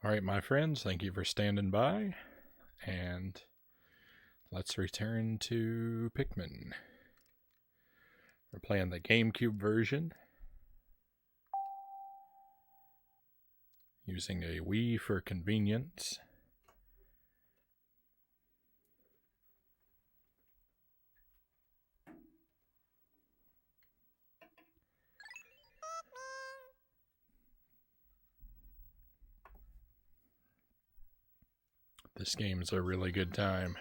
All right, my friends, thank you for standing by, and let's return to Pikmin. We're playing the GameCube version, using a Wii for convenience. This game's a really good time.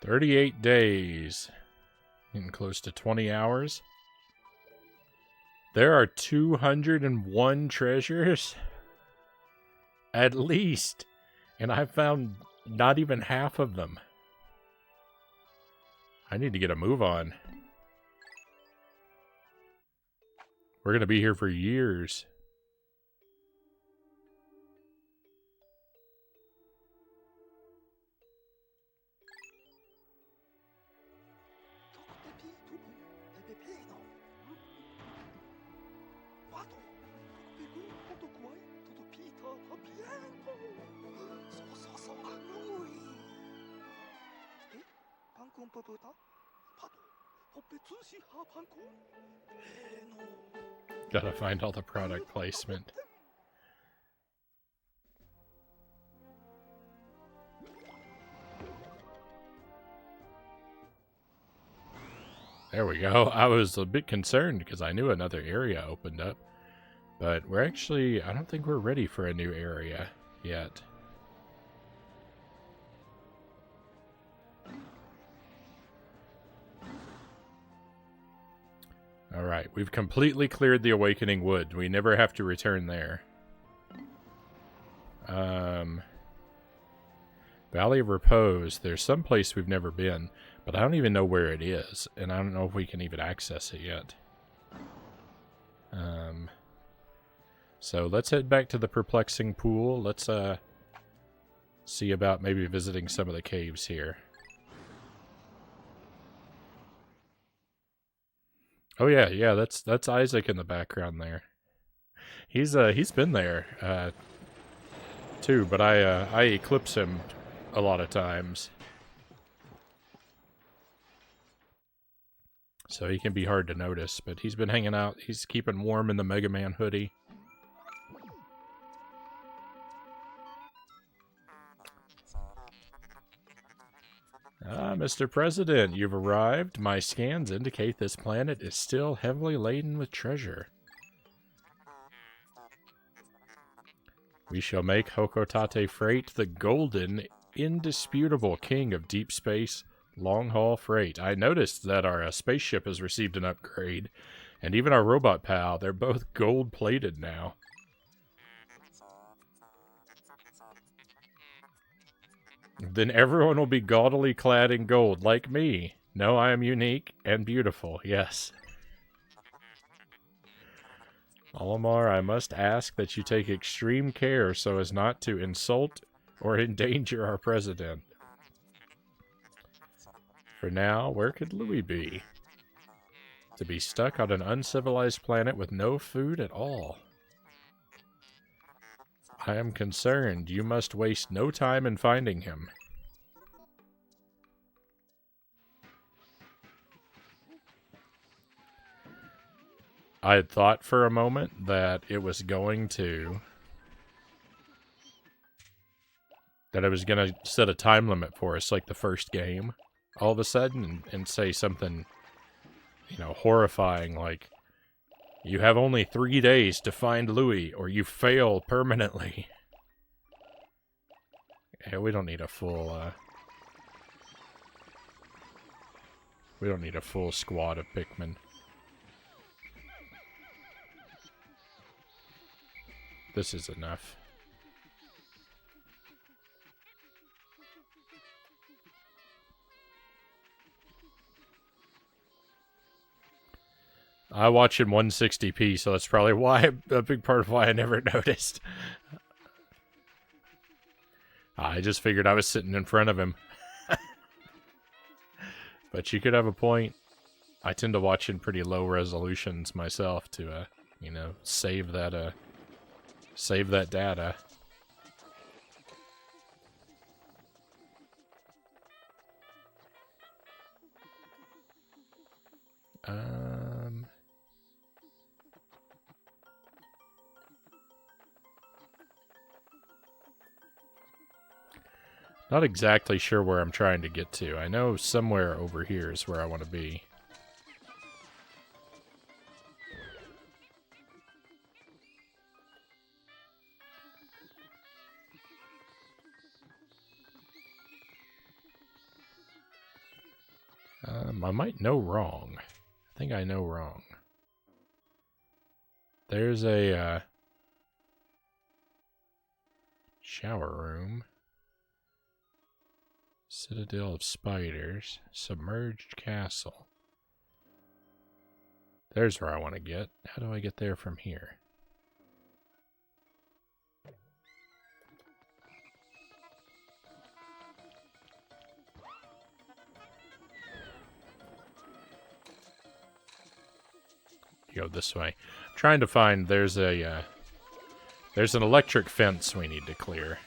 "38 days. Getting close to 20 hours. There are 201 treasures? At least. And I found not even half of them. I need to get a move on. We're going to be here for years. Gotta find all the product placement. There we go. I was a bit concerned because I knew another area opened up. But we're actually, I don't think we're ready for a new area yet. Alright, we've completely cleared the Awakening Wood. We never have to return there. Valley of Repose. There's some place we've never been, but I don't even know where it is, and I don't know if we can even access it yet. So let's head back to the Perplexing Pool. Let's see about maybe visiting some of the caves here. Oh yeah, that's Isaac in the background there. He's been there too, but I eclipse him a lot of times. So he can be hard to notice, but he's been hanging out. He's keeping warm in the Mega Man hoodie. Ah, Mr. President, you've arrived. My scans indicate this planet is still heavily laden with treasure. We shall make Hokotate Freight the golden, indisputable king of deep space long-haul freight. I noticed that our spaceship has received an upgrade, and even our robot pal, they're both gold-plated now. Then everyone will be gaudily clad in gold, like me. No, I am unique and beautiful, yes. Olimar, I must ask that you take extreme care so as not to insult or endanger our president. For now, where could Louis be? To be stuck on an uncivilized planet with no food at all. I am concerned. You must waste no time in finding him. I had thought for a moment that it was going to... that I was going to set a time limit for us, like the first game, all of a sudden, and say something, you know, horrifying, like, you have only 3 days to find Louis, or you fail permanently. Yeah, we don't need a full, we don't need a full squad of Pikmin. This is enough. I watch in 160p, so that's probably why a big part of why I never noticed. I just figured I was sitting in front of him. But you could have a point. I tend to watch in pretty low resolutions myself to, you know, save that data. Not exactly sure where I'm trying to get to. I know somewhere over here is where I want to be. I might know wrong. I think I know wrong. There's a shower room. Citadel of spiders. Submerged castle. There's where I want to get. How do I get there from here? Go this way. I'm trying to find. There's an electric fence we need to clear.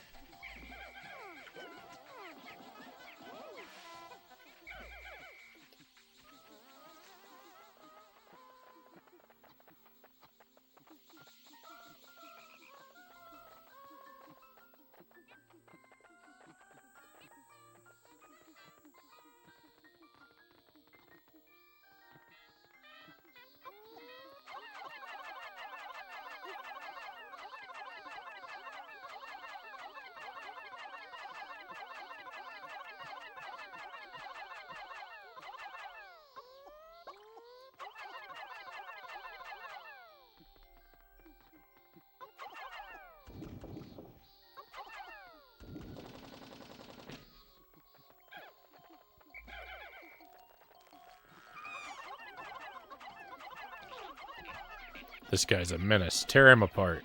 This guy's a menace. Tear him apart.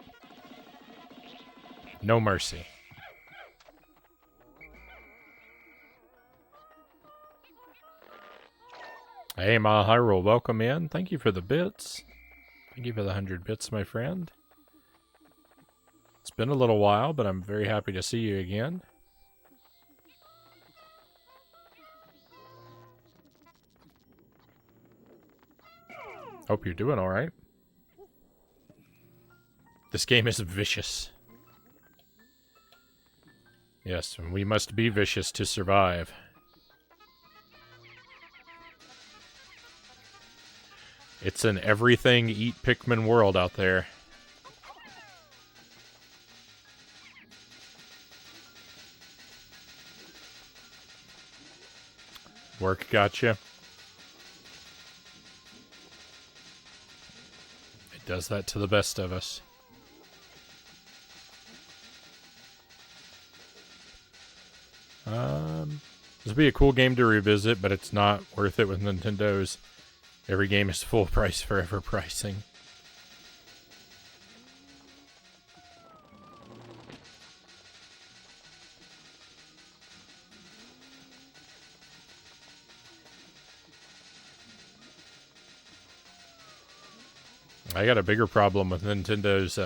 No mercy. Hey, Ma Hyrule, welcome in. Thank you for the bits. Thank you for the 100 bits, my friend. It's been a little while, but I'm very happy to see you again. Hope you're doing all right. This game is vicious. Yes, we must be vicious to survive. It's an everything eat Pikmin world out there. Work gotcha. It does that to the best of us. This would be a cool game to revisit, but it's not worth it with Nintendo's. Every game is full price forever pricing. I got a bigger problem with Nintendo's,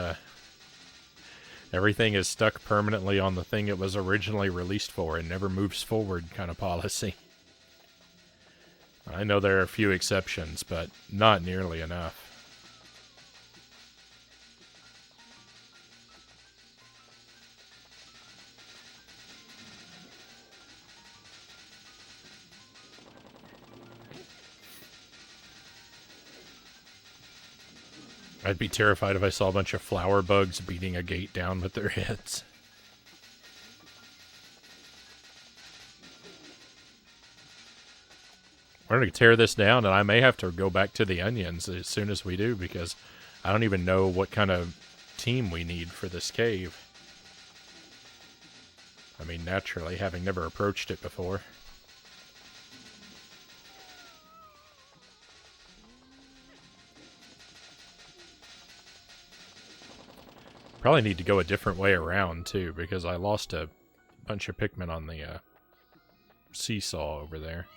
everything is stuck permanently on the thing it was originally released for and never moves forward kind of policy. I know there are a few exceptions, but not nearly enough. I'd be terrified if I saw a bunch of flower bugs beating a gate down with their heads. We're going to tear this down, and I may have to go back to the onions as soon as we do, because I don't even know what kind of team we need for this cave. I mean, naturally, having never approached it before. Probably need to go a different way around, too, because I lost a bunch of Pikmin on the seesaw over there.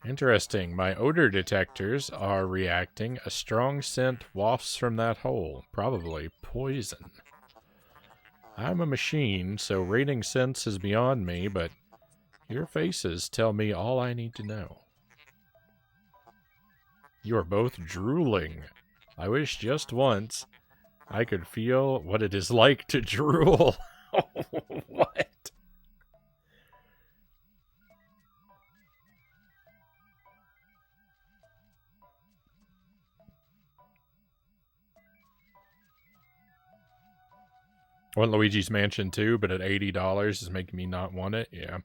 Interesting. My odor detectors are reacting. A strong scent wafts from that hole. Probably poison. I'm a machine, so rating scents is beyond me, but your faces tell me all I need to know. You are both drooling. I wish just once I could feel what it is like to drool. What? I want Luigi's Mansion 2, but at $80 is making me not want it. Yeah.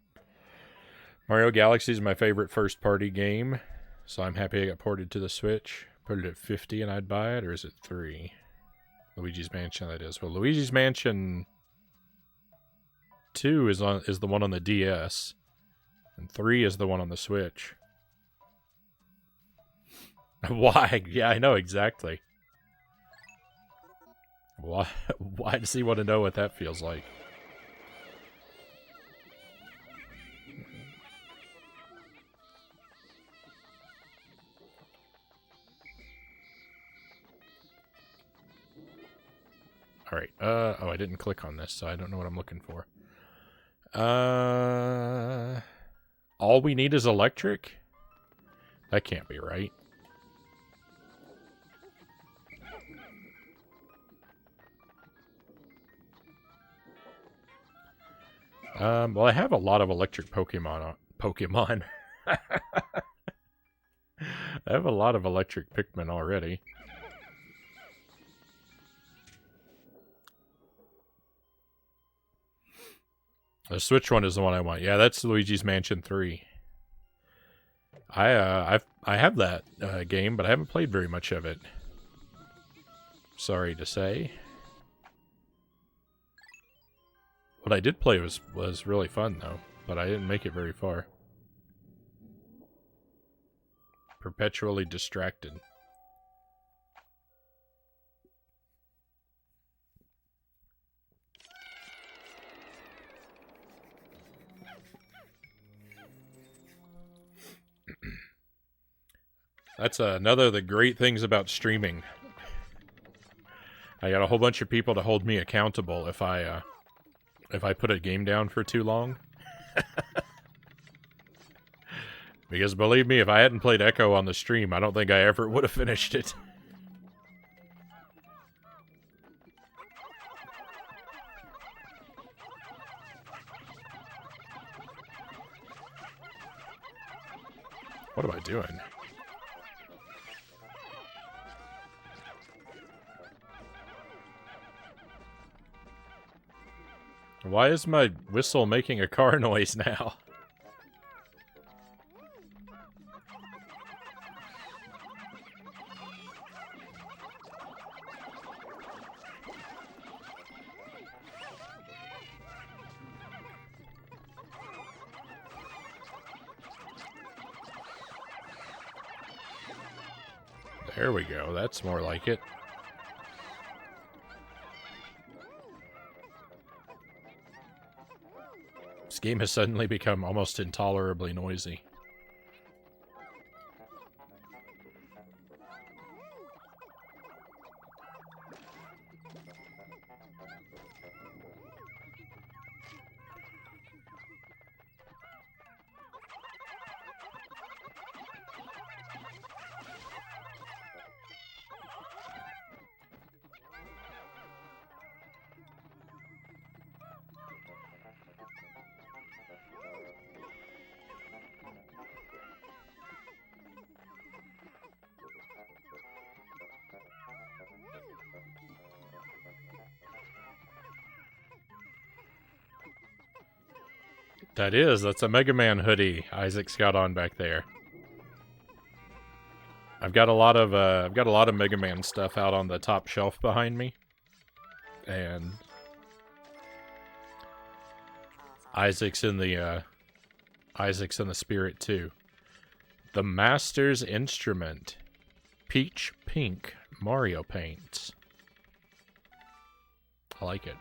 Mario Galaxy is my favorite first-party game, so I'm happy I got ported to the Switch. Put it at 50 and I'd buy it, or is it 3? Luigi's Mansion, that is. Well, Luigi's Mansion 2 is the one on the DS, and 3 is the one on the Switch. Why? Yeah, I know exactly. Why does he want to know what that feels like? Alright, oh, I didn't click on this, so I don't know what I'm looking for. All we need is electric? That can't be right. Well, I have a lot of electric Pokemon. I have a lot of electric Pikmin already. The Switch one is the one I want. Yeah, that's Luigi's Mansion 3. I have that game, but I haven't played very much of it. Sorry to say. What I did play was really fun, though, but I didn't make it very far. Perpetually distracted. That's another of the great things about streaming. I got a whole bunch of people to hold me accountable if I put a game down for too long. Because believe me, if I hadn't played Echo on the stream, I don't think I ever would have finished it. What am I doing? Why is my whistle making a car noise now? There we go. That's more like it. This game has suddenly become almost intolerably noisy. That's a Mega Man hoodie Isaac's got on back there. I've got a lot of Mega Man stuff out on the top shelf behind me. And Isaac's in the spirit too. The Master's Instrument. Peach Pink Mario Paints. I like it.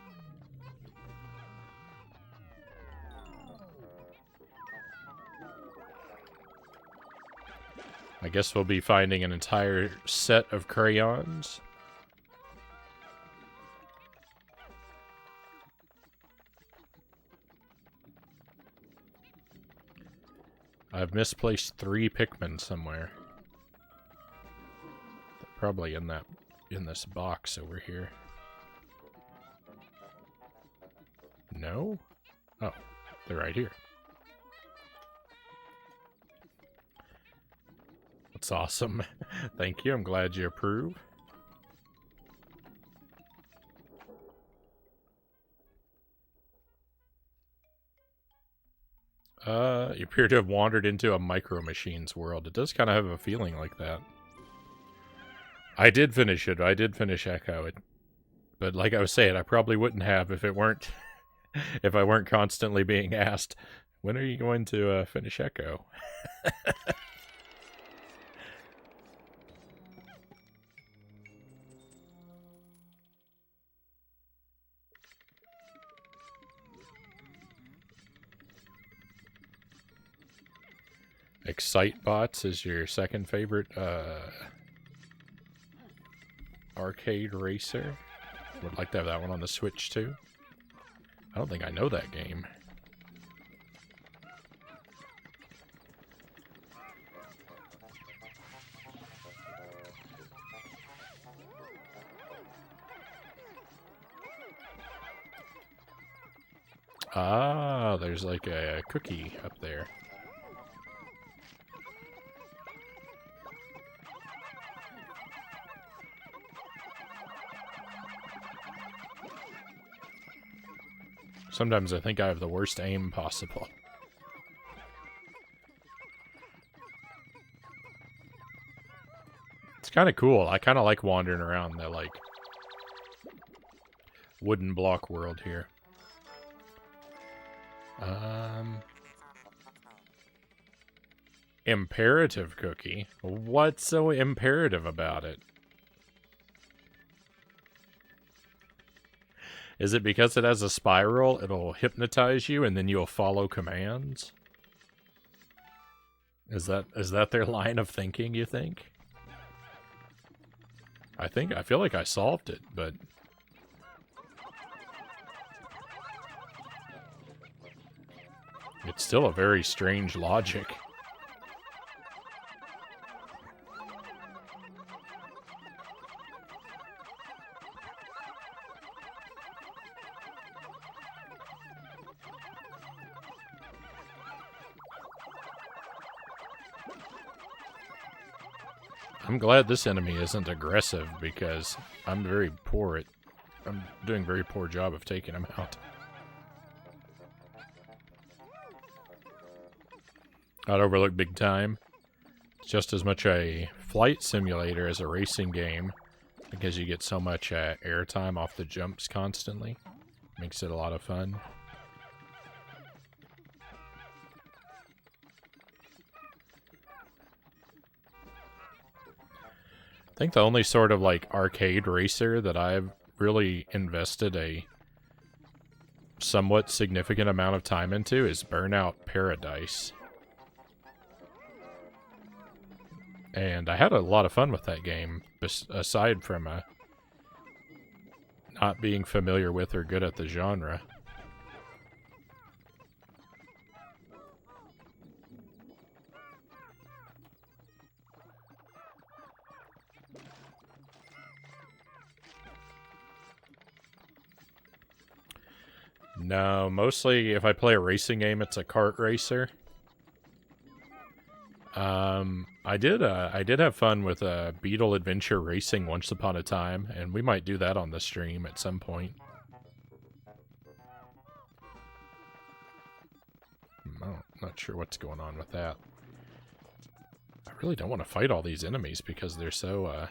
I guess we'll be finding an entire set of crayons. I've misplaced 3 Pikmin somewhere. They're probably in this box over here. No? Oh, they're right here. That's awesome. Thank you. I'm glad you approve. You appear to have wandered into a Micro Machines world. It does kind of have a feeling like that. I did finish it. I did finish Echo. But like I was saying, I probably wouldn't have if it weren't... if I weren't constantly being asked, when are you going to finish Echo? Excitebots is your second favorite arcade racer. Would like to have that one on the Switch too. I don't think I know that game. Ah, there's like a cookie up there. Sometimes I think I have the worst aim possible. It's kind of cool. I kind of like wandering around the, like, wooden block world here. Imperative cookie? What's so imperative about it? Is it because it has a spiral, it'll hypnotize you and then you'll follow commands? Is that their line of thinking, you think? I feel like I solved it, but... it's still a very strange logic. I'm glad this enemy isn't aggressive because I'm doing a very poor job of taking him out. Not overlook big time. It's just as much a flight simulator as a racing game because you get so much airtime off the jumps constantly. Makes it a lot of fun. I think the only sort of like arcade racer that I've really invested a somewhat significant amount of time into is Burnout Paradise. And I had a lot of fun with that game, aside from not being familiar with or good at the genre. No, mostly if I play a racing game, it's a kart racer. I did have fun with Beetle Adventure Racing once upon a time, and we might do that on the stream at some point. I'm not sure what's going on with that. I really don't want to fight all these enemies because they're so,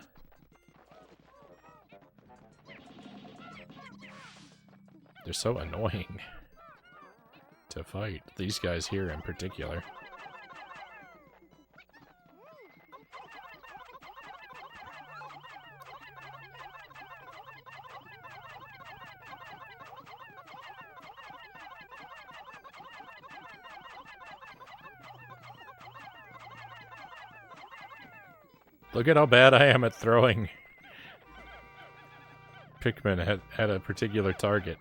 they're so annoying to fight. These guys here in particular. Look at how bad I am at throwing Pikmin at a particular target.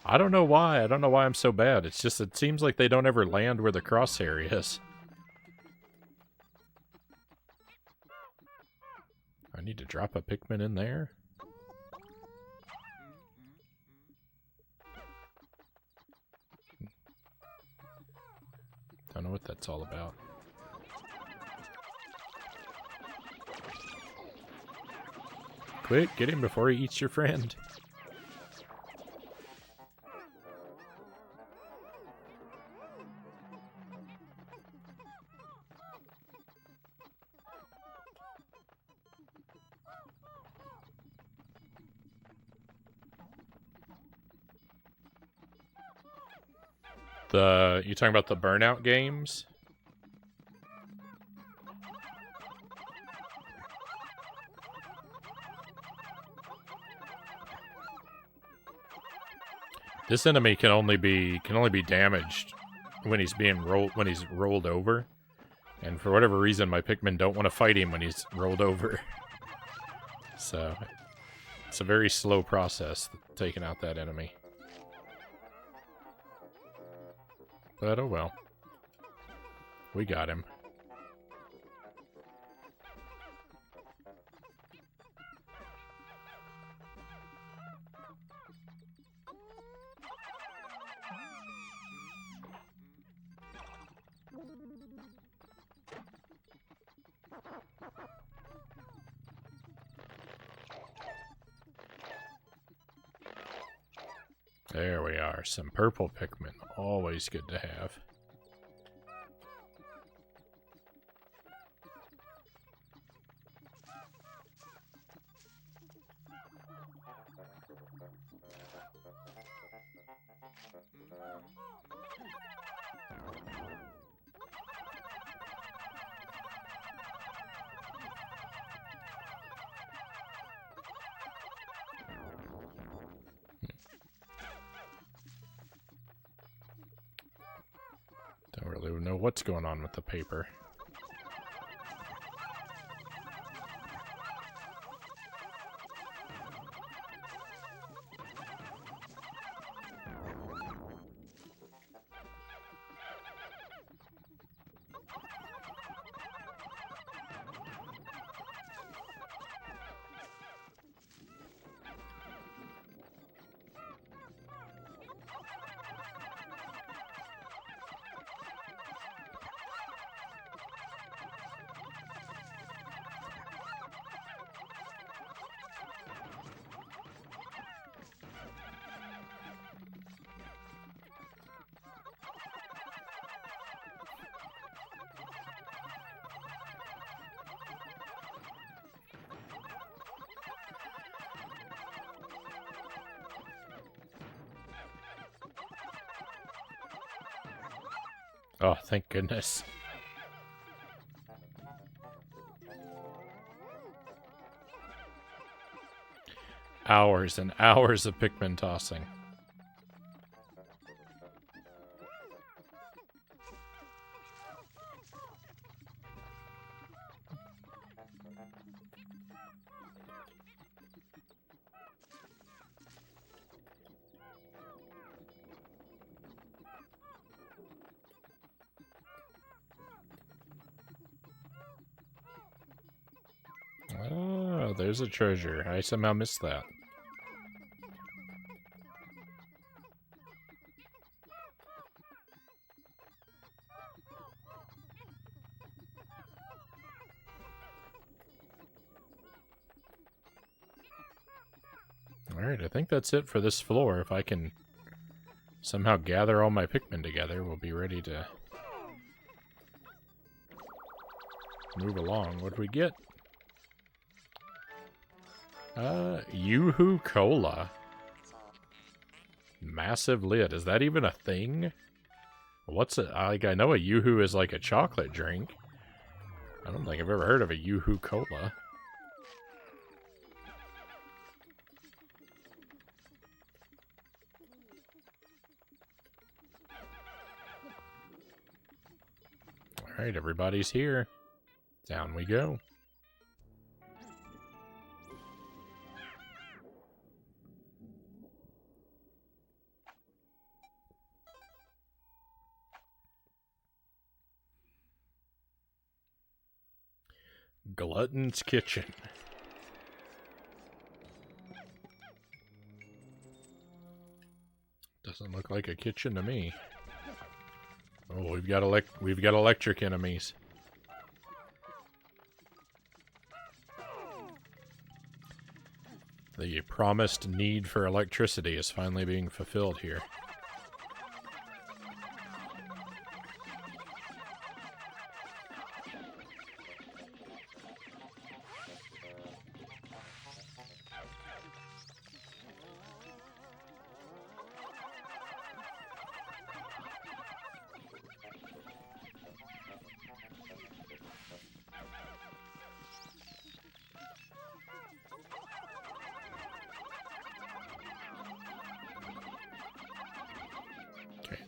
I don't know why. I don't know why I'm so bad. It's just, it seems like they don't ever land where the crosshair is. I need to drop a Pikmin in there. Don't know what that's all about. Quick, get him before he eats your friend. You talking about the Burnout games? This enemy can only be damaged when he's rolled over. And for whatever reason, my Pikmin don't want to fight him when he's rolled over. So, it's a very slow process taking out that enemy. But oh well. We got him. There we are. Some purple Pikmin. Always good to have. Don't really know what's going on with the paper. Oh, thank goodness. Hours and hours of Pikmin tossing. Oh, there's a treasure. I somehow missed that. Alright, I think that's it for this floor. If I can somehow gather all my Pikmin together, we'll be ready to move along. What do we get? Yoo-hoo Cola. Massive lid. Is that even a thing? What's it? Like, I know a Yoo-hoo is like a chocolate drink. I don't think I've ever heard of a Yoo-hoo Cola. Alright, everybody's here. Down we go. Glutton's Kitchen. Doesn't look like a kitchen to me. Oh, we've got electric enemies. The promised need for electricity is finally being fulfilled here.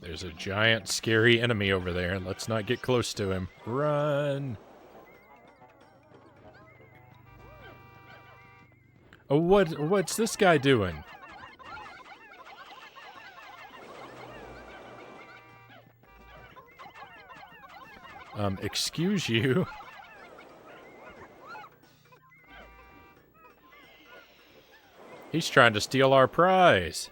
There's a giant, scary enemy over there. Let's not get close to him. Run! Oh, what's this guy doing? Excuse you? He's trying to steal our prize.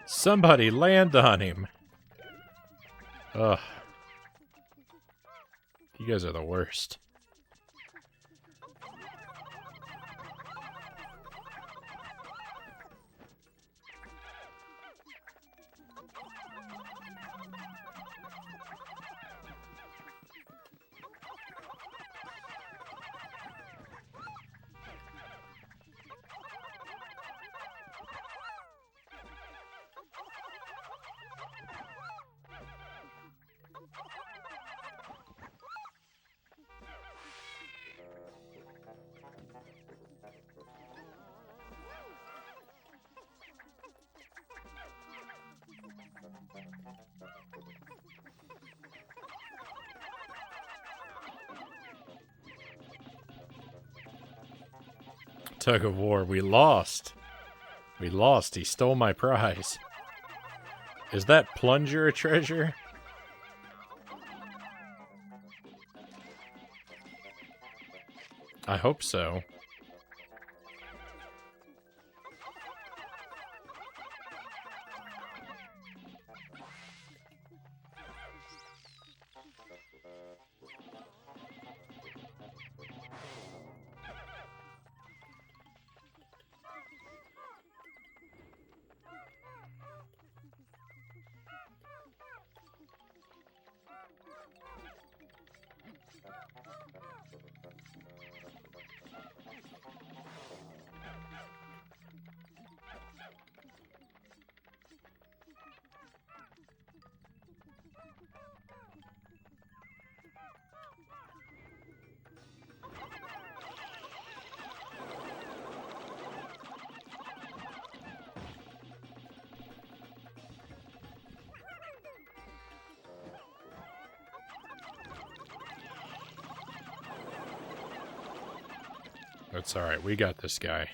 Somebody land on him. Ugh. You guys are the worst. Tug of war, we lost. We lost. He stole my prize. Is that plunger a treasure? I hope so. That's alright, we got this guy.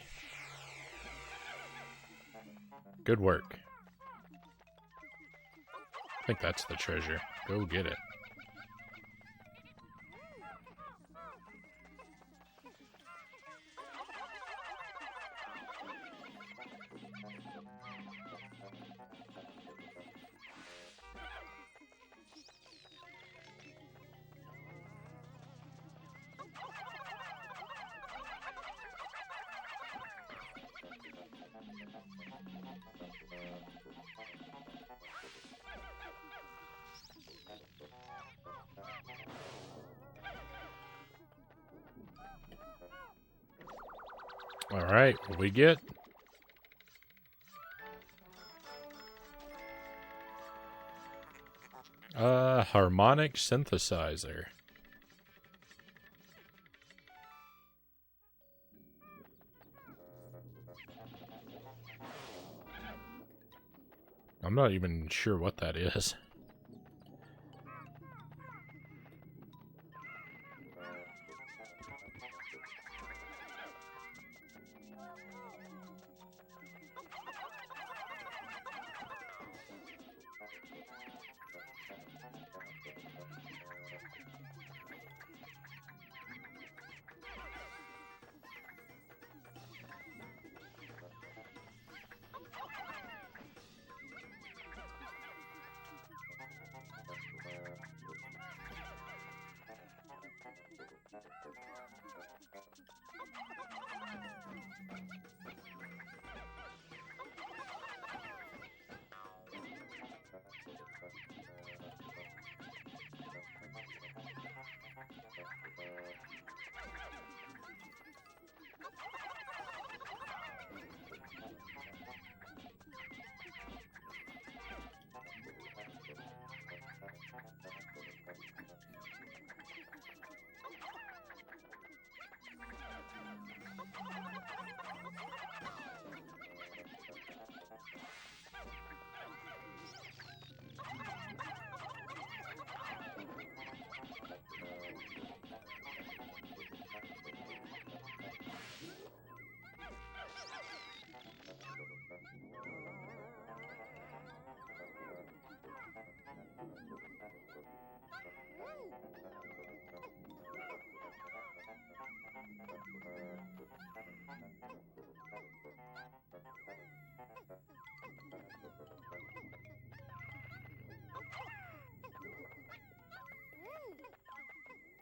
Good work. I think that's the treasure. Go get it. Alright, what we get? Harmonic synthesizer. I'm not even sure what that is.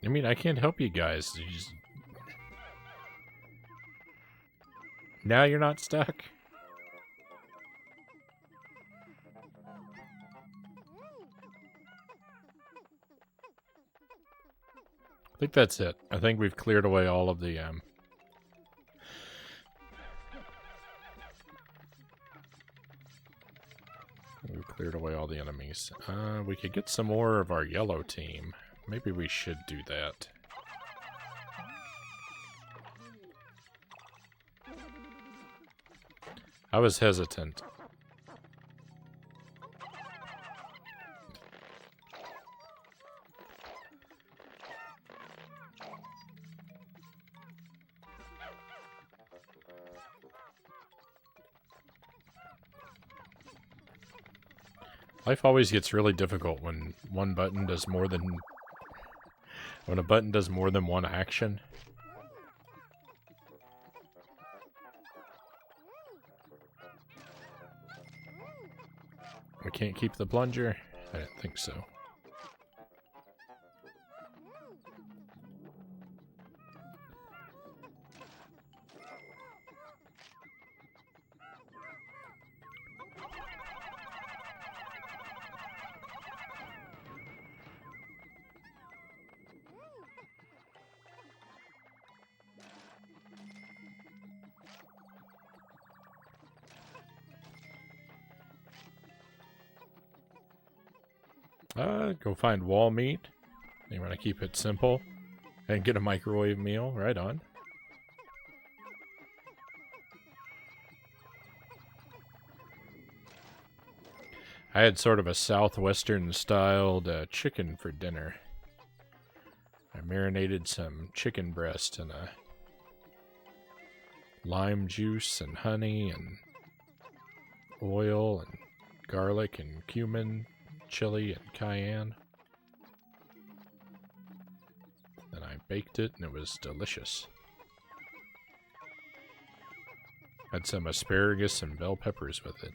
I mean, I can't help you guys. Now you're not stuck? I think that's it. I think we've cleared away all of the, we've cleared away all the enemies. We could get some more of our yellow team. Maybe we should do that. I was hesitant. Life always gets really difficult when one button does more than... when a button does more than one action. We can't keep the plunger? I didn't think so. Go find wall meat. You want to keep it simple. And get a microwave meal. Right on. I had sort of a southwestern styled chicken for dinner. I marinated some chicken breast in a lime juice and honey and oil and garlic and cumin, chili and cayenne. Then I baked it and it was delicious. Had some asparagus and bell peppers with it.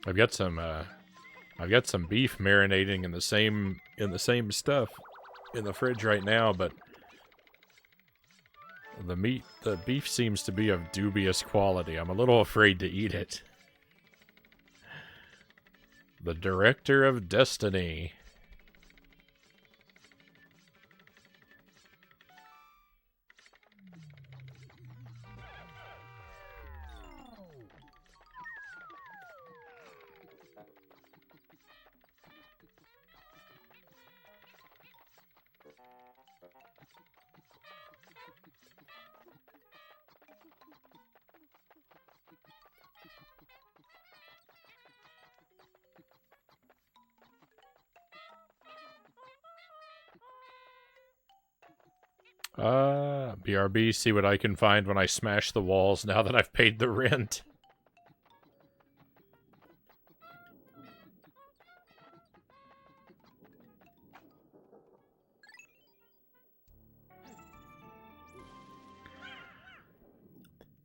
I've got some beef marinating in the same stuff in the fridge right now, but The beef seems to be of dubious quality. I'm a little afraid to eat it. The Director of Destiny. BRB, see what I can find when I smash the walls now that I've paid the rent.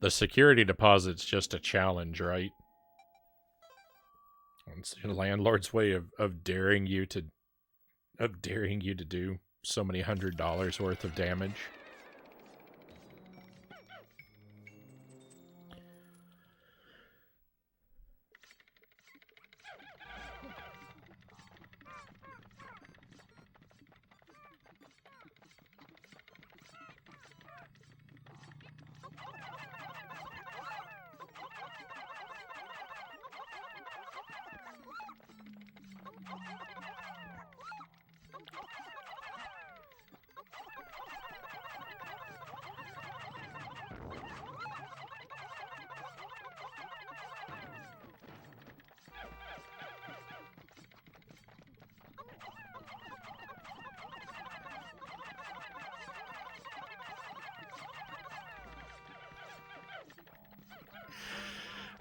The security deposit's just a challenge, right? It's your landlord's way of daring you to do so many $100 worth of damage.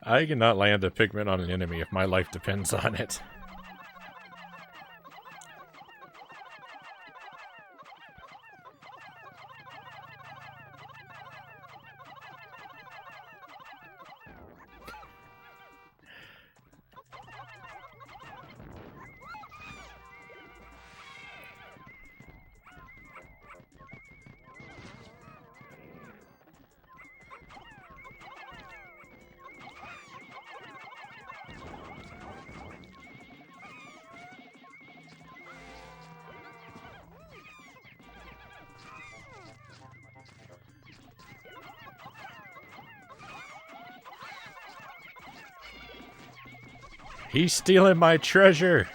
I cannot land a Pikmin on an enemy if my life depends on it. He's stealing my treasure!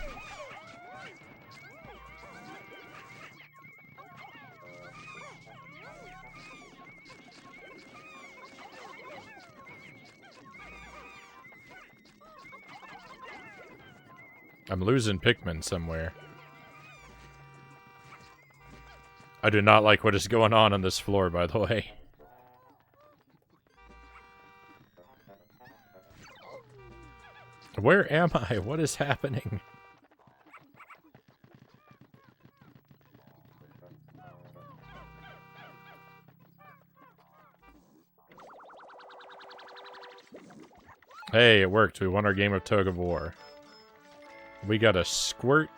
I'm losing Pikmin somewhere. I do not like what is going on this floor, by the way. Where am I? What is happening? Hey, it worked. We won our game of tug of war. We got a squirt.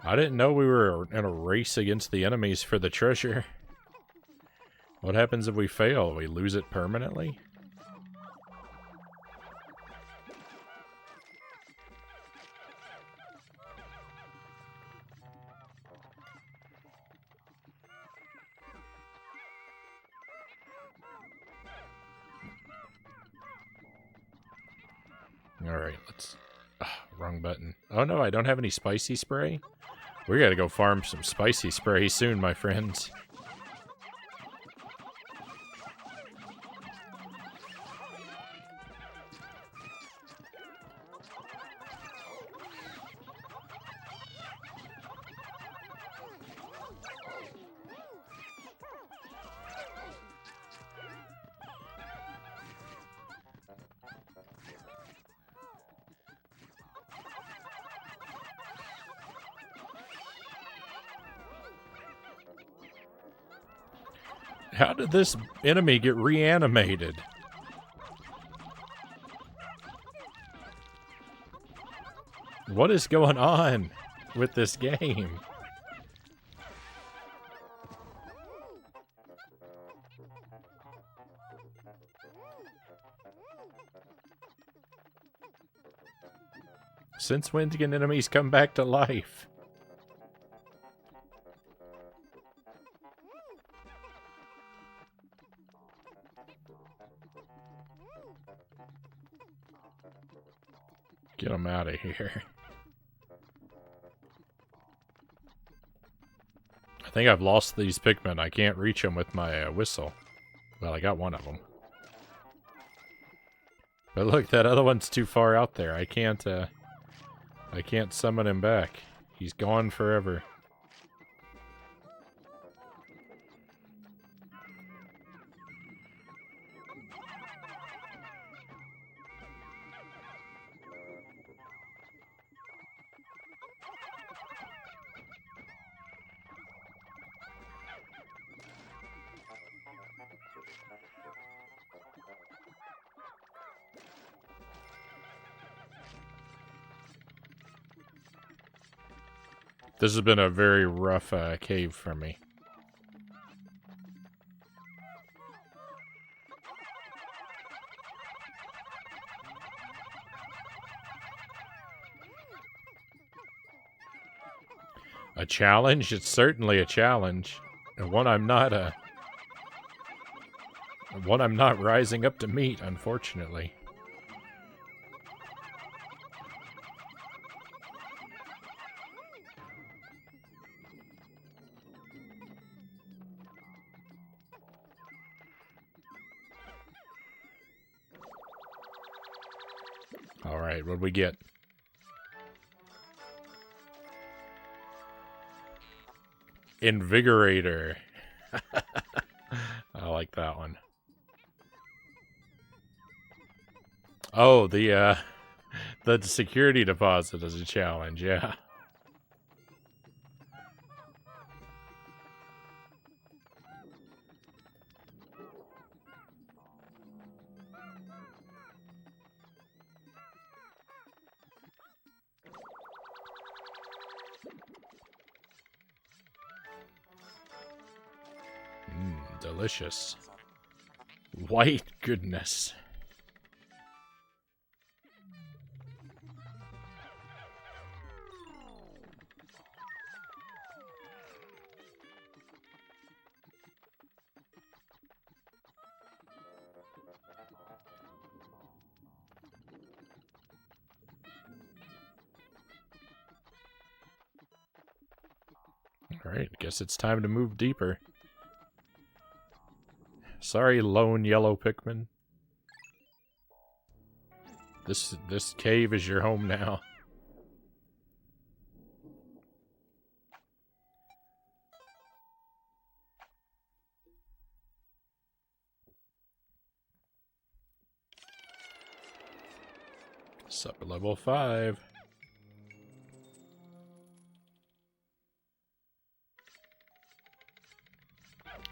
I didn't know we were in a race against the enemies for the treasure. What happens if we fail? We lose it permanently? Alright, let's... wrong button. Oh no, I don't have any spicy spray? We gotta go farm some spicy spray soon, my friends. How did this enemy get reanimated? What is going on with this game? Since when can enemies come back to life? Get them out of here. I think I've lost these Pikmin. I can't reach them with my whistle. Well, I got one of them. But look, that other one's too far out there. I can't summon him back. He's gone forever. This has been a very rough cave for me. A challenge? It's certainly a challenge. And one I'm not rising up to meet, unfortunately. Alright, what'd we get? Invigorator. I like that one. Oh, the security deposit is a challenge, yeah. Delicious. White goodness. Alright, guess it's time to move deeper. Sorry, lone yellow Pikmin. This cave is your home now. Supper level 5.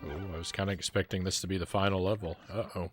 Oh, I was kind of expecting this to be the final level. Uh-oh.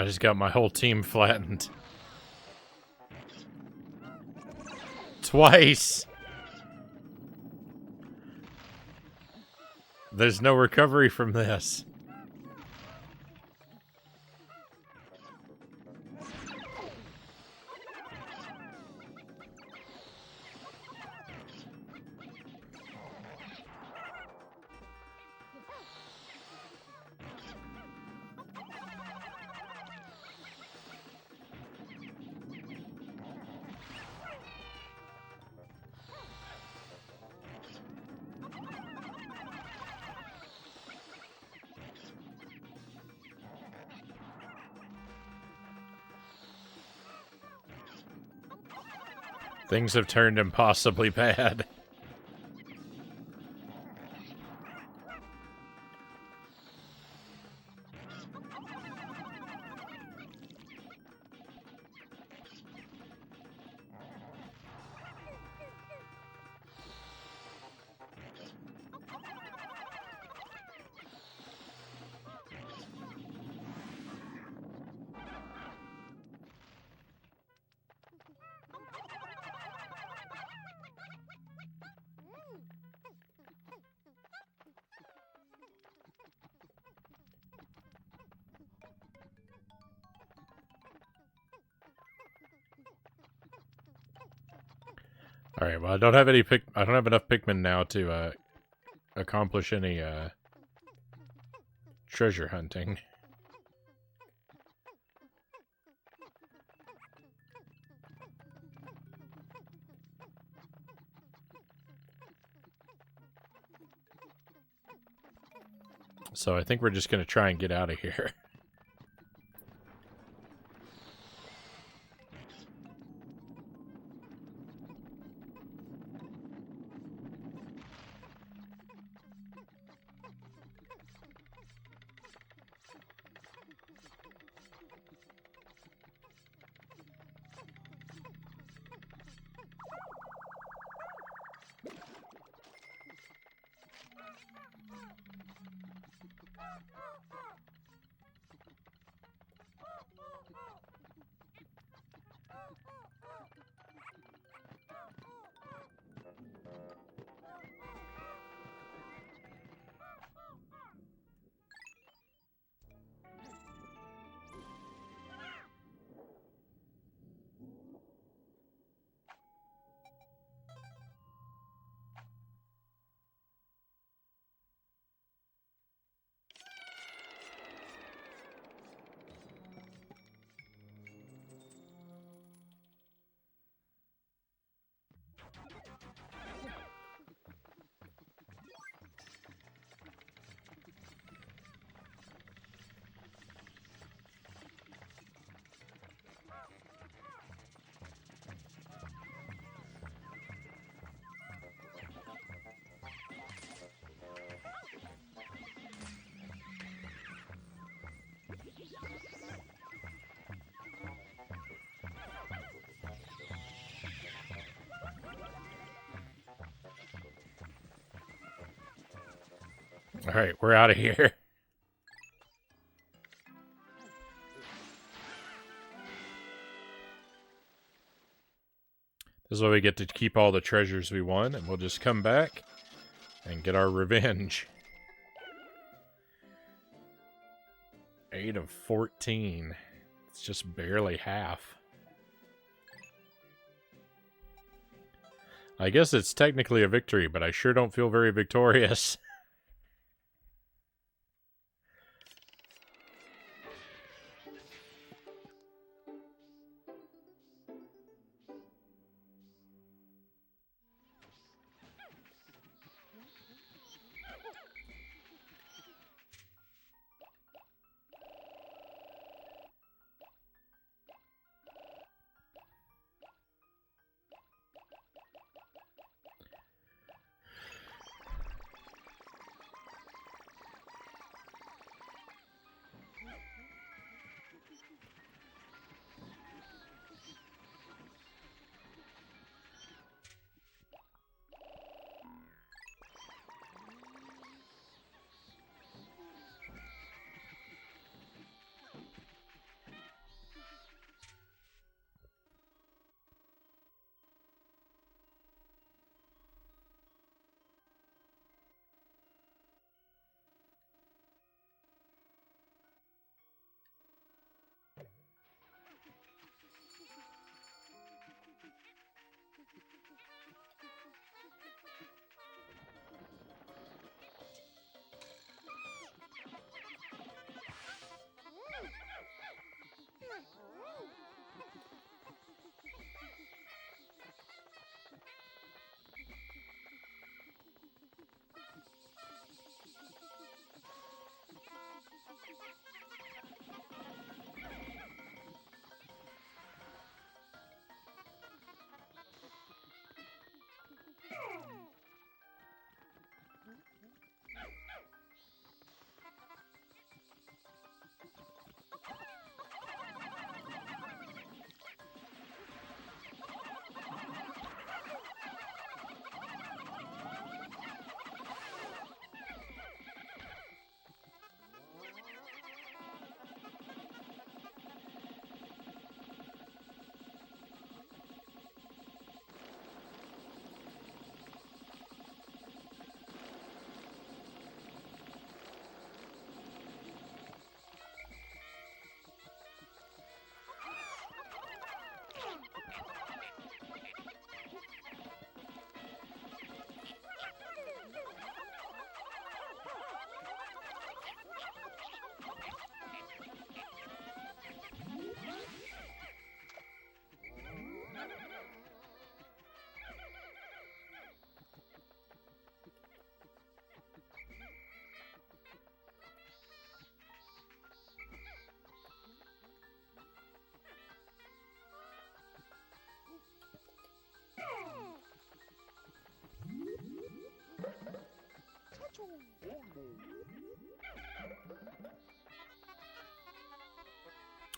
I just got my whole team flattened. Twice! There's no recovery from this. Things have turned impossibly bad. Alright, well I don't have enough Pikmin now to accomplish any treasure hunting. So I think we're just gonna try and get out of here. Alright, we're out of here. This is why we get to keep all the treasures we want, and we'll just come back and get our revenge. 8 of 14. It's just barely half. I guess it's technically a victory, but I sure don't feel very victorious.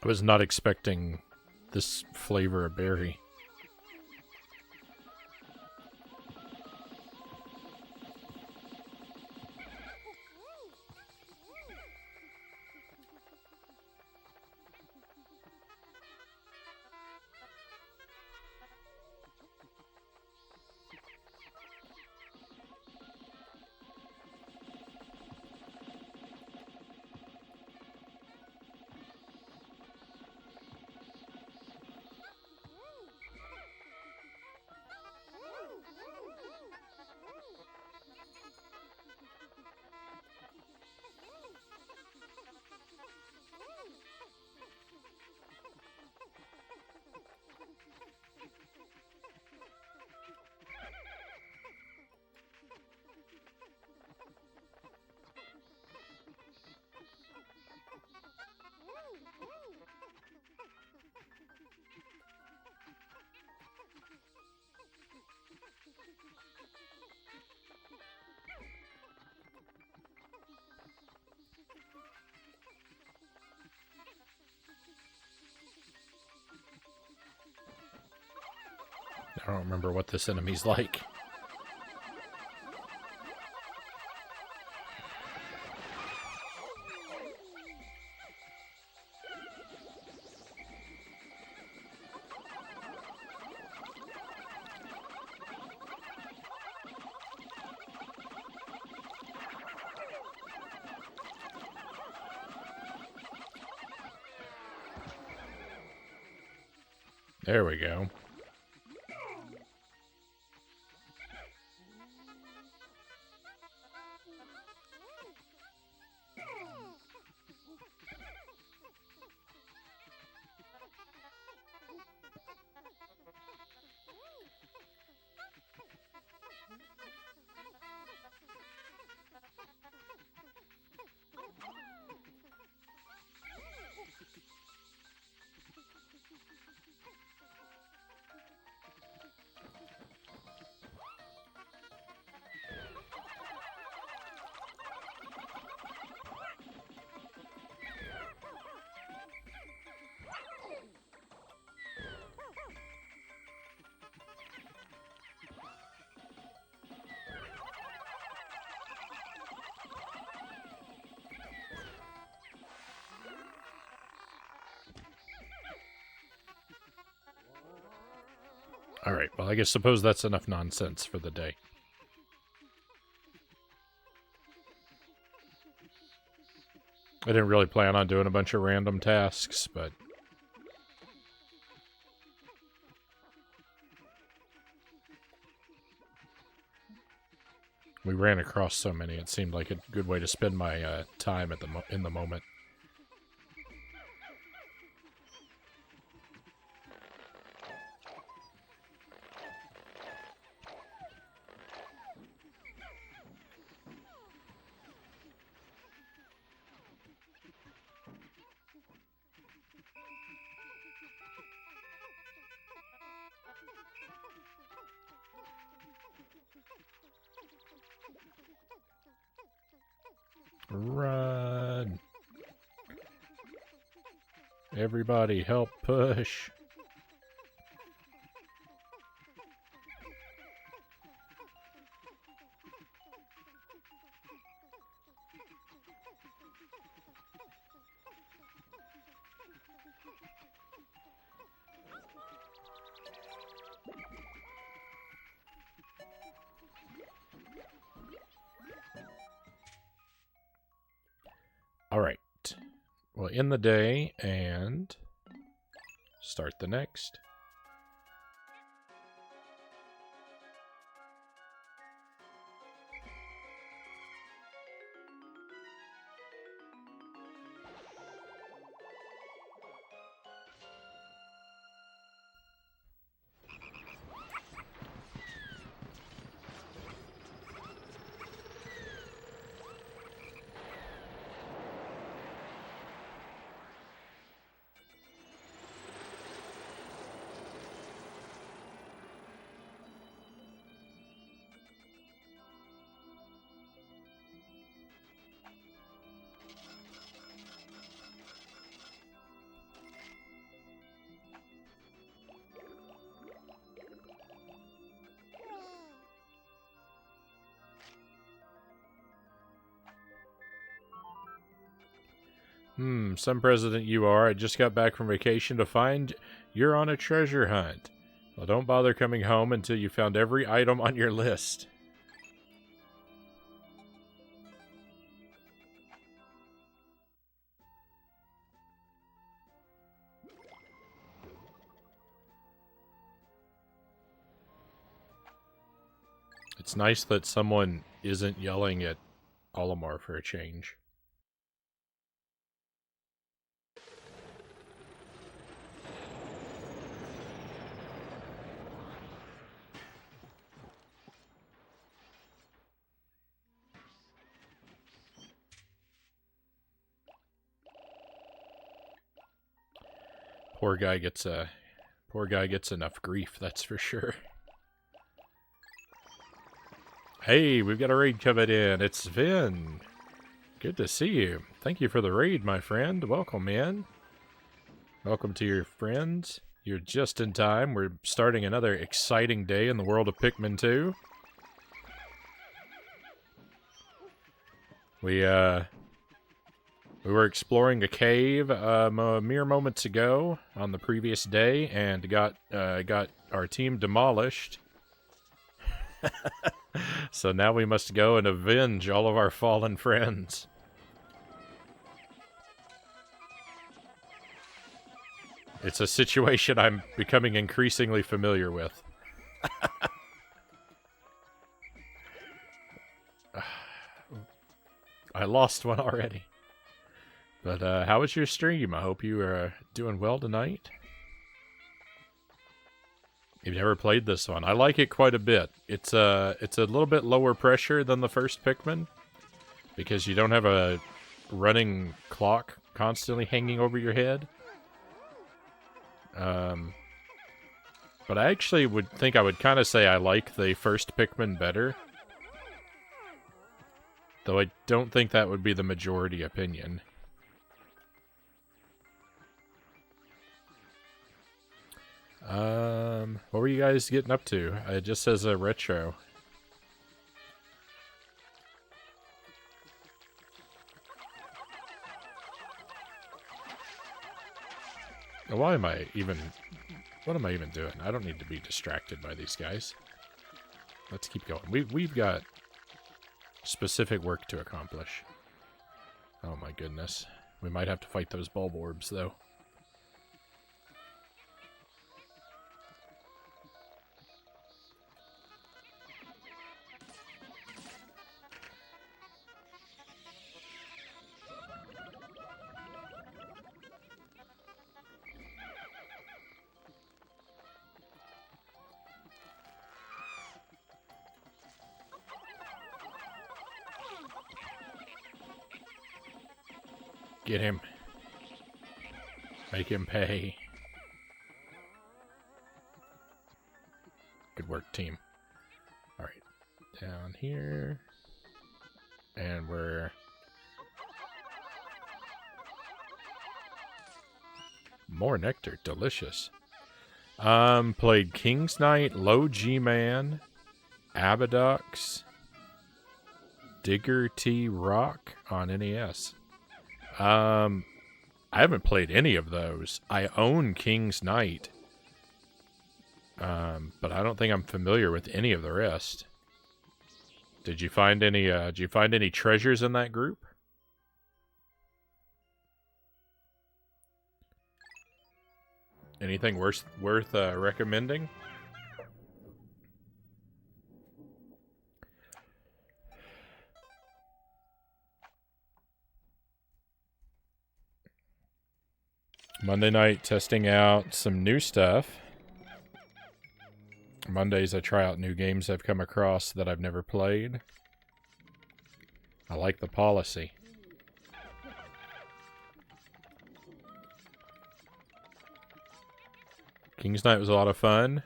I was not expecting this flavor of berry. I don't remember what this enemy's like. There we go. Alright, well, I guess suppose that's enough nonsense for the day. I didn't really plan on doing a bunch of random tasks, but... we ran across so many, it seemed like a good way to spend my time at in the moment. Run! Everybody help push! Alright. We'll end the day and start the next. Some president you are. I just got back from vacation to find you're on a treasure hunt. Well, don't bother coming home until you found every item on your list. It's nice that someone isn't yelling at Olimar for a change. Poor guy gets enough grief, that's for sure. Hey, we've got a raid coming in. It's Vin. Good to see you. Thank you for the raid, my friend. Welcome, man. Welcome to your friends. You're just in time. We're starting another exciting day in the world of Pikmin 2. We were exploring a cave mere moments ago on the previous day and got our team demolished. So now we must go and avenge all of our fallen friends. It's a situation I'm becoming increasingly familiar with. I lost one already. But how was your stream? I hope you are doing well tonight. You've never played this one. I like it quite a bit. It's a little bit lower pressure than the first Pikmin, because you don't have a running clock constantly hanging over your head. But I actually would think I would kind of say I like the first Pikmin better. Though I don't think that would be the majority opinion. What were you guys getting up to? It just says a retro. Why am I even... What am I even doing? I don't need to be distracted by these guys. Let's keep going. We've got specific work to accomplish. Oh my goodness. We might have to fight those bulb orbs, though. Get him. Make him pay. Good work, team. Alright. Down here. And we're... More nectar. Delicious. Played King's Knight, Low G-Man, Abadux, Digger T Rock on NES. I haven't played any of those. I own King's Knight. But I don't think I'm familiar with any of the rest. Did you find any treasures in that group? Anything worth recommending? Monday night, testing out some new stuff. Mondays, I try out new games I've come across that I've never played. I like the policy. King's Knight was a lot of fun.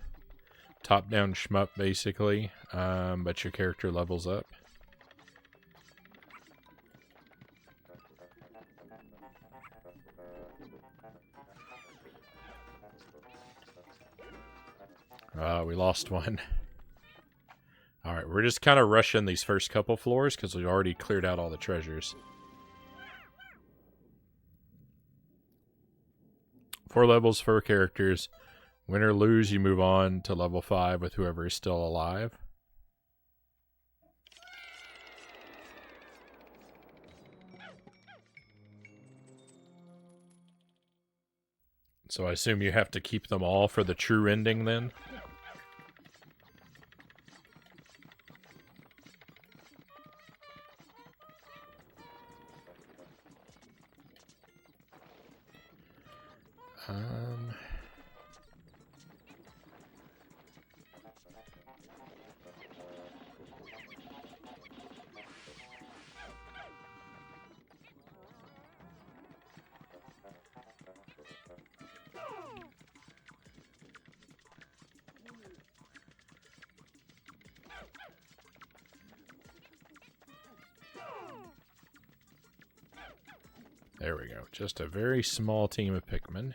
Top-down shmup, basically, but your character levels up. We lost one. Alright, we're just kind of rushing these first couple floors because we've already cleared out all the treasures. 4 levels, 4 characters. Win or lose, you move on to level 5 with whoever is still alive. So I assume you have to keep them all for the true ending then? There we go. Just a very small team of Pikmin.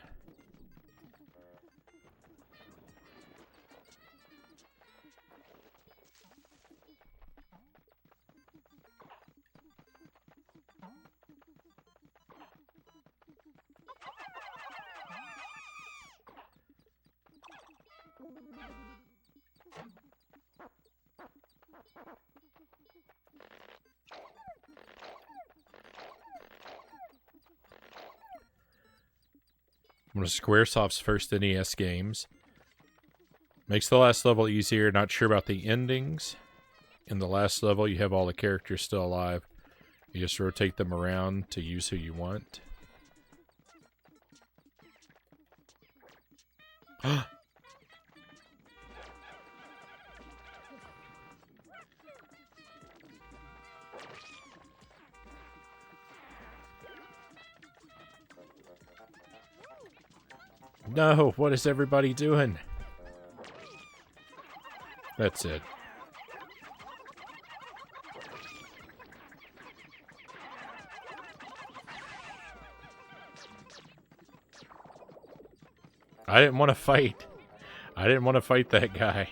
One of Squaresoft's first NES games. Makes the last level easier. Not sure about the endings. In the last level, you have all the characters still alive. You just rotate them around to use who you want. No, what is everybody doing? That's it. I didn't want to fight. I didn't want to fight that guy.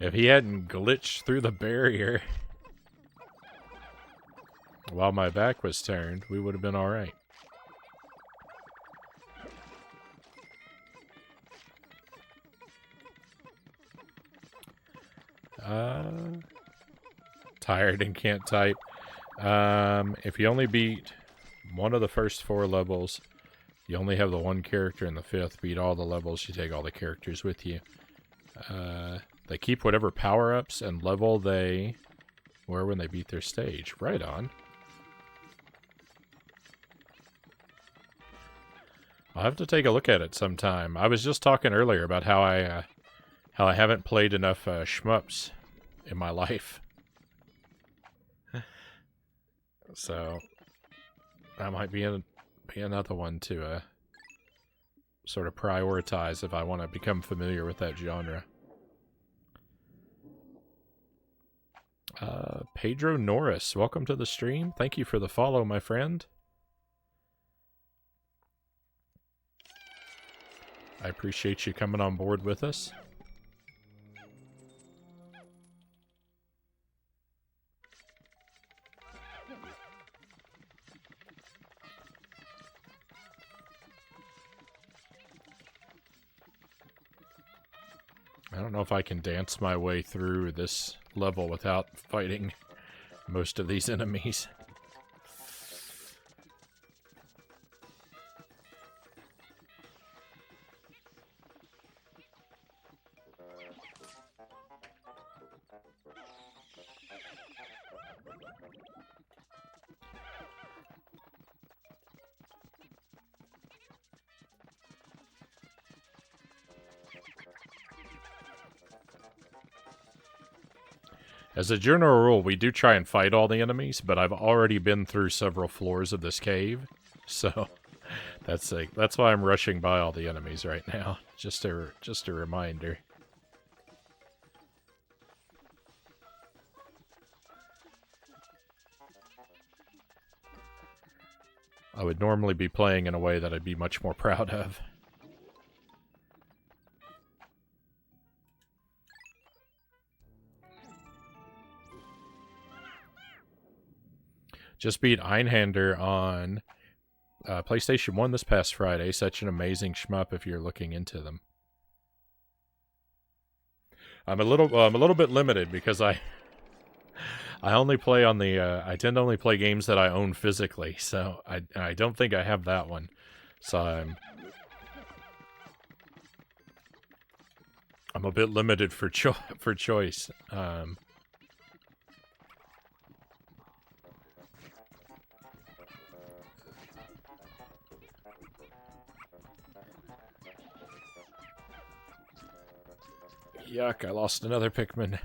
If he hadn't glitched through the barrier while my back was turned, we would have been alright. Tired and can't type. If you only beat one of the first 4 levels, you only have the one character in the 5th. Beat all the levels, you take all the characters with you. They keep whatever power-ups and level they were when they beat their stage. Right on. I'll have to take a look at it sometime. I was just talking earlier about how I haven't played enough shmups in my life. So that might be another one to sort of prioritize if I want to become familiar with that genre. Pedro Norris, welcome to the stream. Thank you for the follow, my friend. I appreciate you coming on board with us. I don't know if I can dance my way through this level without fighting most of these enemies. As a general rule, we do try and fight all the enemies, but I've already been through several floors of this cave, so that's why I'm rushing by all the enemies right now. Just a reminder. I would normally be playing in a way that I'd be much more proud of. Just beat Einhander on PlayStation 1 this past Friday. Such an amazing shmup if you're looking into them. I'm a little bit limited because I only play on the I tend to only play games that I own physically, so I don't think I have that one. So I'm a bit limited for choice. Yuck, I lost another Pikmin.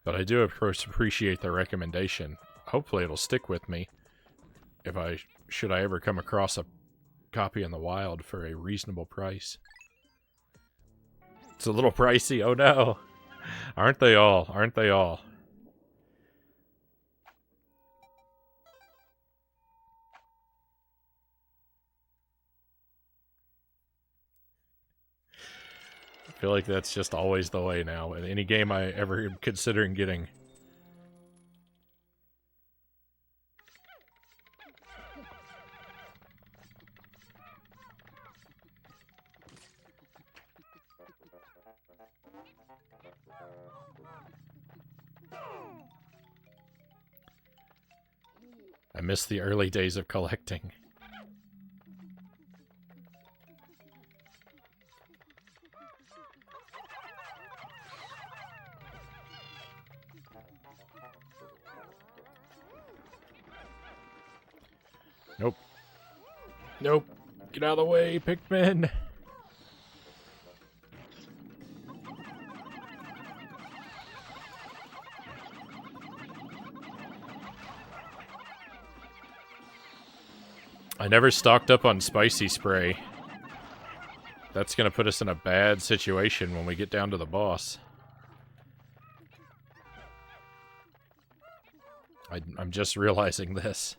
But I do, of course, appreciate the recommendation. Hopefully it'll stick with me if should I ever come across a copy in the wild for a reasonable price. It's a little pricey, oh no! Aren't they all? Aren't they all? I feel like that's just always the way now. In any game I ever am considering getting. I miss the early days of collecting. Nope. Nope. Get out of the way, Pikmin! I never stocked up on spicy spray. That's gonna put us in a bad situation when we get down to the boss. I'm just realizing this.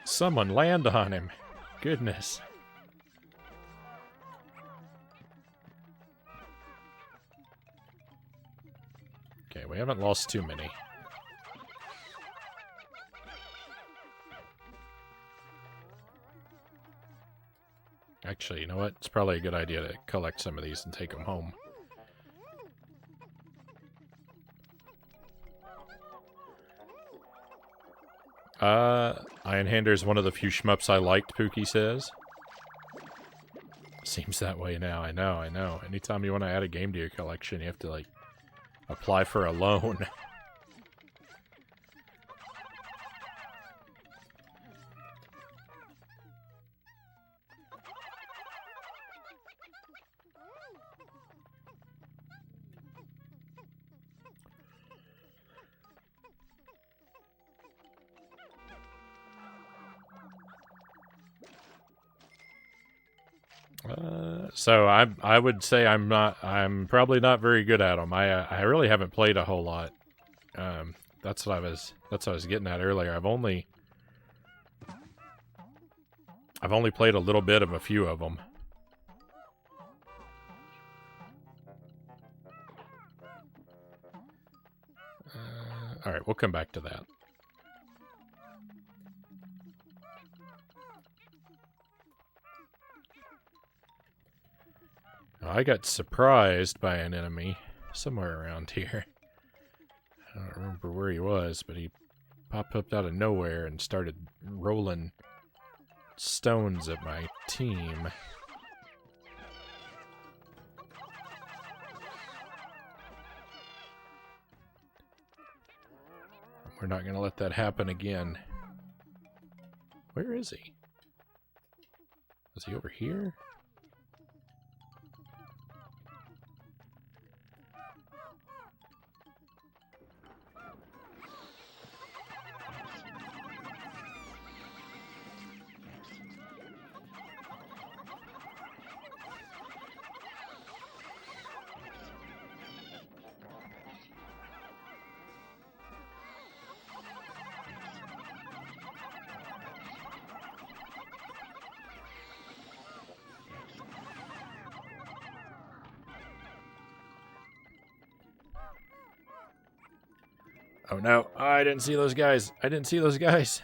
Someone land on him. Goodness. Okay, we haven't lost too many. Actually, you know what? It's probably a good idea to collect some of these and take them home. Ironhander is one of the few shmups I liked, Pookie says. Seems that way now, I know. Anytime you want to add a game to your collection, you have to, like, apply for a loan. So I would say I'm probably not very good at them. I really haven't played a whole lot. That's what I was getting at earlier. I've only played a little bit of a few of them. All right, we'll come back to that. I got surprised by an enemy somewhere around here. I don't remember where he was, but he popped up out of nowhere and started rolling stones at my team. We're not going to let that happen again. Where is he? Is he over here? Oh no, I didn't see those guys. I didn't see those guys.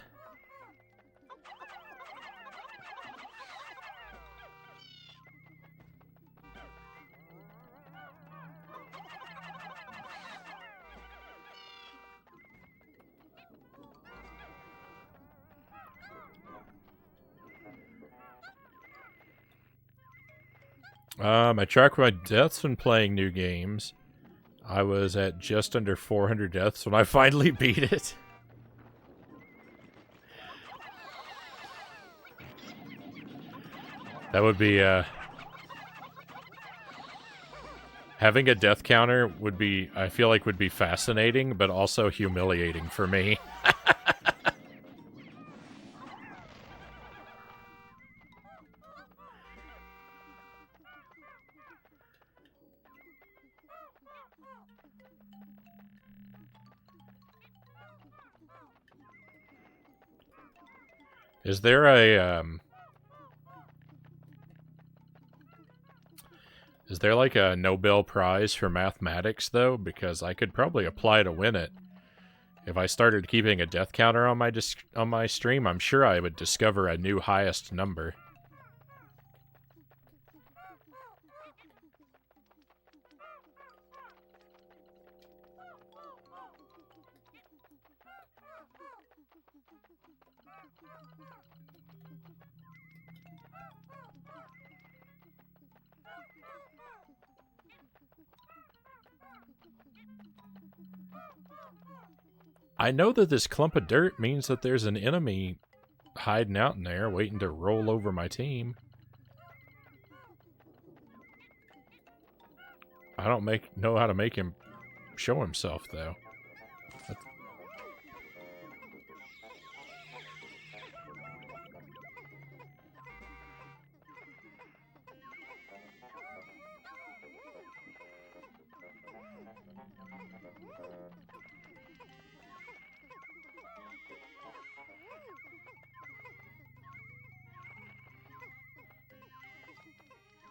I track my deaths when playing new games. I was at just under 400 deaths when I finally beat it. That would be, having a death counter would be, I feel like would be fascinating, but also humiliating for me. Is there a, is there like a Nobel Prize for mathematics, though? Because I could probably apply to win it. If I started keeping a death counter on my stream, I'm sure I would discover a new highest number. I know that this clump of dirt means that there's an enemy hiding out in there, waiting to roll over my team. I don't know how to make him show himself, though.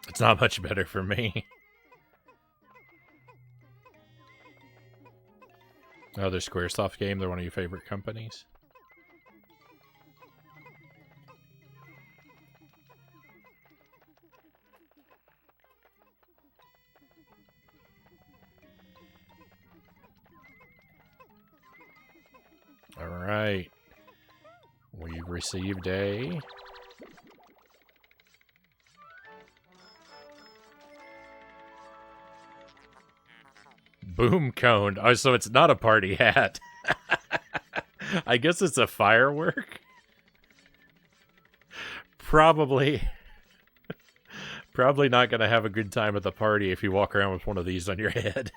It's not much better for me. Another Squaresoft game. They're one of your favorite companies. All right. We've received a... boom cone. Oh, so it's not a party hat. I guess it's a firework. Probably not going to have a good time at the party if you walk around with one of these on your head.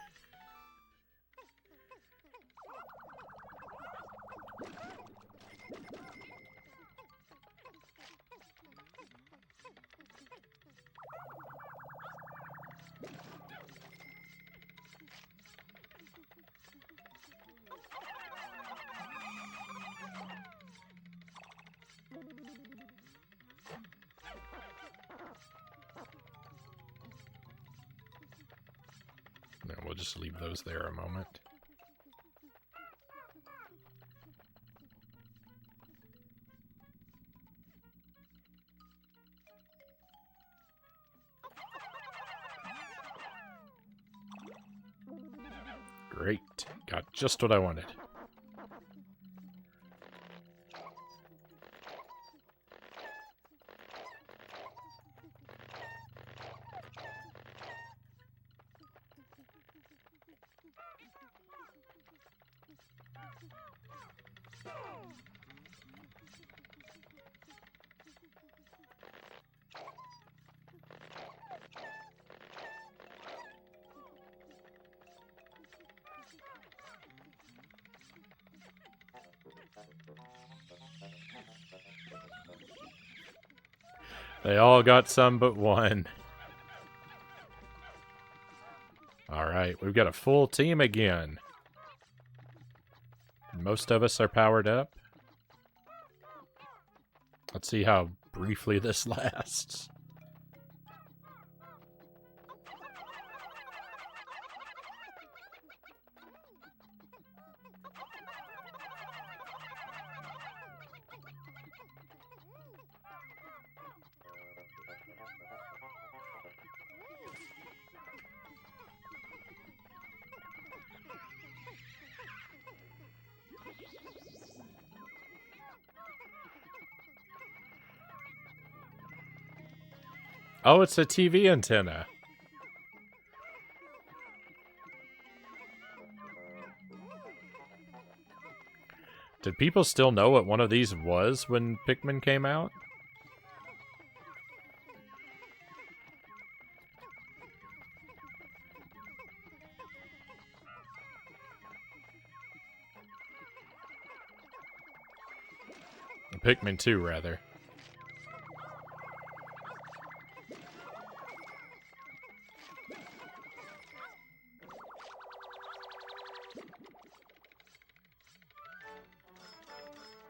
No, we'll just leave those there a moment. Great. Got just what I wanted. They all got some but one. Alright, we've got a full team again. Most of us are powered up. Let's see how briefly this lasts. Oh, it's a TV antenna. Did people still know what one of these was when Pikmin came out? Pikmin 2, rather.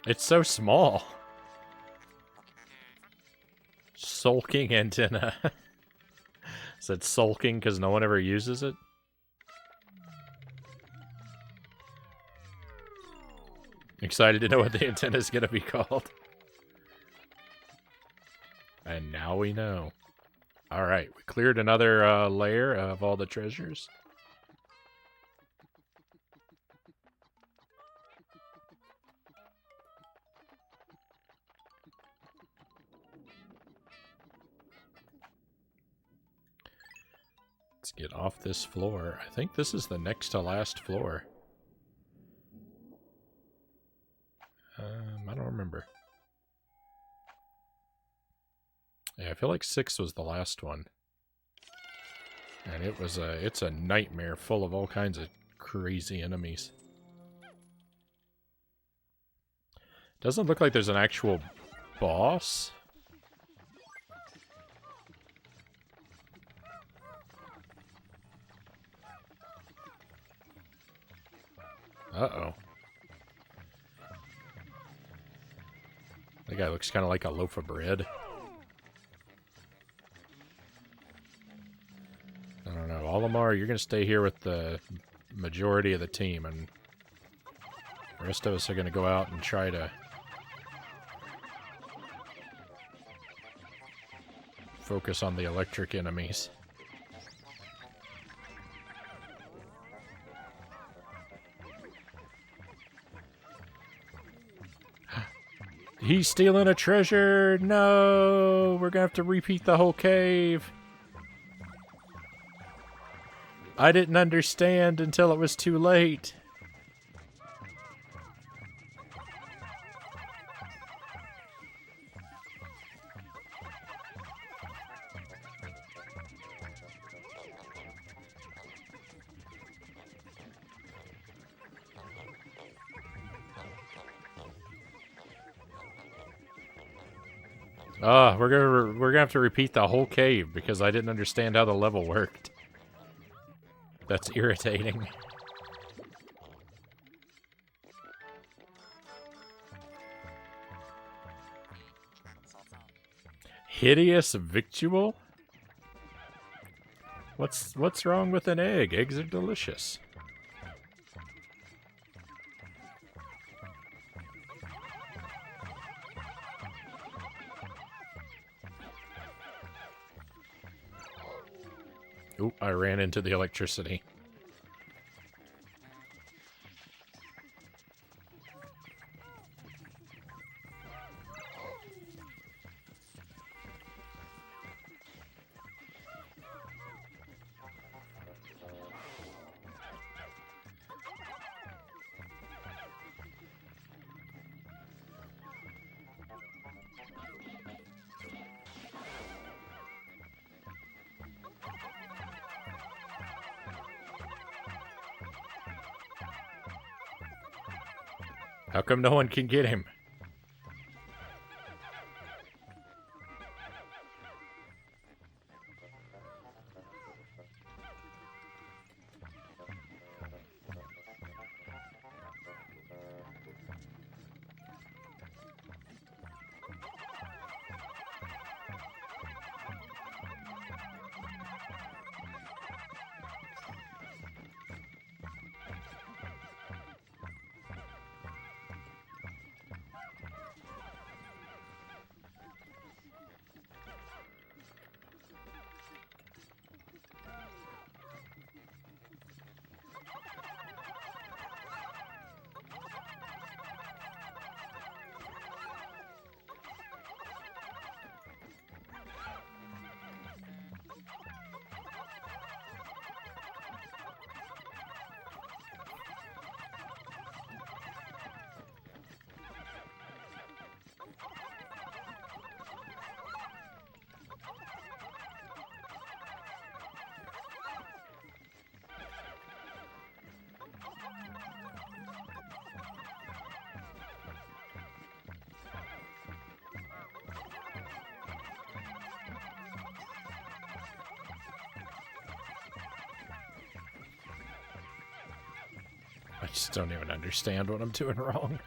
It's so small. Sulking antenna. Is it sulking because no one ever uses it? Excited to know what the antenna is going to be called. And now we know. Alright, we cleared another layer of all the treasures. Let's get off this floor. I think this is the next to last floor. I don't remember. Yeah, I feel like 6 was the last one. And it's a nightmare full of all kinds of crazy enemies. Doesn't look like there's an actual boss. Uh-oh. That guy looks kind of like a loaf of bread. I don't know. Olimar, you're going to stay here with the majority of the team, and the rest of us are going to go out and try to focus on the electric enemies. He's stealing a treasure! No! We're gonna have to repeat the whole cave. I didn't understand until it was too late. We're gonna have to repeat the whole cave because I didn't understand how the level worked. That's irritating. Hideous victual? What's wrong with an egg? Eggs are delicious. Oop, I ran into the electricity. How come no one can get him? I just don't even understand what I'm doing wrong.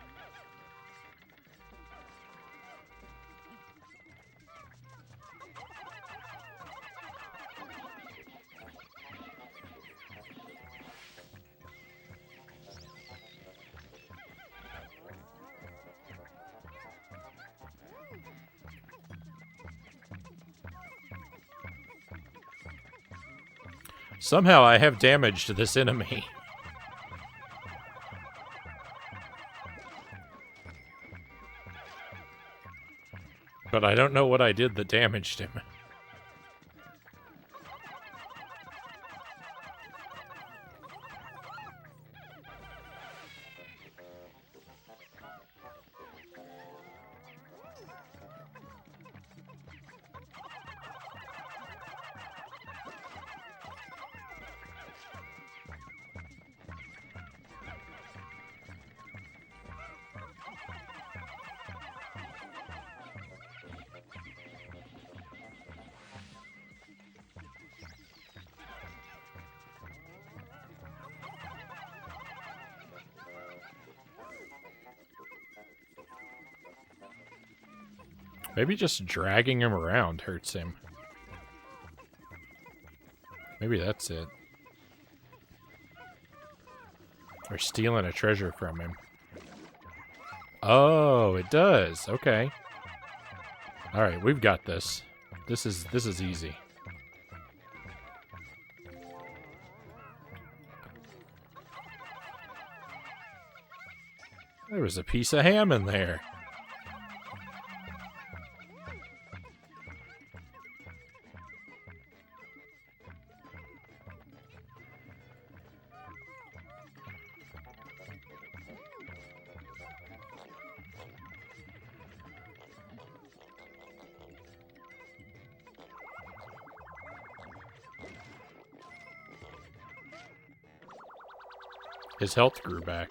Somehow I have damaged this enemy. But I don't know what I did that damaged him. Maybe just dragging him around hurts him. Maybe that's it. Or stealing a treasure from him. Oh, it does. Okay. Alright, we've got this. This is easy. There was a piece of ham in there. His health grew back.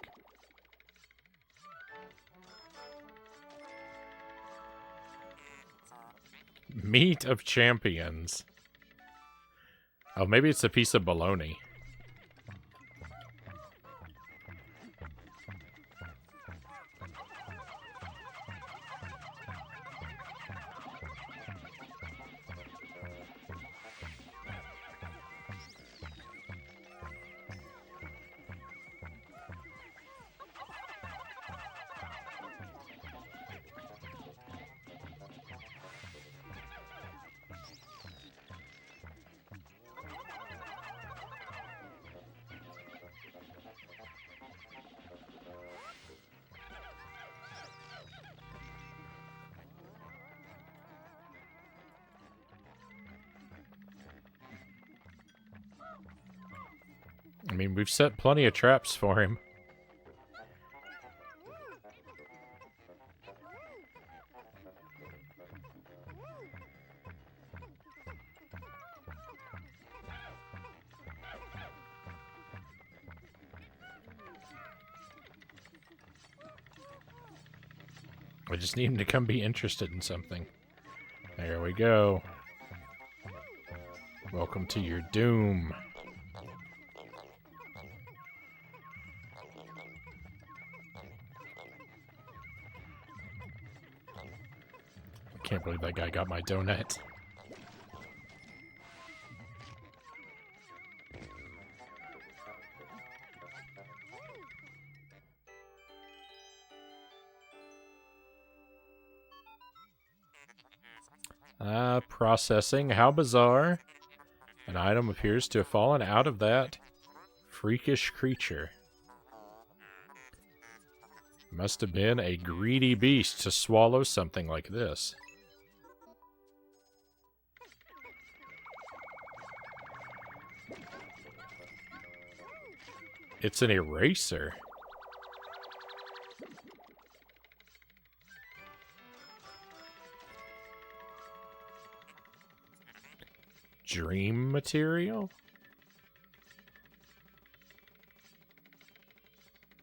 Meat of champions. Oh, maybe it's a piece of bologna. I mean, we've set plenty of traps for him. I just need him to come be interested in something. There we go. Welcome to your doom. I can't believe that guy got my donut. Processing. How bizarre. An item appears to have fallen out of that freakish creature. Must have been a greedy beast to swallow something like this. It's an eraser. Dream material?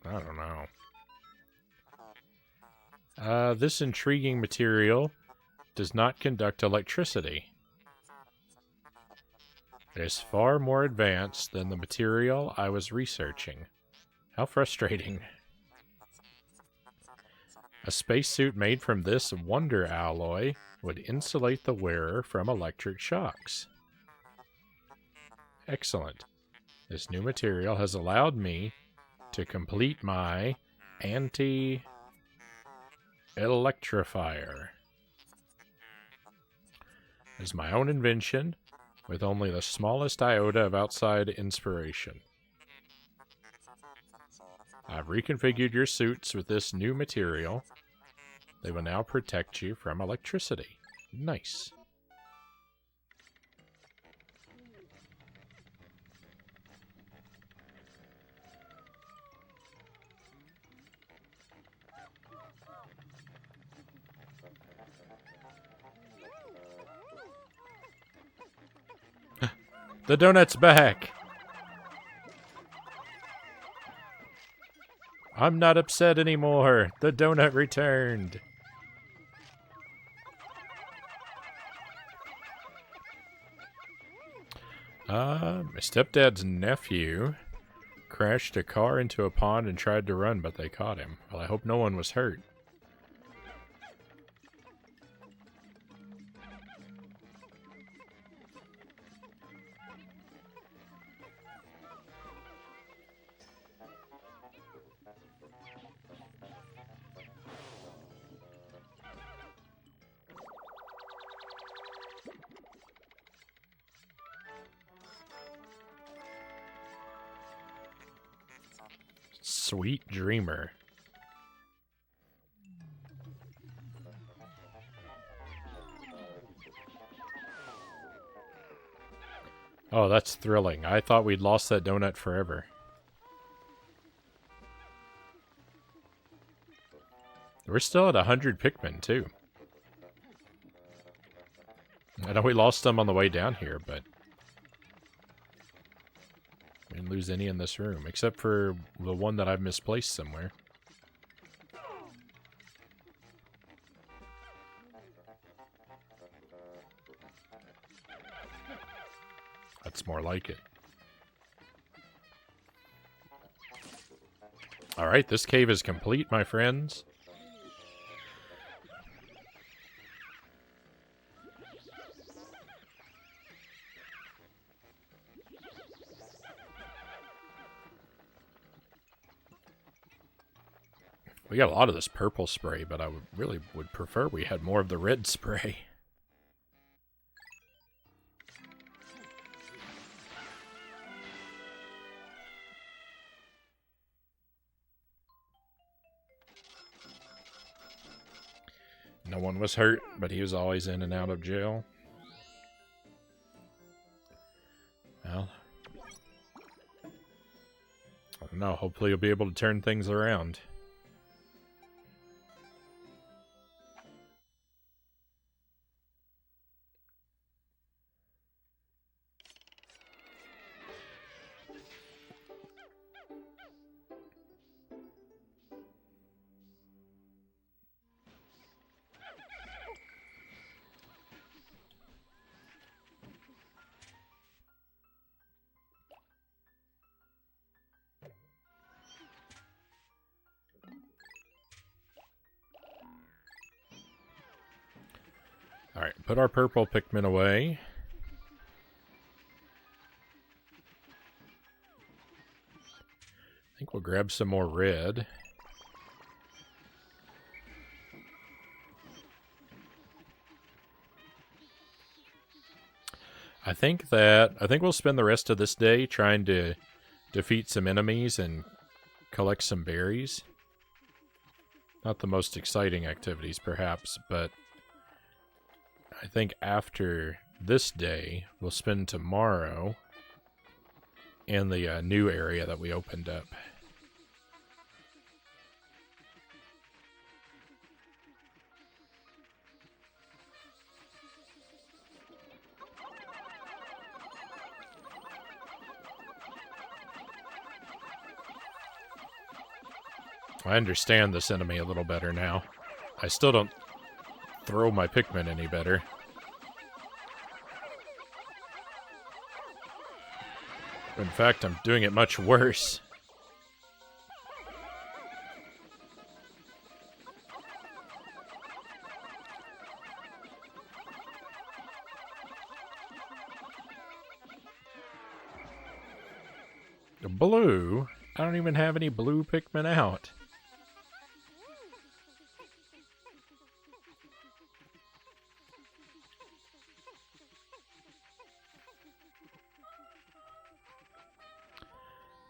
I don't know. This intriguing material does not conduct electricity. It is far more advanced than the material I was researching. How frustrating. A spacesuit made from this wonder alloy would insulate the wearer from electric shocks. Excellent. This new material has allowed me to complete my anti-electrifier. It is my own invention, with only the smallest iota of outside inspiration. I've reconfigured your suits with this new material. They will now protect you from electricity. Nice. The donut's back! I'm not upset anymore. The donut returned. My stepdad's nephew crashed a car into a pond and tried to run, but they caught him. Well, I hope no one was hurt. Sweet dreamer. Oh, that's thrilling. I thought we'd lost that donut forever. We're still at 100 Pikmin, too. I know we lost them on the way down here, but we didn't lose any in this room, except for the one that I've misplaced somewhere. That's more like it. Alright, this cave is complete, my friends. We got a lot of this purple spray, but I really would prefer we had more of the red spray. No one was hurt, but he was always in and out of jail. Well, I don't know. Hopefully you'll be able to turn things around. Alright, put our purple Pikmin away. I think we'll grab some more red. I think we'll spend the rest of this day trying to defeat some enemies and collect some berries. Not the most exciting activities, perhaps, but I think after this day, we'll spend tomorrow in the new area that we opened up. I understand this enemy a little better now. I still don't throw my Pikmin any better. In fact, I'm doing it much worse. Blue? I don't even have any blue Pikmin out.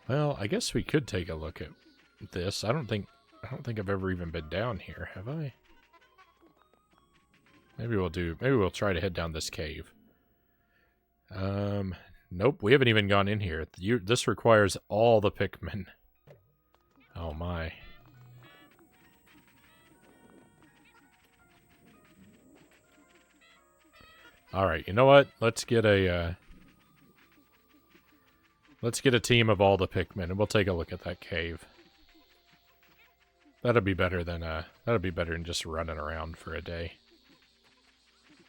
Well, I guess we could take a look at this. I don't think I've ever even been down here, have I? Maybe we'll try to head down this cave. Nope, we haven't even gone in here. This requires all the Pikmin. Oh my. Alright, you know what? Let's get a team of all the Pikmin and we'll take a look at that cave. That'll be better than just running around for a day.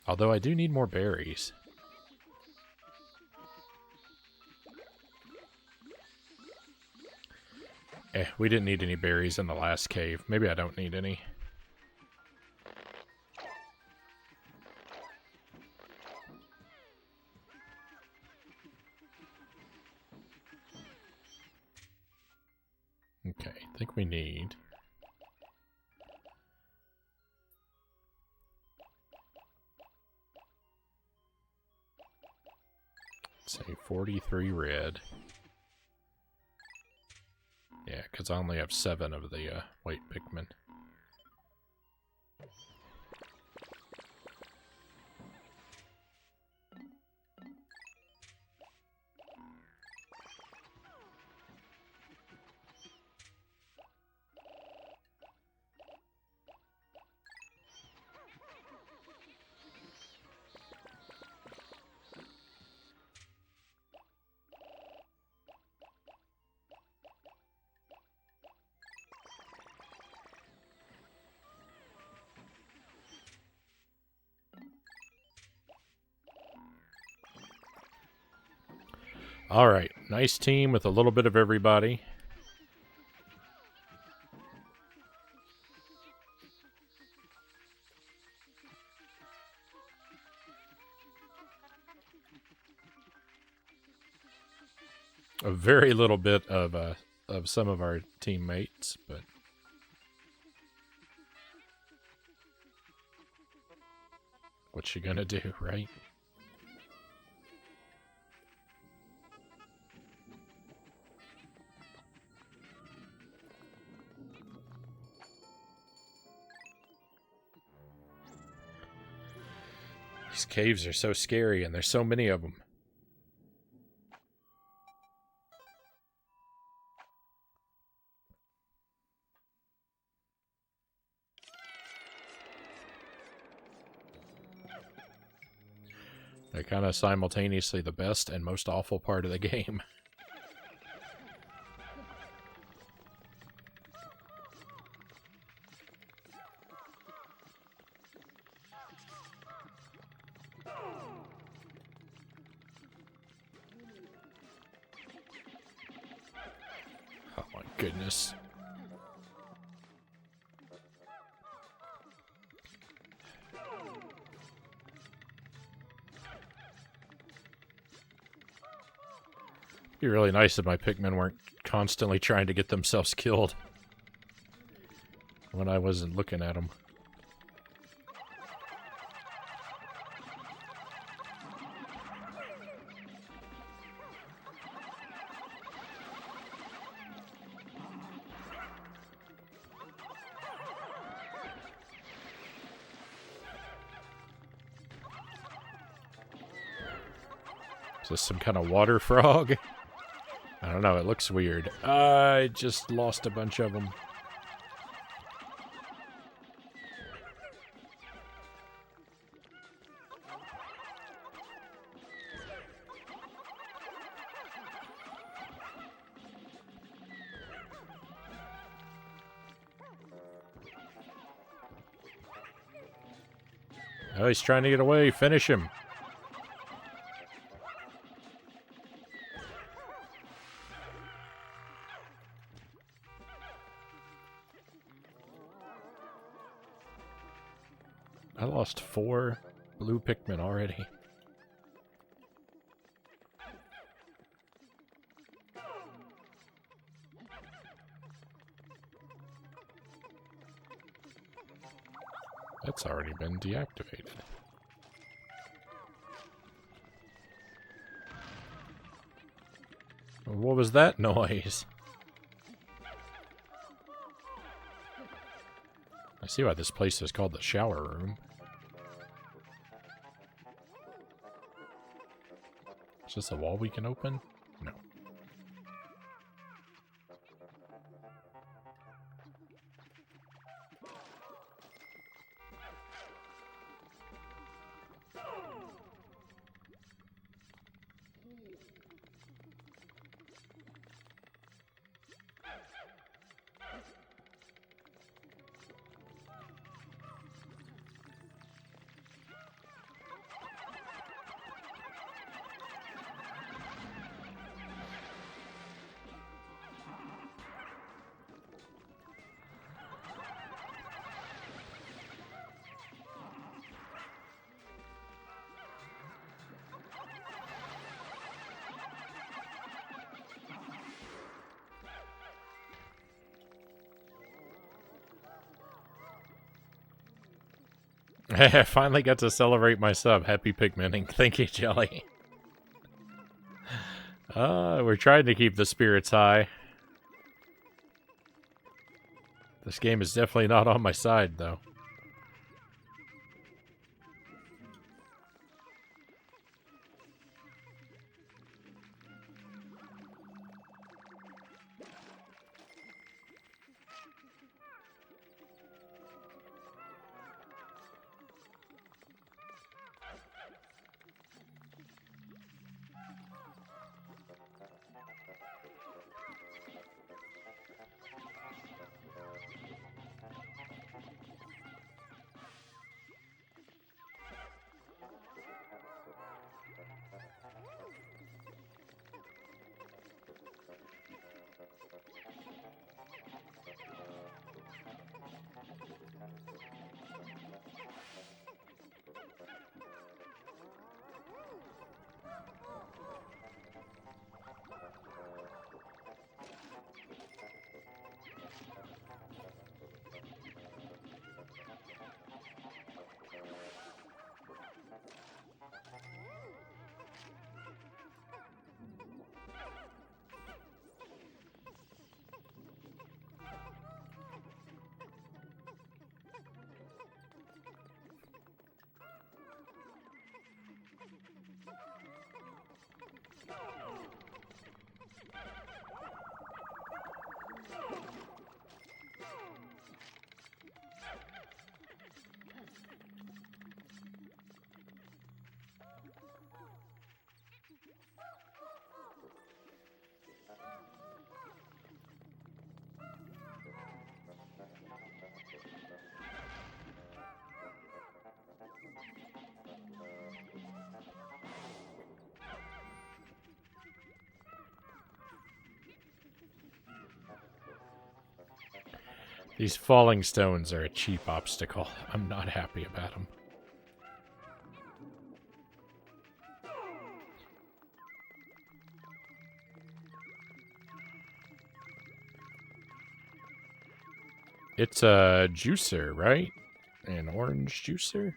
Although I do need more berries. We didn't need any berries in the last cave. Maybe I don't need any. Okay, I think we need... Let's say 43 red. Yeah, because I only have 7 of the white Pikmin. Alright, nice team with a little bit of everybody. A very little bit of some of our teammates, but... What you gonna do, right? These caves are so scary, and there's so many of them. They're kind of simultaneously the best and most awful part of the game. Oh my goodness. It'd be really nice if my Pikmin weren't constantly trying to get themselves killed when I wasn't looking at them. Is this some kind of water frog? I don't know, it looks weird. I just lost a bunch of them. Oh, he's trying to get away. Finish him. I lost 4 blue Pikmin already. That's already been deactivated. What was that noise? I see why this place is called the shower room. Is this a wall we can open? No. I finally got to celebrate my sub. Happy Pikmining. Thank you, Jelly. We're trying to keep the spirits high. This game is definitely not on my side, though. These falling stones are a cheap obstacle. I'm not happy about them. It's a juicer, right? An orange juicer?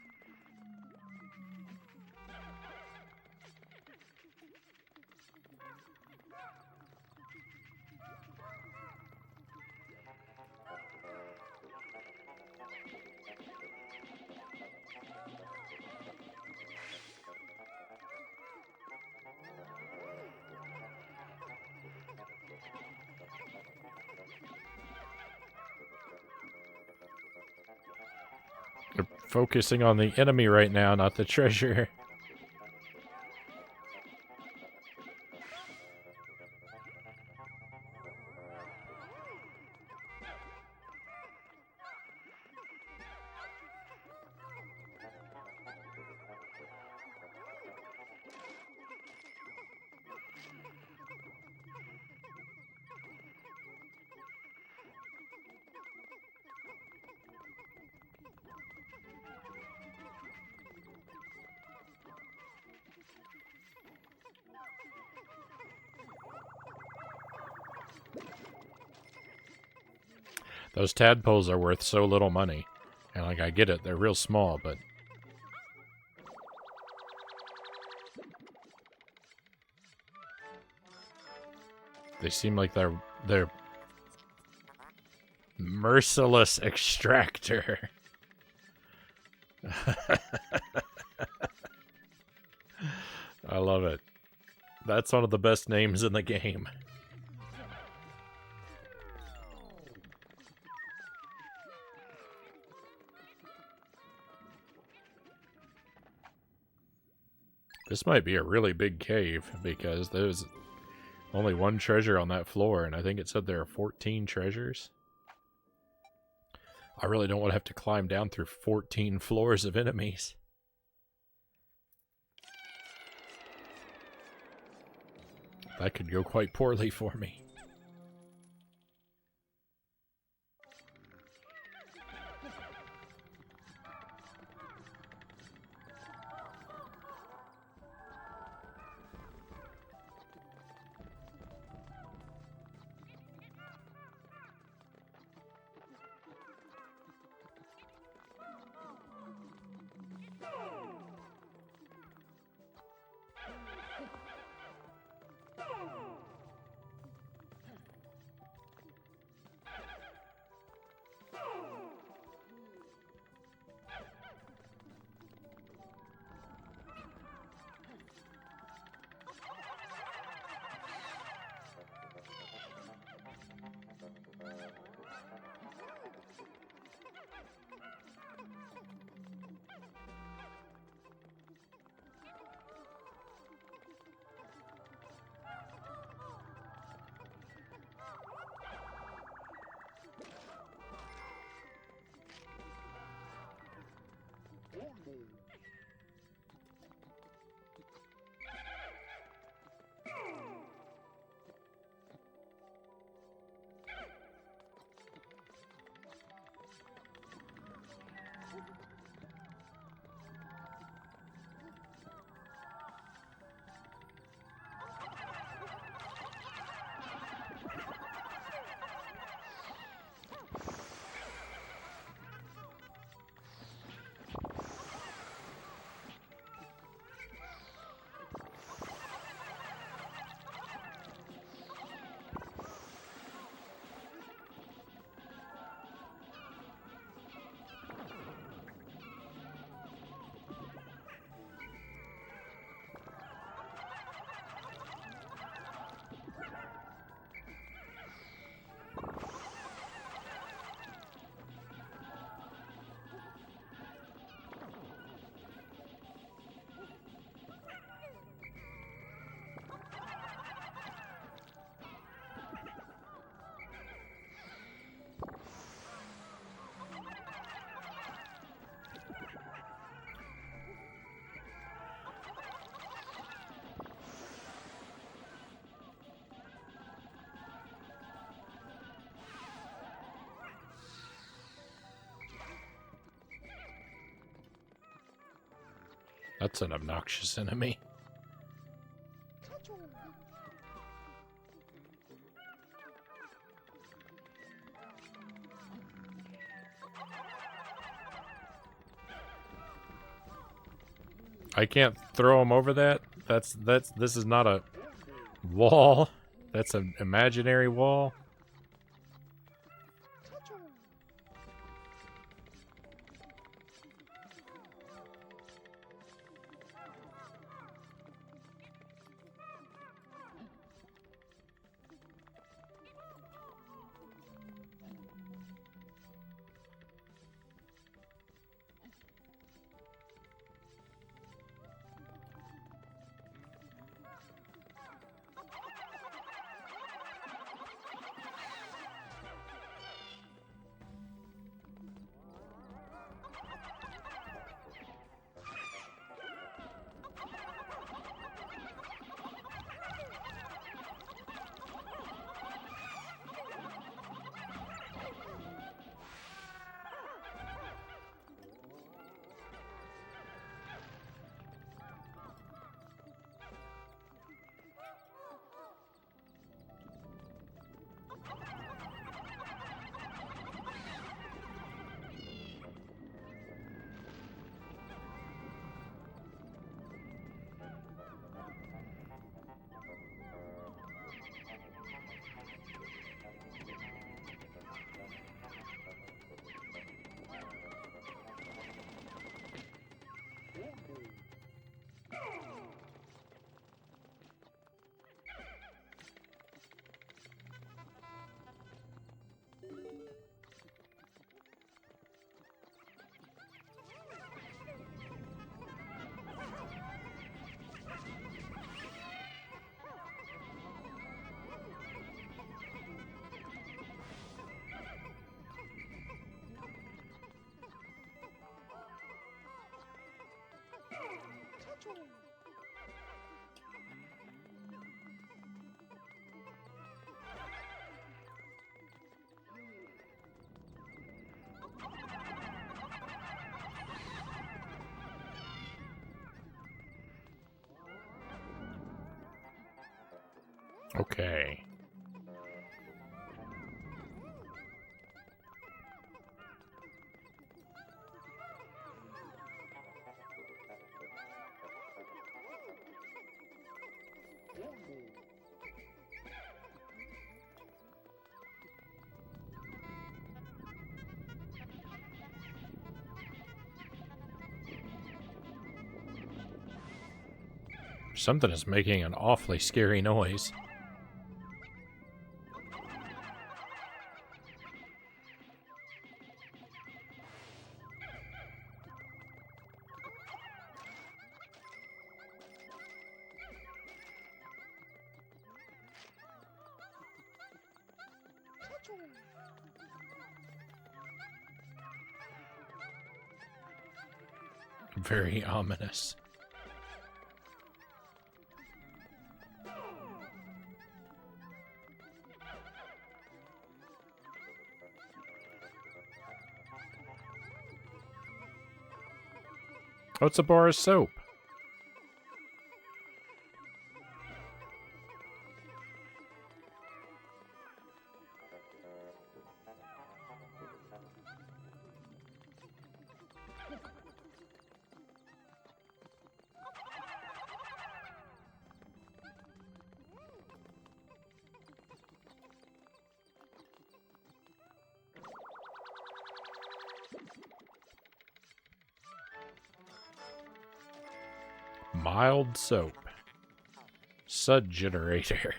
We're focusing on the enemy right now, not the treasure. Those tadpoles are worth so little money, and Like, I get it, they're real small, but... They seem like they're merciless extractor. I love it. That's one of the best names in the game. This might be a really big cave, because there's only one treasure on that floor, and I think it said there are 14 treasures. I really don't want to have to climb down through 14 floors of enemies. That could go quite poorly for me. That's an obnoxious enemy. I can't throw him over that. This is not a wall. That's an imaginary wall. Okay. Something is making an awfully scary noise. Very ominous. Oh, it's a bar of soap. Mild soap. Sud generator.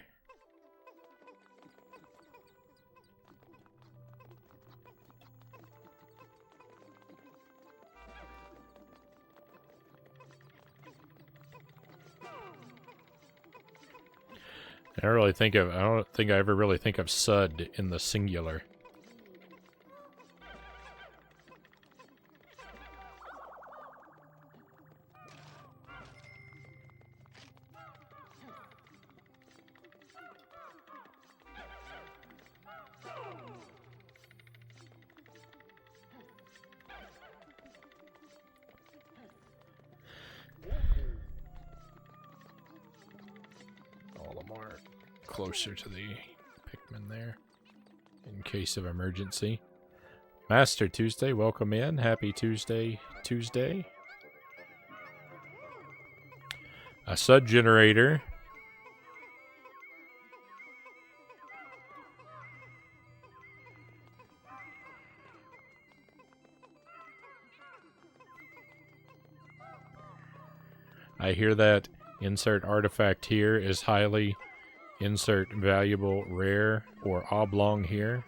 I don't think I ever really think of Sud in the singular. Closer to the Pikmin there, in case of emergency. Master Tuesday, welcome in. Happy Tuesday. A Sud generator. I hear that insert artifact here is highly... Insert valuable, rare, or oblong here.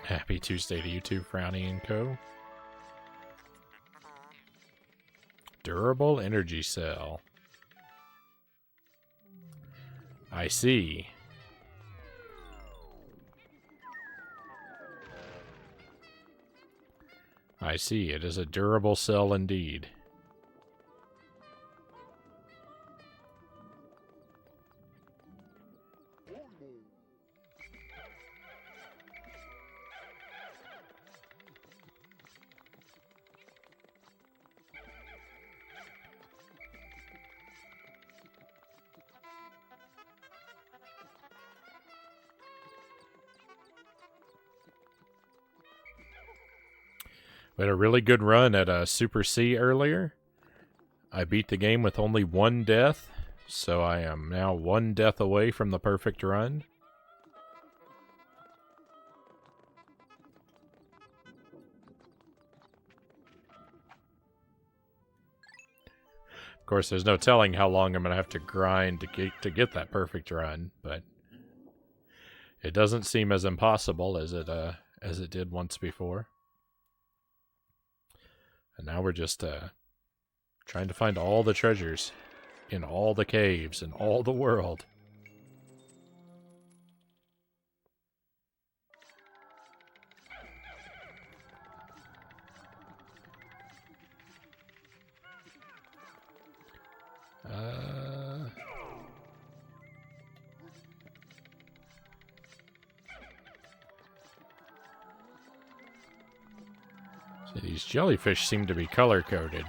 Happy Tuesday to you too, Frownie and Co. Durable energy cell. I see. I see. It is a durable cell indeed. We had a really good run at Super C earlier. I beat the game with only one death, so I am now one death away from the perfect run. Of course, there's no telling how long I'm going to have to grind to get that perfect run, but it doesn't seem as impossible as it did once before. And now we're just trying to find all the treasures in all the caves in all the world. These jellyfish seem to be color-coded.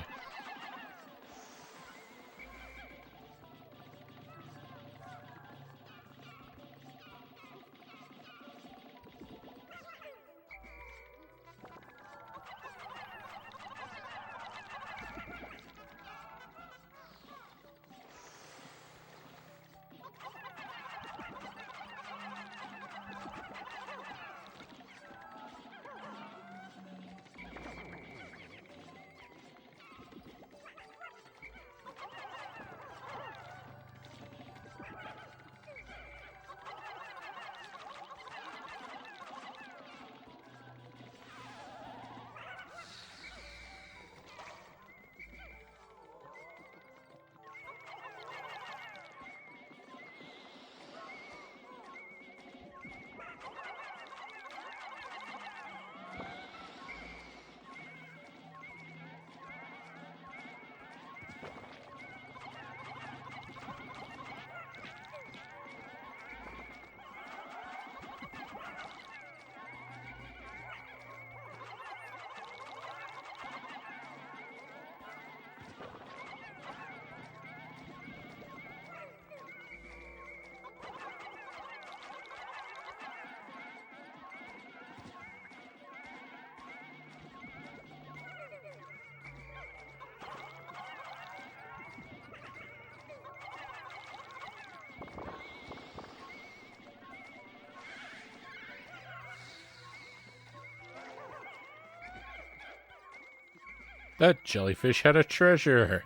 That jellyfish had a treasure.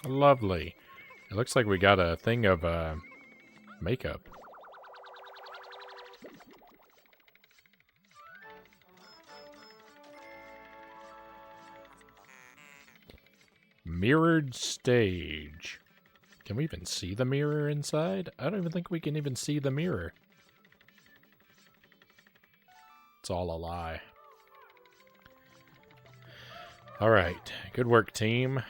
Lovely. It looks like we got a thing of makeup. Mirrored stage. Can we even see the mirror inside? I don't even think we can even see the mirror. It's all a lie. Alright. Good work, team.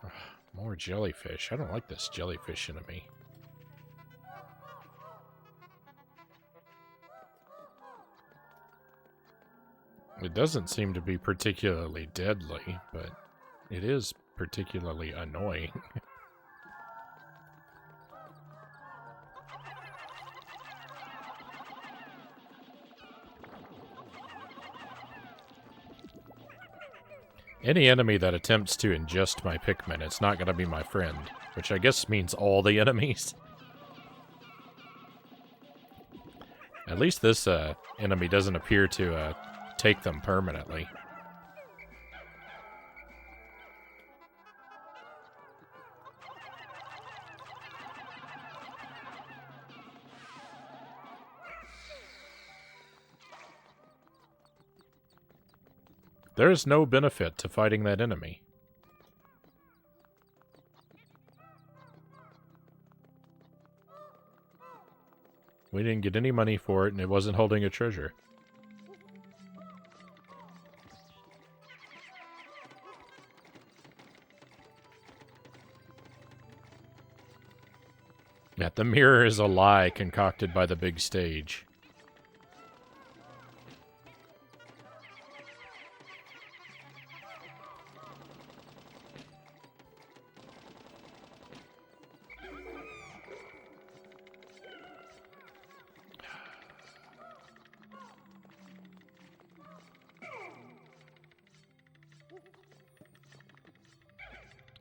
Ugh, more jellyfish. I don't like this jellyfish enemy. It doesn't seem to be particularly deadly, but it is particularly annoying. Any enemy that attempts to ingest my Pikmin, it's not going to be my friend. Which I guess means all the enemies. At least this enemy doesn't appear to take them permanently. There is no benefit to fighting that enemy. We didn't get any money for it, and it wasn't holding a treasure. Yeah, the mirror is a lie concocted by the big stage.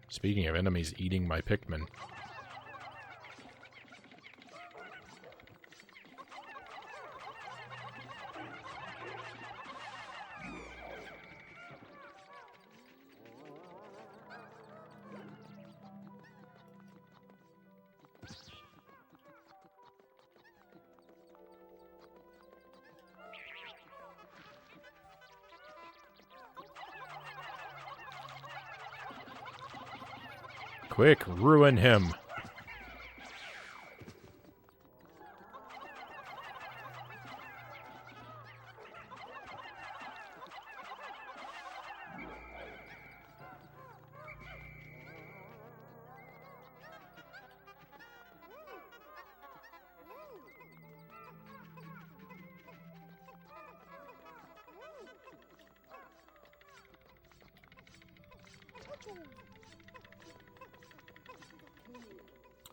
Speaking of enemies eating my Pikmin. Quick, ruin him.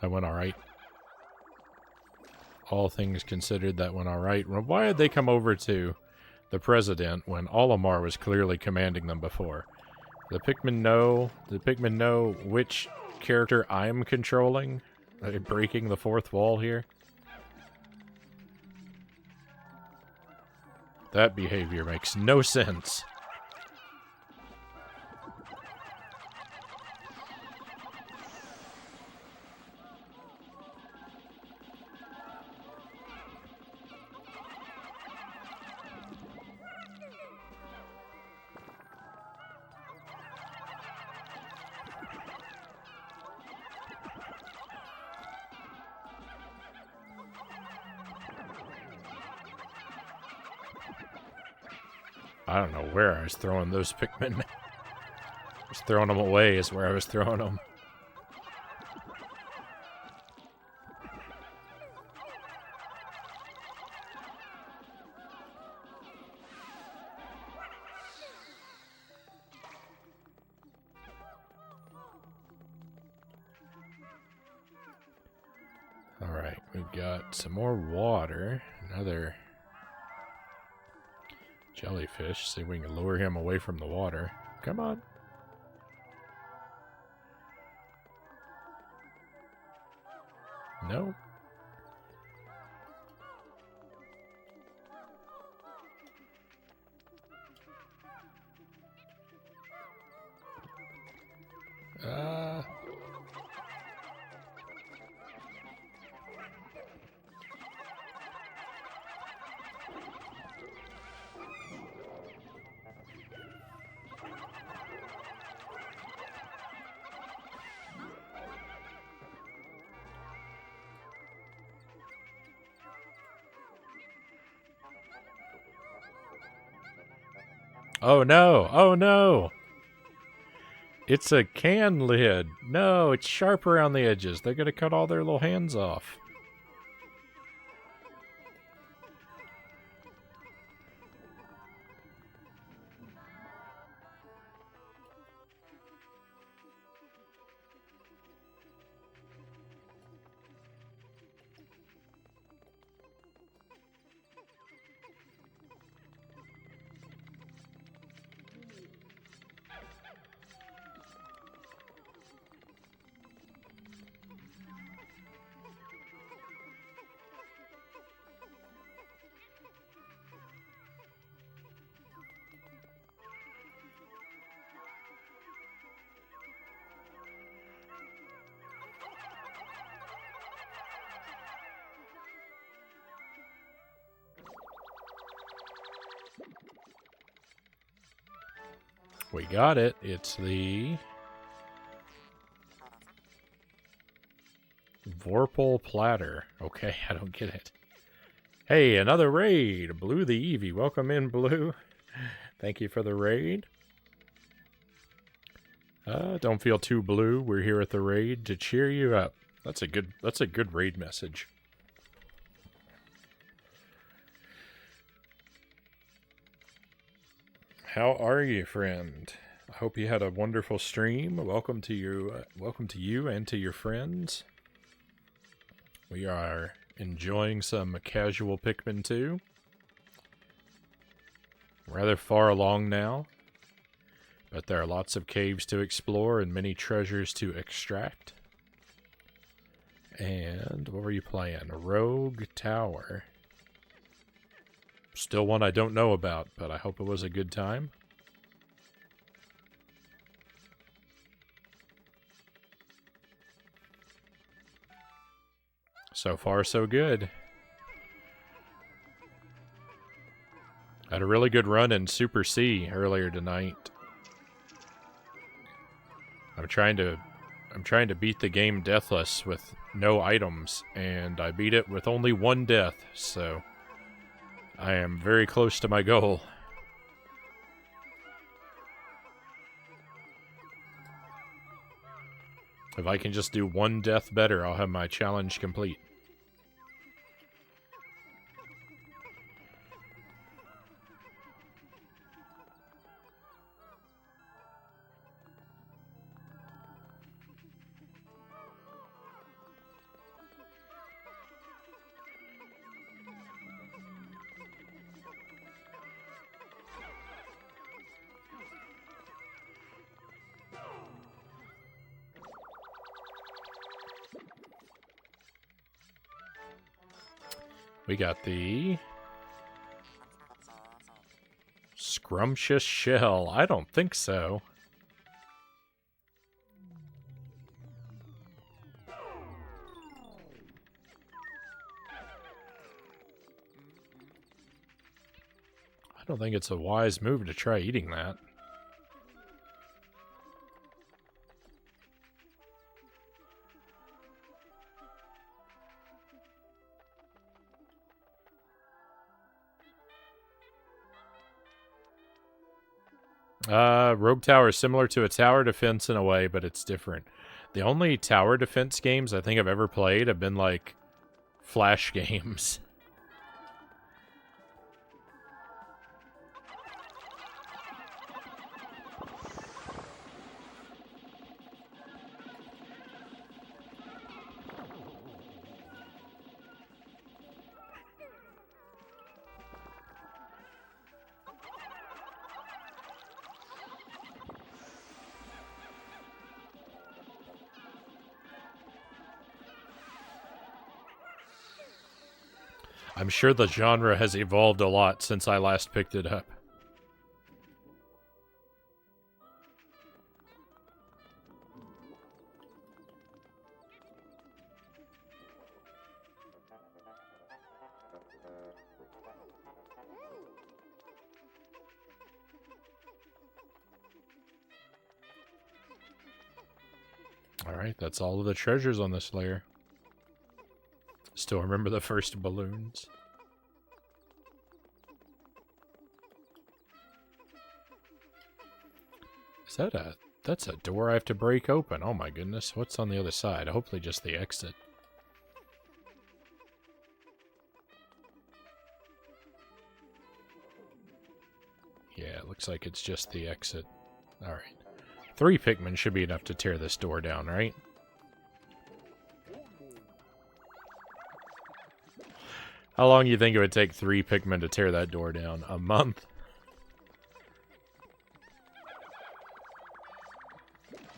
That went alright. All things considered, that went alright. Why did they come over to the president when Olimar was clearly commanding them before? The Pikmin know which character I'm controlling? Are they breaking the fourth wall here? That behavior makes no sense. I don't know where I was throwing those Pikmin. Just throwing them away is where I was throwing them. Alright, we've got some more water. Another jellyfish. See if we can lure him away from the water. Come on. No. Oh no! Oh no! It's a can lid. No, it's sharp around the edges. They're gonna cut all their little hands off. We got it. It's the Vorpal Platter. Okay, I don't get it. Hey, another raid. Blue the Eevee. Welcome in, Blue. Thank you for the raid. Don't feel too blue. We're here at the raid to cheer you up. That's a good raid message. How are you, friend? I hope you had a wonderful stream. Welcome to you and to your friends. We are enjoying some casual Pikmin 2. Rather far along now, but there are lots of caves to explore and many treasures to extract. And what were you playing? Rogue Tower. Still one I don't know about, but I hope it was a good time. So far, so good. Had a really good run in Super C earlier tonight. I'm trying to beat the game deathless with no items, and I beat it with only one death, so I am very close to my goal. If I can just do one death better, I'll have my challenge complete. We got the Scrumptious Shell. I don't think so. I don't think it's a wise move to try eating that. Rogue Tower is similar to a tower defense in a way, but it's different. The only tower defense games I think I've ever played have been, like, Flash games. I'm sure the genre has evolved a lot since I last picked it up. Alright, that's all of the treasures on this layer. Still remember the first balloons. Is that a... That's a door I have to break open. Oh my goodness. What's on the other side? Hopefully just the exit. Yeah, it looks like it's just the exit. Alright. 3 Pikmin should be enough to tear this door down, right? How long do you think it would take 3 Pikmin to tear that door down? A month?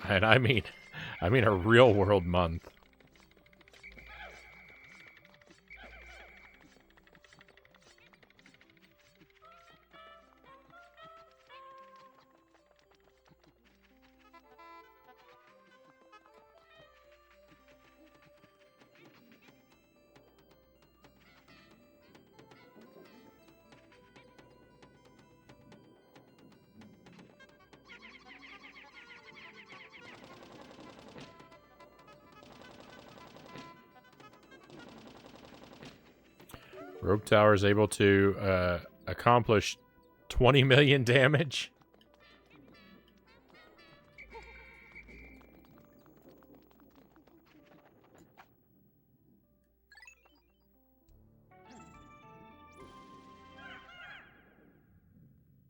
And I mean a real world month. Rogue Tower is able to accomplish 20 million damage.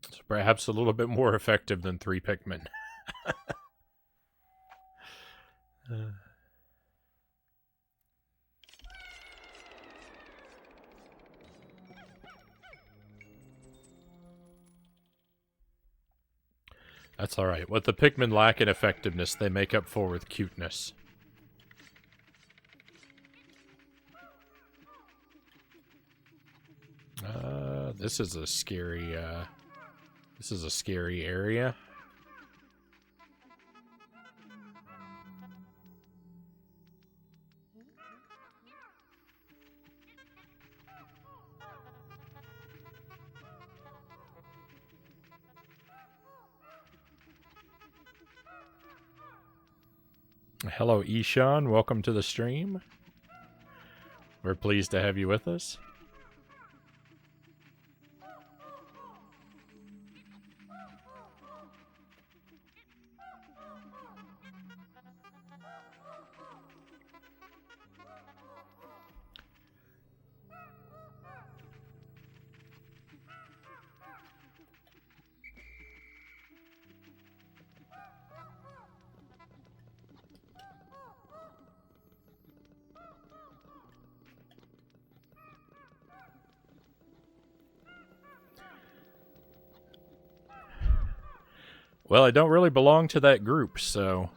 It's perhaps a little bit more effective than 3 Pikmin. That's alright. What the Pikmin lack in effectiveness, they make up for with cuteness. This is a scary, area. Hello, Ishan. Welcome to the stream. We're pleased to have you with us. Well, I don't really belong to that group, so...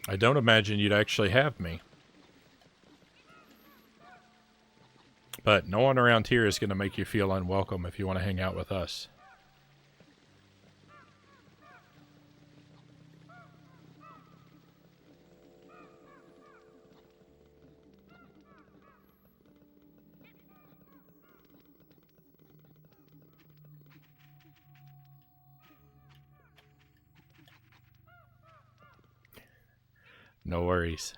I don't imagine you'd actually have me. But no one around here is going to make you feel unwelcome if you want to hang out with us. No worries.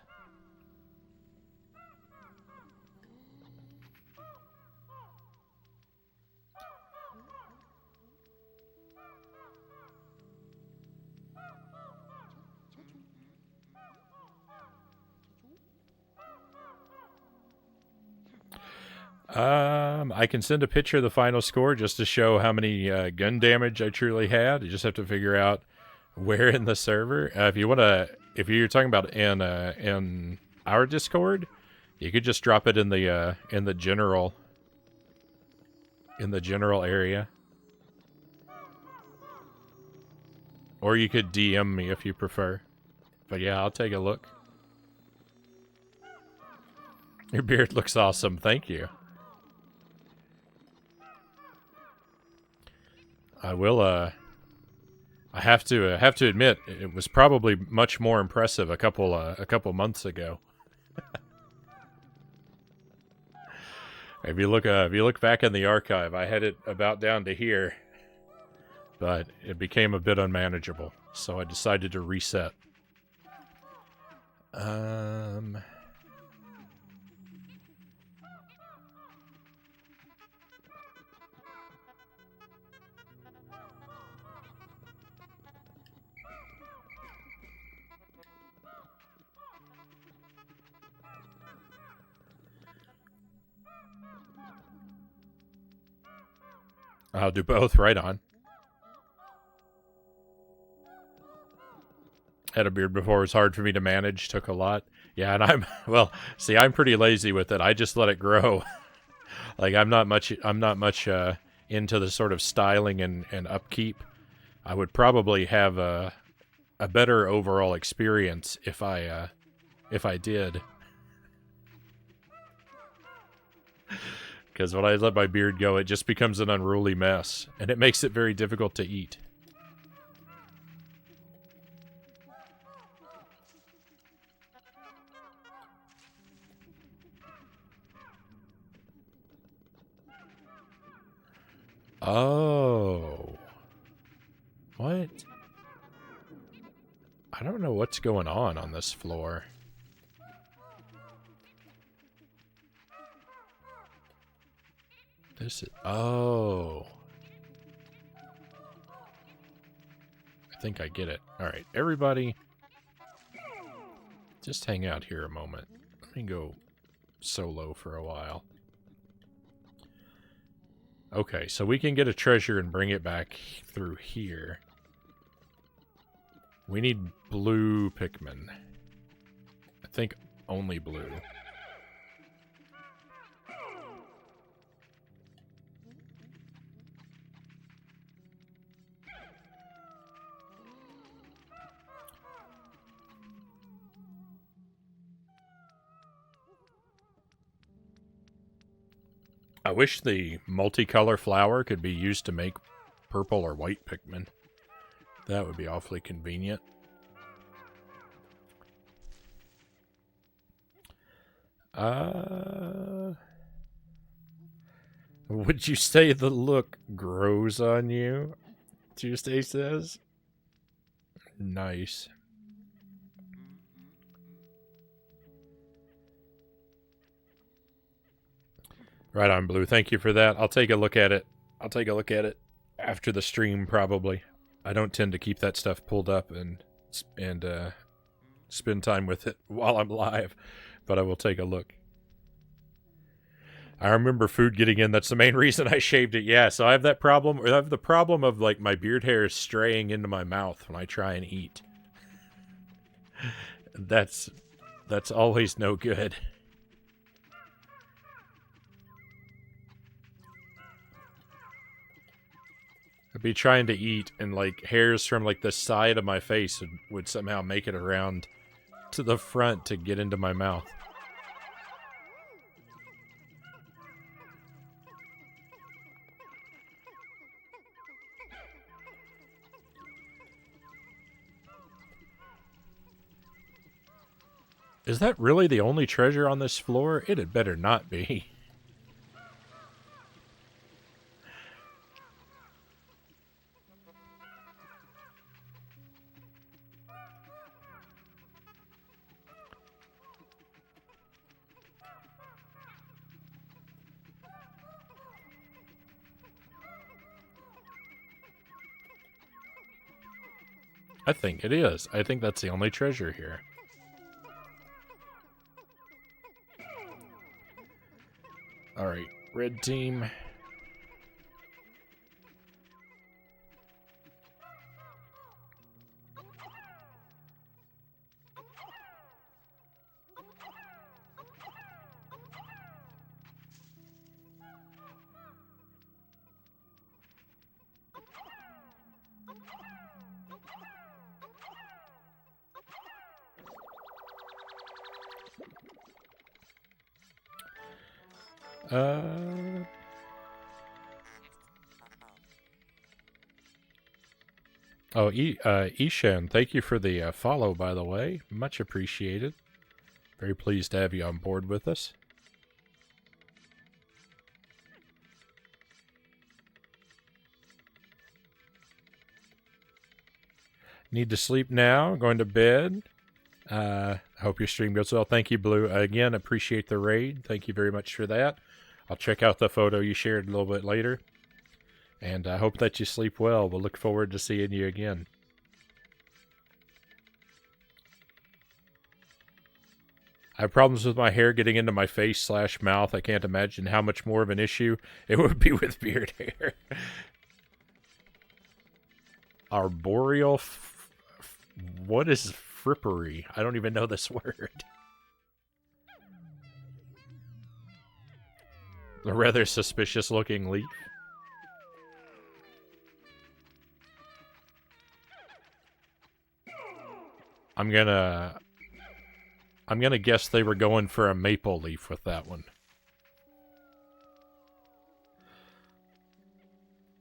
I can send a picture of the final score just to show how many gun damage I truly had. You just have to figure out where in the server. If you're talking about in our Discord, you could just drop it in the general area, or you could DM me if you prefer. But yeah, I'll take a look. Your beard looks awesome. Thank you. I will, I have to admit, it was probably much more impressive a couple months ago. If you look back in the archive, I had it about down to here, but it became a bit unmanageable, so I decided to reset. I'll do both. Right on. Had a beard before. It was hard for me to manage. Took a lot. Yeah, and I'm pretty lazy with it. I just let it grow. Like, I'm not much into the sort of styling and upkeep. I would probably have a better overall experience if I did. Because when I let my beard go, it just becomes an unruly mess, and it makes it very difficult to eat. Oh. What? I don't know what's going on this floor. This is... Oh. I think I get it. Alright, everybody. Just hang out here a moment. Let me go solo for a while. Okay, so we can get a treasure and bring it back through here. We need blue Pikmin. I think only blue. I wish the multicolor flower could be used to make purple or white Pikmin. That would be awfully convenient. Would you say the look grows on you? Tuesday says. Nice. Right on, Blue. Thank you for that. I'll take a look at it. I'll take a look at it after the stream, probably. I don't tend to keep that stuff pulled up and spend time with it while I'm live, but I will take a look. I remember food getting in. That's the main reason I shaved it. Yeah, so I have that problem. Or I have the problem of, like, my beard hair straying into my mouth when I try and eat. That's always no good. I'd be trying to eat, and, like, hairs from, like, the side of my face would somehow make it around to the front to get into my mouth. Is that really the only treasure on this floor? It had better not be. I think it is. I think that's the only treasure here. Alright, red team. Oh, Ishan, thank you for the follow, by the way. Much appreciated. Very pleased to have you on board with us. Need to sleep now. Going to bed. Hope your stream goes well. Thank you, Blue. Again, appreciate the raid. Thank you very much for that. I'll check out the photo you shared a little bit later. And I hope that you sleep well. We'll look forward to seeing you again. I have problems with my hair getting into my face / mouth. I can't imagine how much more of an issue it would be with beard hair. Arboreal... what is frippery? I don't even know this word. A rather suspicious looking leaf. I'm gonna guess they were going for a maple leaf with that one.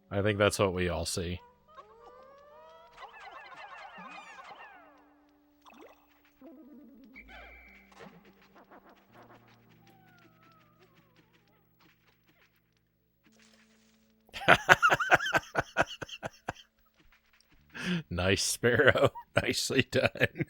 I think that's what we all see. Nice, Sparrow. Nicely done.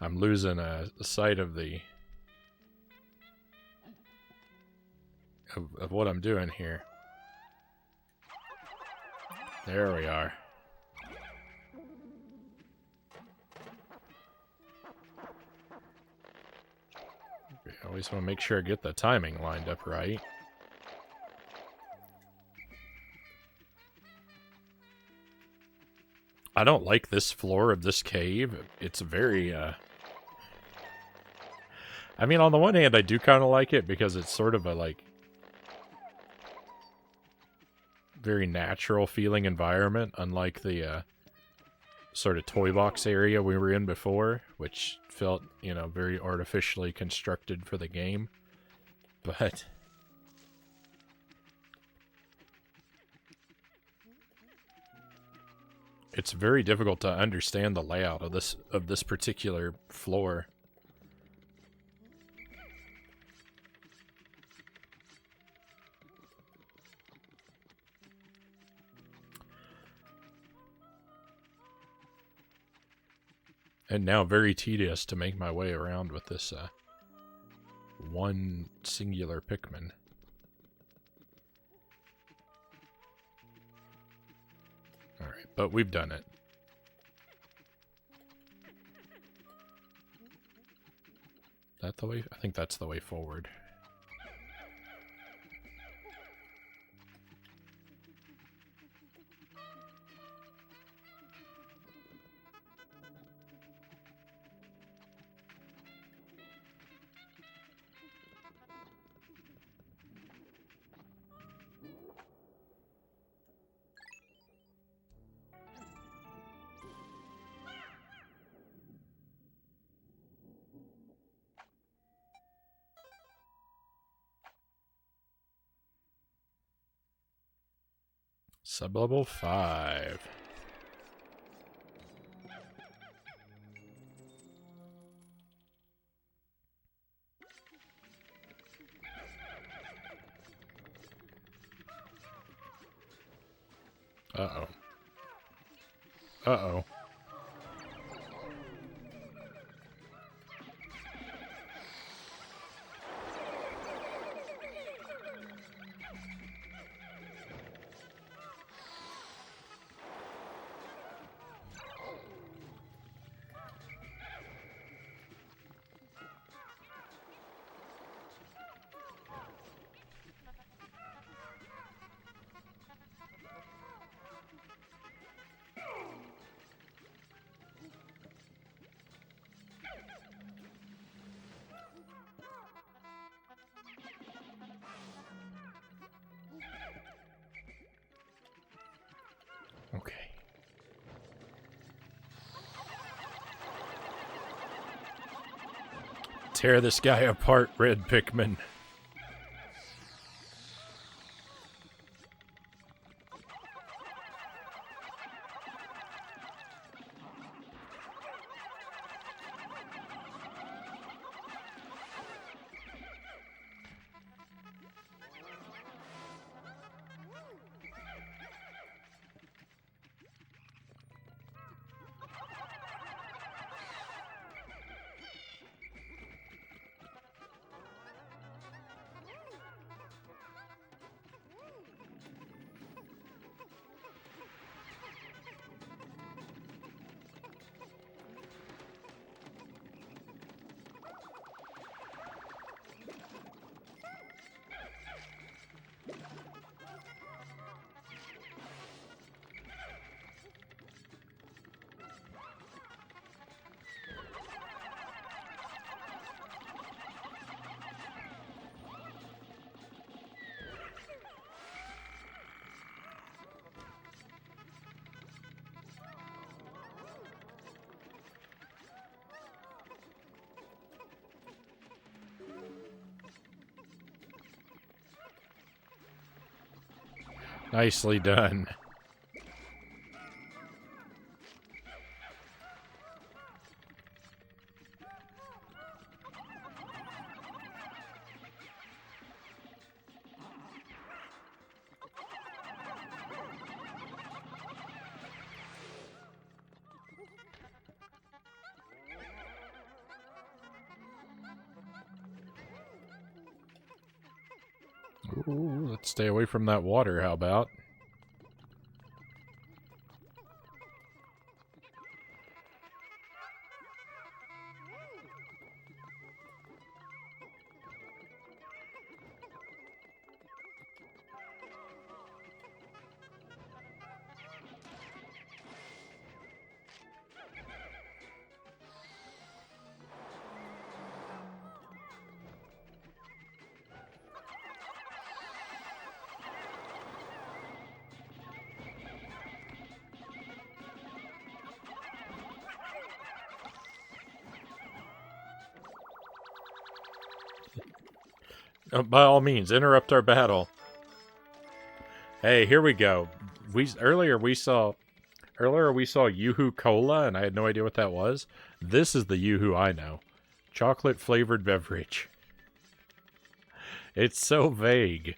I'm losing sight of the of what I'm doing here. There we are. I always want to make sure I get the timing lined up right. I don't like this floor of this cave. It's very, I mean, on the one hand, I do kind of like it because it's sort of a, like, very natural feeling environment, unlike the, sort of toy box area we were in before, which felt, you know, very artificially constructed for the game. But it's very difficult to understand the layout of this particular floor. And now very tedious to make my way around with this one singular Pikmin. Alright, but we've done it. That the way? I think that's the way forward. Sublevel 5. Uh-oh. Uh-oh. Okay. Tear this guy apart, Red Pikmin. Nicely done. Ooh, let's stay away from that water, how about? By all means, interrupt our battle. Hey, here we go. Earlier we saw Yoo-Hoo Cola, and I had no idea what that was. This is the Yoo-Hoo I know. Chocolate flavored beverage. It's so vague.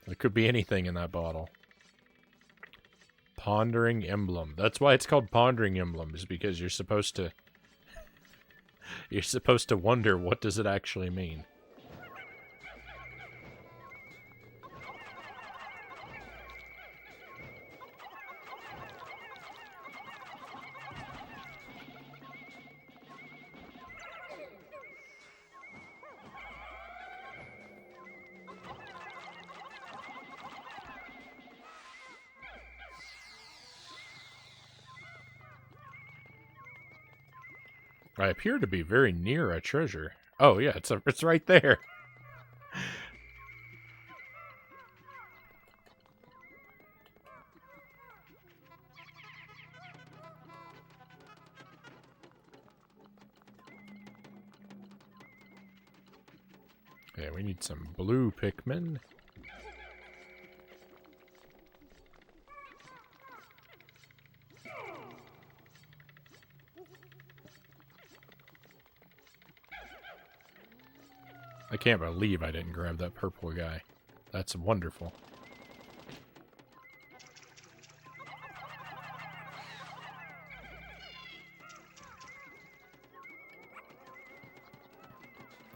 It could be anything in that bottle. Pondering Emblem. That's why it's called Pondering Emblem, is because you're supposed to wonder, what does it actually mean? I appear to be very near a treasure. Oh yeah, it's right there. Yeah, we need some blue Pikmin. I can't believe I didn't grab that purple guy. That's wonderful.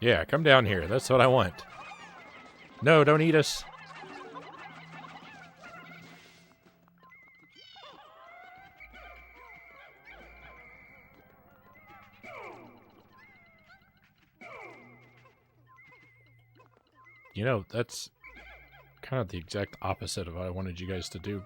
Yeah, come down here. That's what I want. No, don't eat us. You know, that's kind of the exact opposite of what I wanted you guys to do.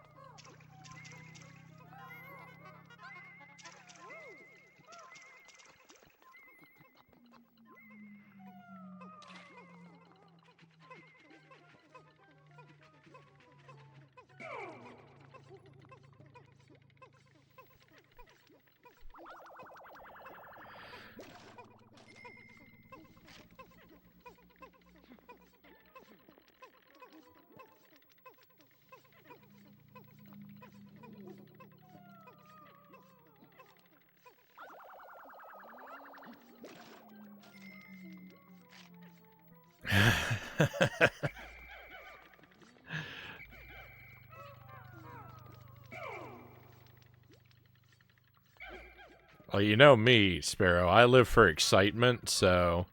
Well, you know me, Sparrow. I live for excitement, so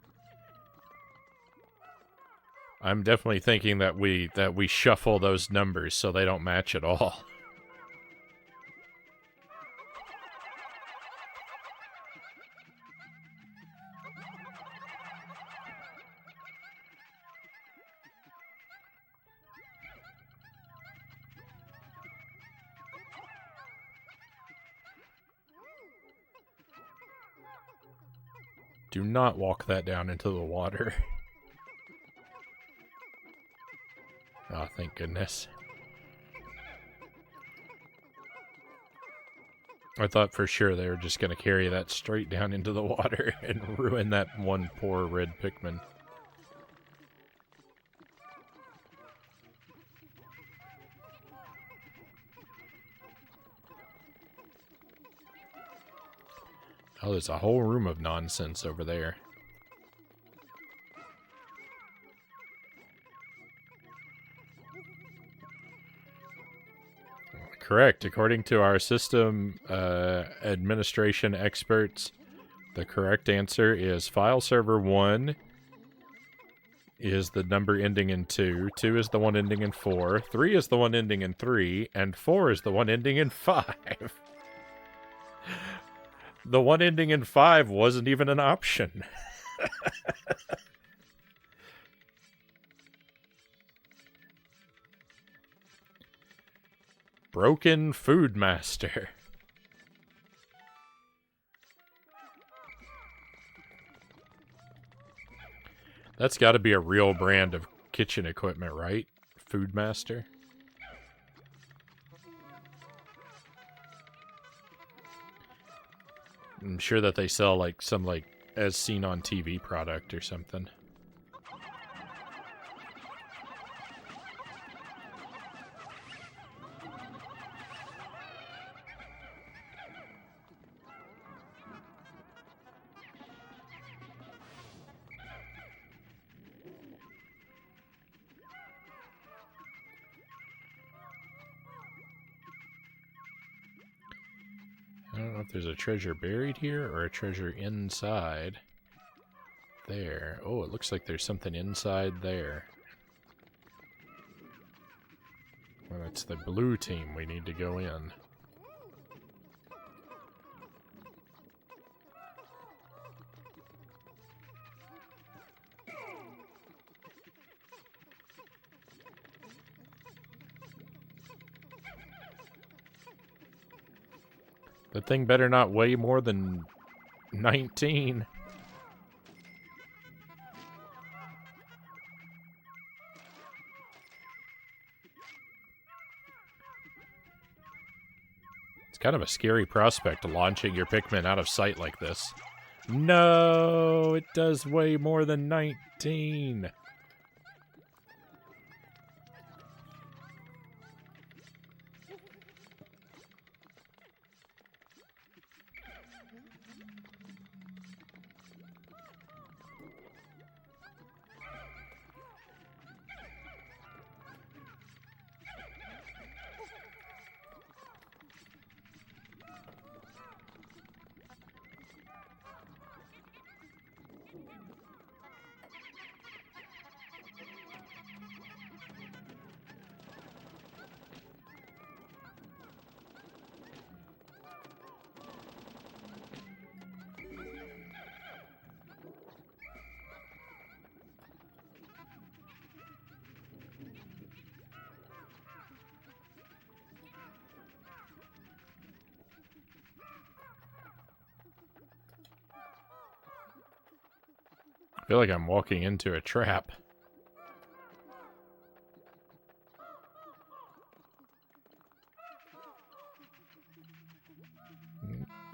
I'm definitely thinking that we shuffle those numbers so they don't match at all. Do not walk that down into the water. Oh, thank goodness. I thought for sure they were just going to carry that straight down into the water and ruin that one poor red Pikmin. Oh, there's a whole room of nonsense over there. Correct. According to our system administration experts, the correct answer is file server 1 is the number ending in 2, 2 is the one ending in 4, 3 is the one ending in 3, and 4 is the one ending in 5. The one ending in 5 wasn't even an option. Broken Food Master. That's got to be a real brand of kitchen equipment, right? Food Master. I'm sure that they sell like some like as seen on TV product or something. I don't know if there's a treasure buried here or a treasure inside there. Oh, it looks like there's something inside there. Well, it's the blue team we need to go in. That thing better not weigh more than 19. It's kind of a scary prospect, launching your Pikmin out of sight like this. No, it does weigh more than 19. I feel like I'm walking into a trap.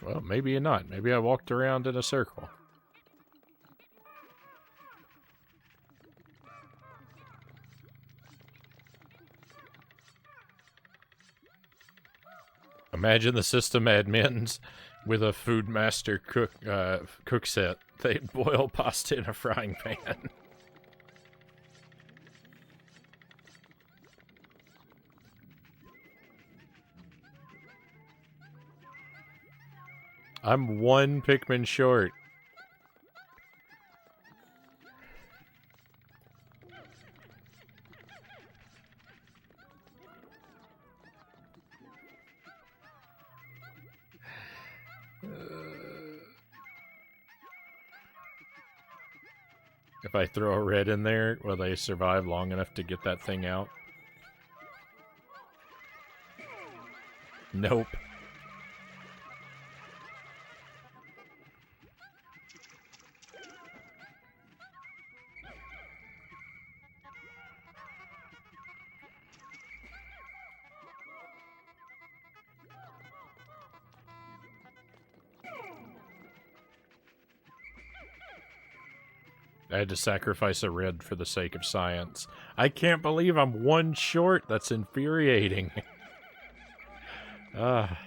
Well, maybe not. Maybe I walked around in a circle. Imagine the system admins with a food master cook set. They'd boil pasta in a frying pan. I'm one Pikmin short. If I throw a red in there, will they survive long enough to get that thing out? Nope. I had to sacrifice a red for the sake of science. I can't believe I'm one short. That's infuriating. Ah.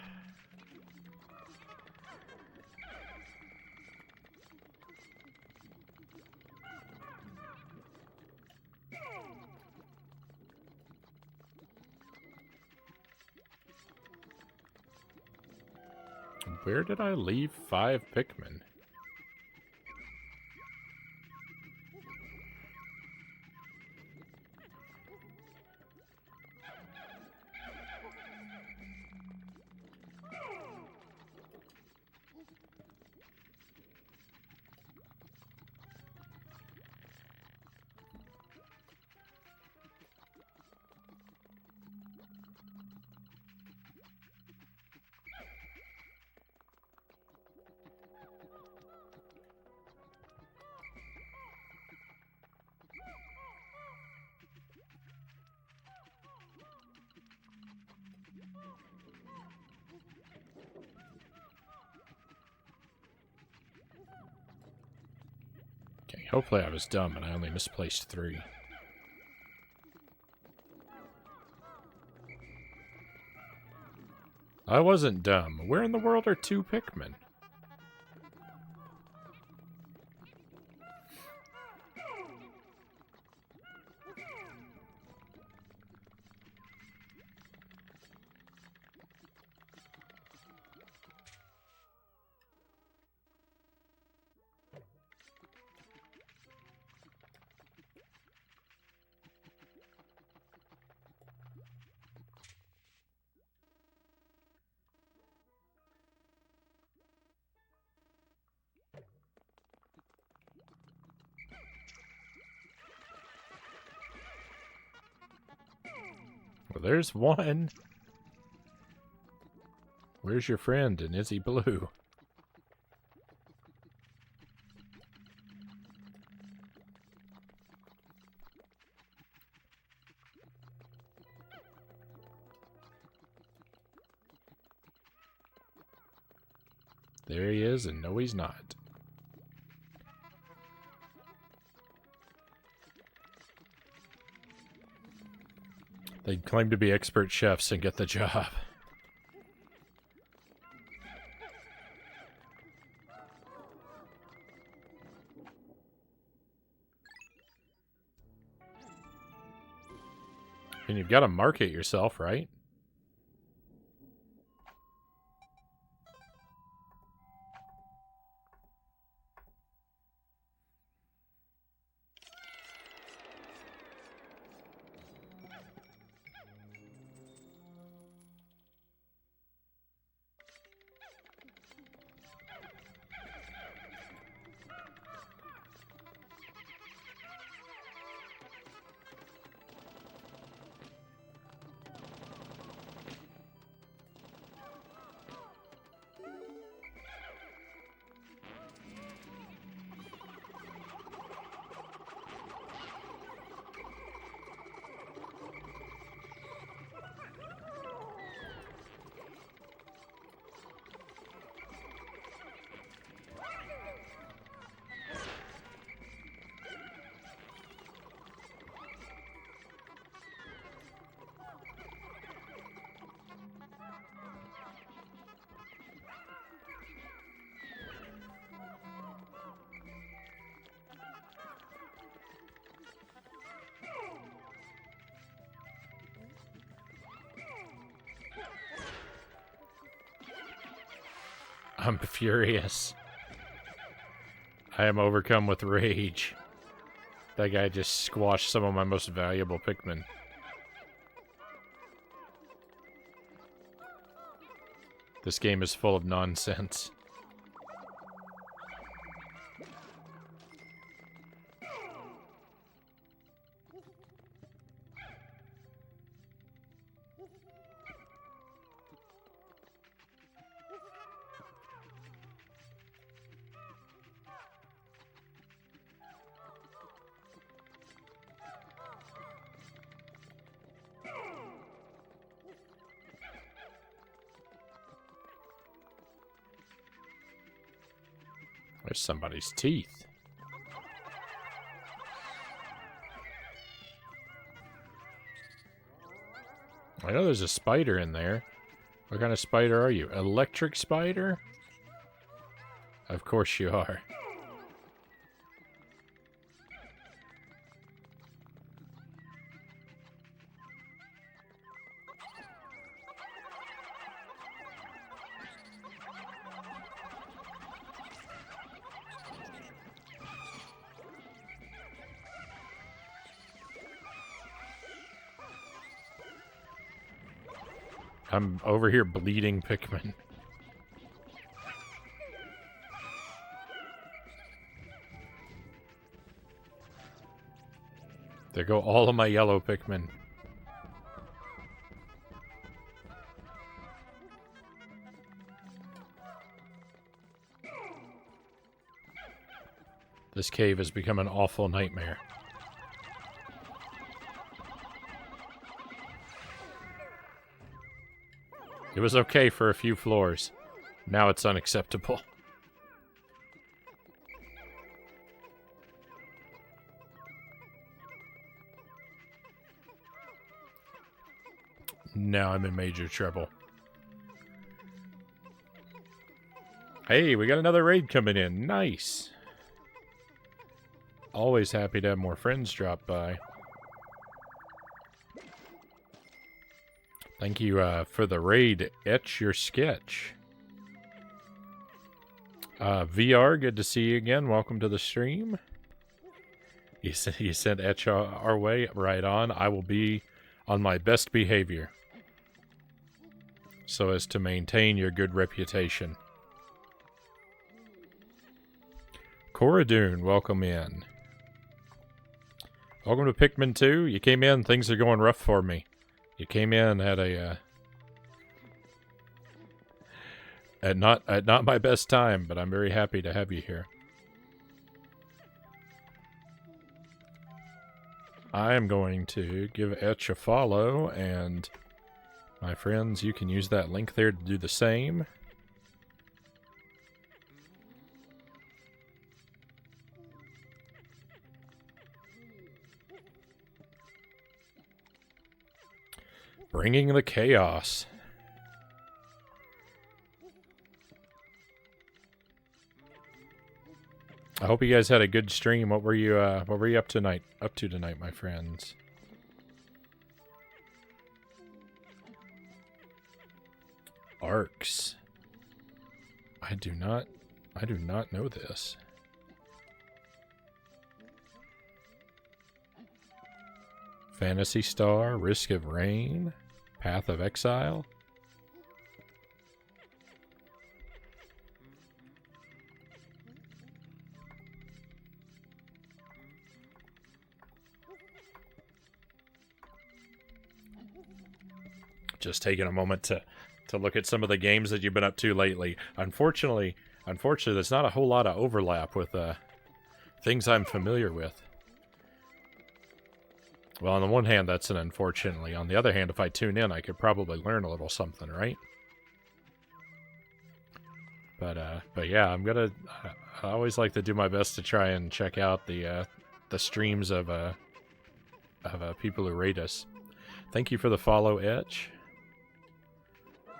Where did I leave 5 Pikmin? Okay, hopefully I was dumb and I only misplaced 3. I wasn't dumb. Where in the world are 2 Pikmin? Well, there's one. Where's your friend, and is he blue? There he is, and no, he's not. They'd claim to be expert chefs and get the job. And you've got to market yourself, right? I'm furious. I am overcome with rage. That guy just squashed some of my most valuable Pikmin. This game is full of nonsense. There's somebody's teeth. I know there's a spider in there. What kind of spider are you? Electric spider? Of course you are. I'm over here bleeding Pikmin. There go all of my yellow Pikmin. This cave has become an awful nightmare. It was okay for a few floors. Now it's unacceptable. Now I'm in major trouble. Hey, we got another raid coming in. Nice. Always happy to have more friends drop by. Thank you for the raid, Etch Your Sketch. VR, good to see you again. Welcome to the stream. You sent Etch our way. Right on. I will be on my best behavior, so as to maintain your good reputation. Coradoon, welcome in. Welcome to Pikmin 2. You came in, things are going rough for me. You came in at a at not my best time, but I'm very happy to have you here. I am going to give Etch a follow, and my friends, you can use that link there to do the same. Bringing the chaos. I hope you guys had a good stream. What were you up to tonight, my friends? Arcs. I do not know this. Phantasy Star, Risk of Rain, Path of Exile. Just taking a moment to look at some of the games that you've been up to lately. Unfortunately, there's not a whole lot of overlap with things I'm familiar with. Well, on the one hand, that's an unfortunately. On the other hand, if I tune in, I could probably learn a little something, right? But yeah, I always like to do my best to try and check out the streams of people who rate us. Thank you for the follow, Etch.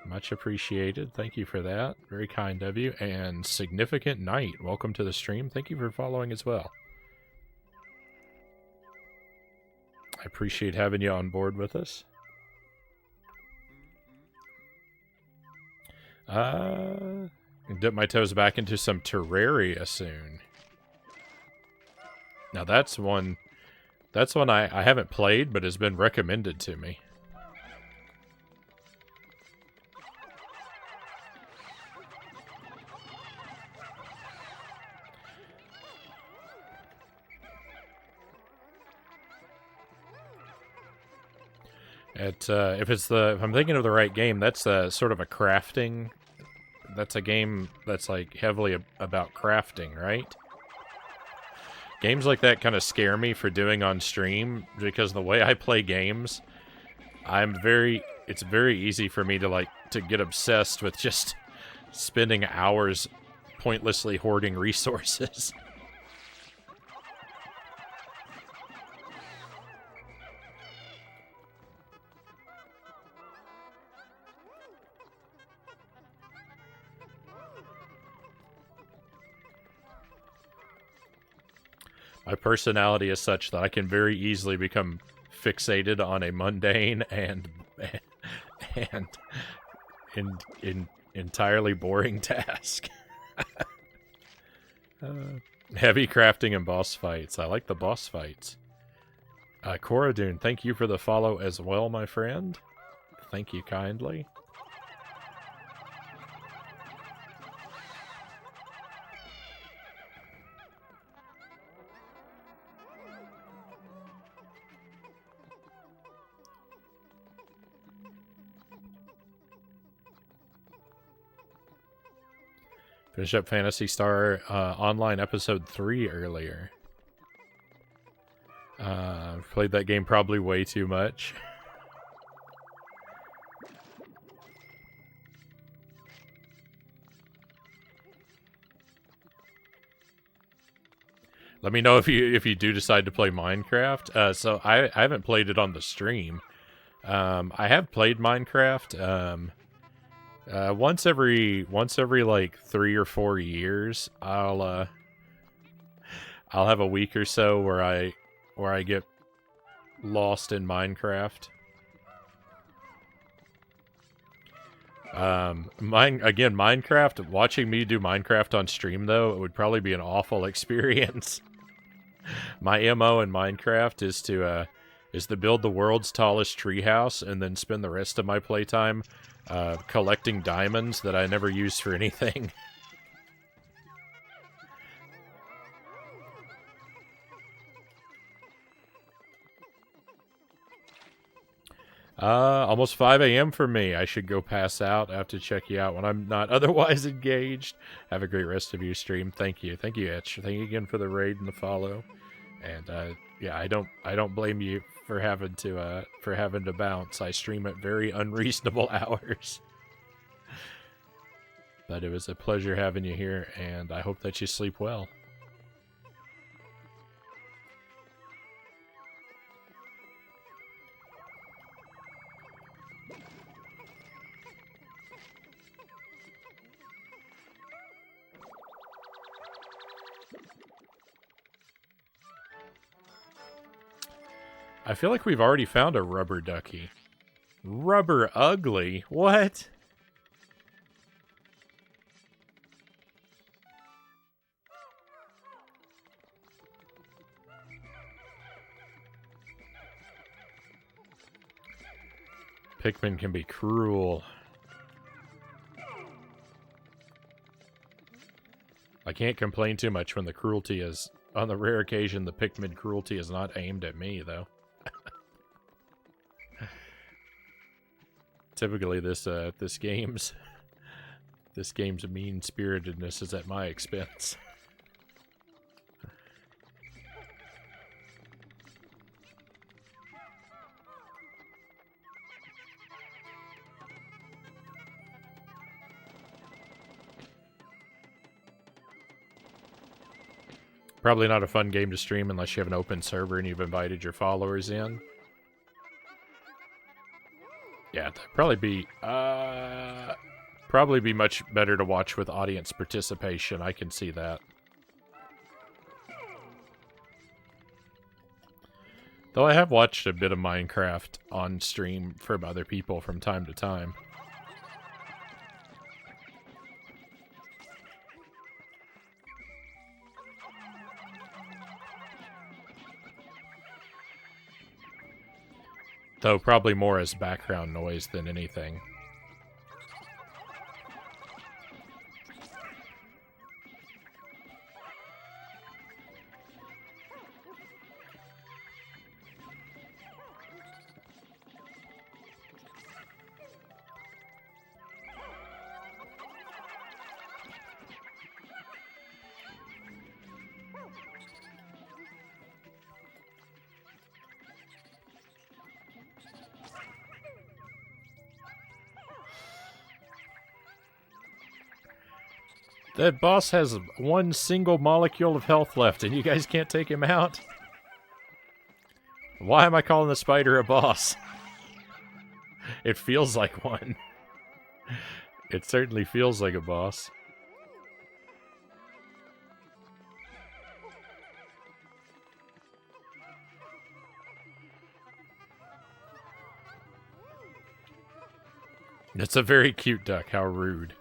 Much appreciated. Thank you for that. Very kind of you. And Significant Night, welcome to the stream. Thank you for following as well. I appreciate having you on board with us. Dip my toes back into some Terraria soon. Now that's one I haven't played, but has been recommended to me. If I'm thinking of the right game, that's sort of a crafting. That's a game that's like heavily about crafting, right? Games like that kind of scare me for doing on stream because the way I play games, it's very easy for me to get obsessed with just spending hours pointlessly hoarding resources. My personality is such that I can very easily become fixated on a mundane and entirely boring task. Heavy crafting and boss fights. I like the boss fights. Coradune, thank you for the follow as well, my friend. Thank you kindly. Finished up Phantasy Star Online Episode 3 earlier. Played that game probably way too much. Let me know if you do decide to play Minecraft. So I haven't played it on the stream. I have played Minecraft. Once every like 3 or 4 years, I'll have a week or so where I get lost in Minecraft. Minecraft, watching me do Minecraft on stream though, it would probably be an awful experience. My MO in Minecraft is to build the world's tallest treehouse and then spend the rest of my playtime collecting diamonds that I never use for anything. Almost 5 a.m. for me. I should go pass out. I have to check you out when I'm not otherwise engaged. Have a great rest of your stream. Thank you. Thank you, Etch. Thank you again for the raid and the follow. And yeah, I don't blame you for having to bounce. I stream at very unreasonable hours. But it was a pleasure having you here, and I hope that you sleep well. I feel like we've already found a rubber ducky. Rubber ugly? What? Pikmin can be cruel. I can't complain too much when the cruelty is... On the rare occasion, the Pikmin cruelty is not aimed at me, though. Typically, this game's mean-spiritedness is at my expense. Probably not a fun game to stream unless you have an open server and you've invited your followers in. Yeah, that'd probably be much better to watch with audience participation. I can see that. Though I have watched a bit of Minecraft on stream from other people from time to time. Though probably more as background noise than anything. That boss has one single molecule of health left, and you guys can't take him out? Why am I calling the spider a boss? It feels like one. It certainly feels like a boss. It's a very cute duck. How rude.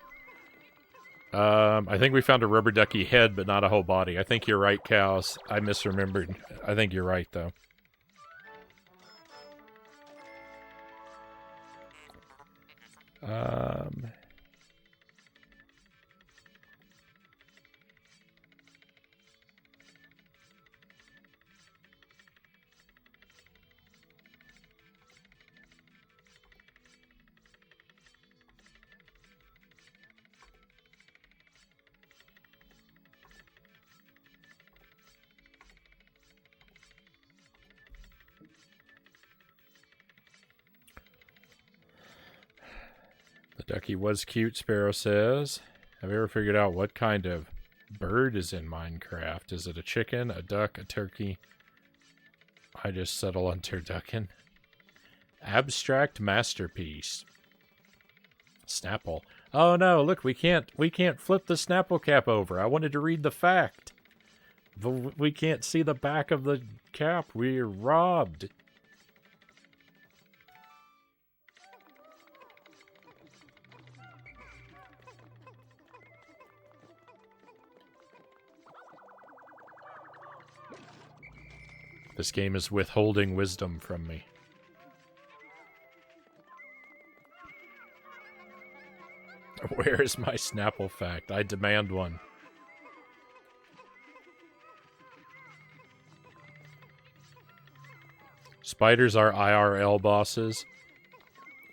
I think we found a rubber ducky head, but not a whole body. I think you're right, Cows. I misremembered. I think you're right, though. The ducky was cute, Sparrow says. Have you ever figured out what kind of bird is in Minecraft? Is it a chicken, a duck, a turkey? I just settle on turducken. Abstract masterpiece. Snapple. Oh no, look, we can't flip the Snapple cap over. I wanted to read the fact. But we can't see the back of the cap. We're robbed. This game is withholding wisdom from me. Where is my Snapple fact? I demand one. Spiders are IRL bosses.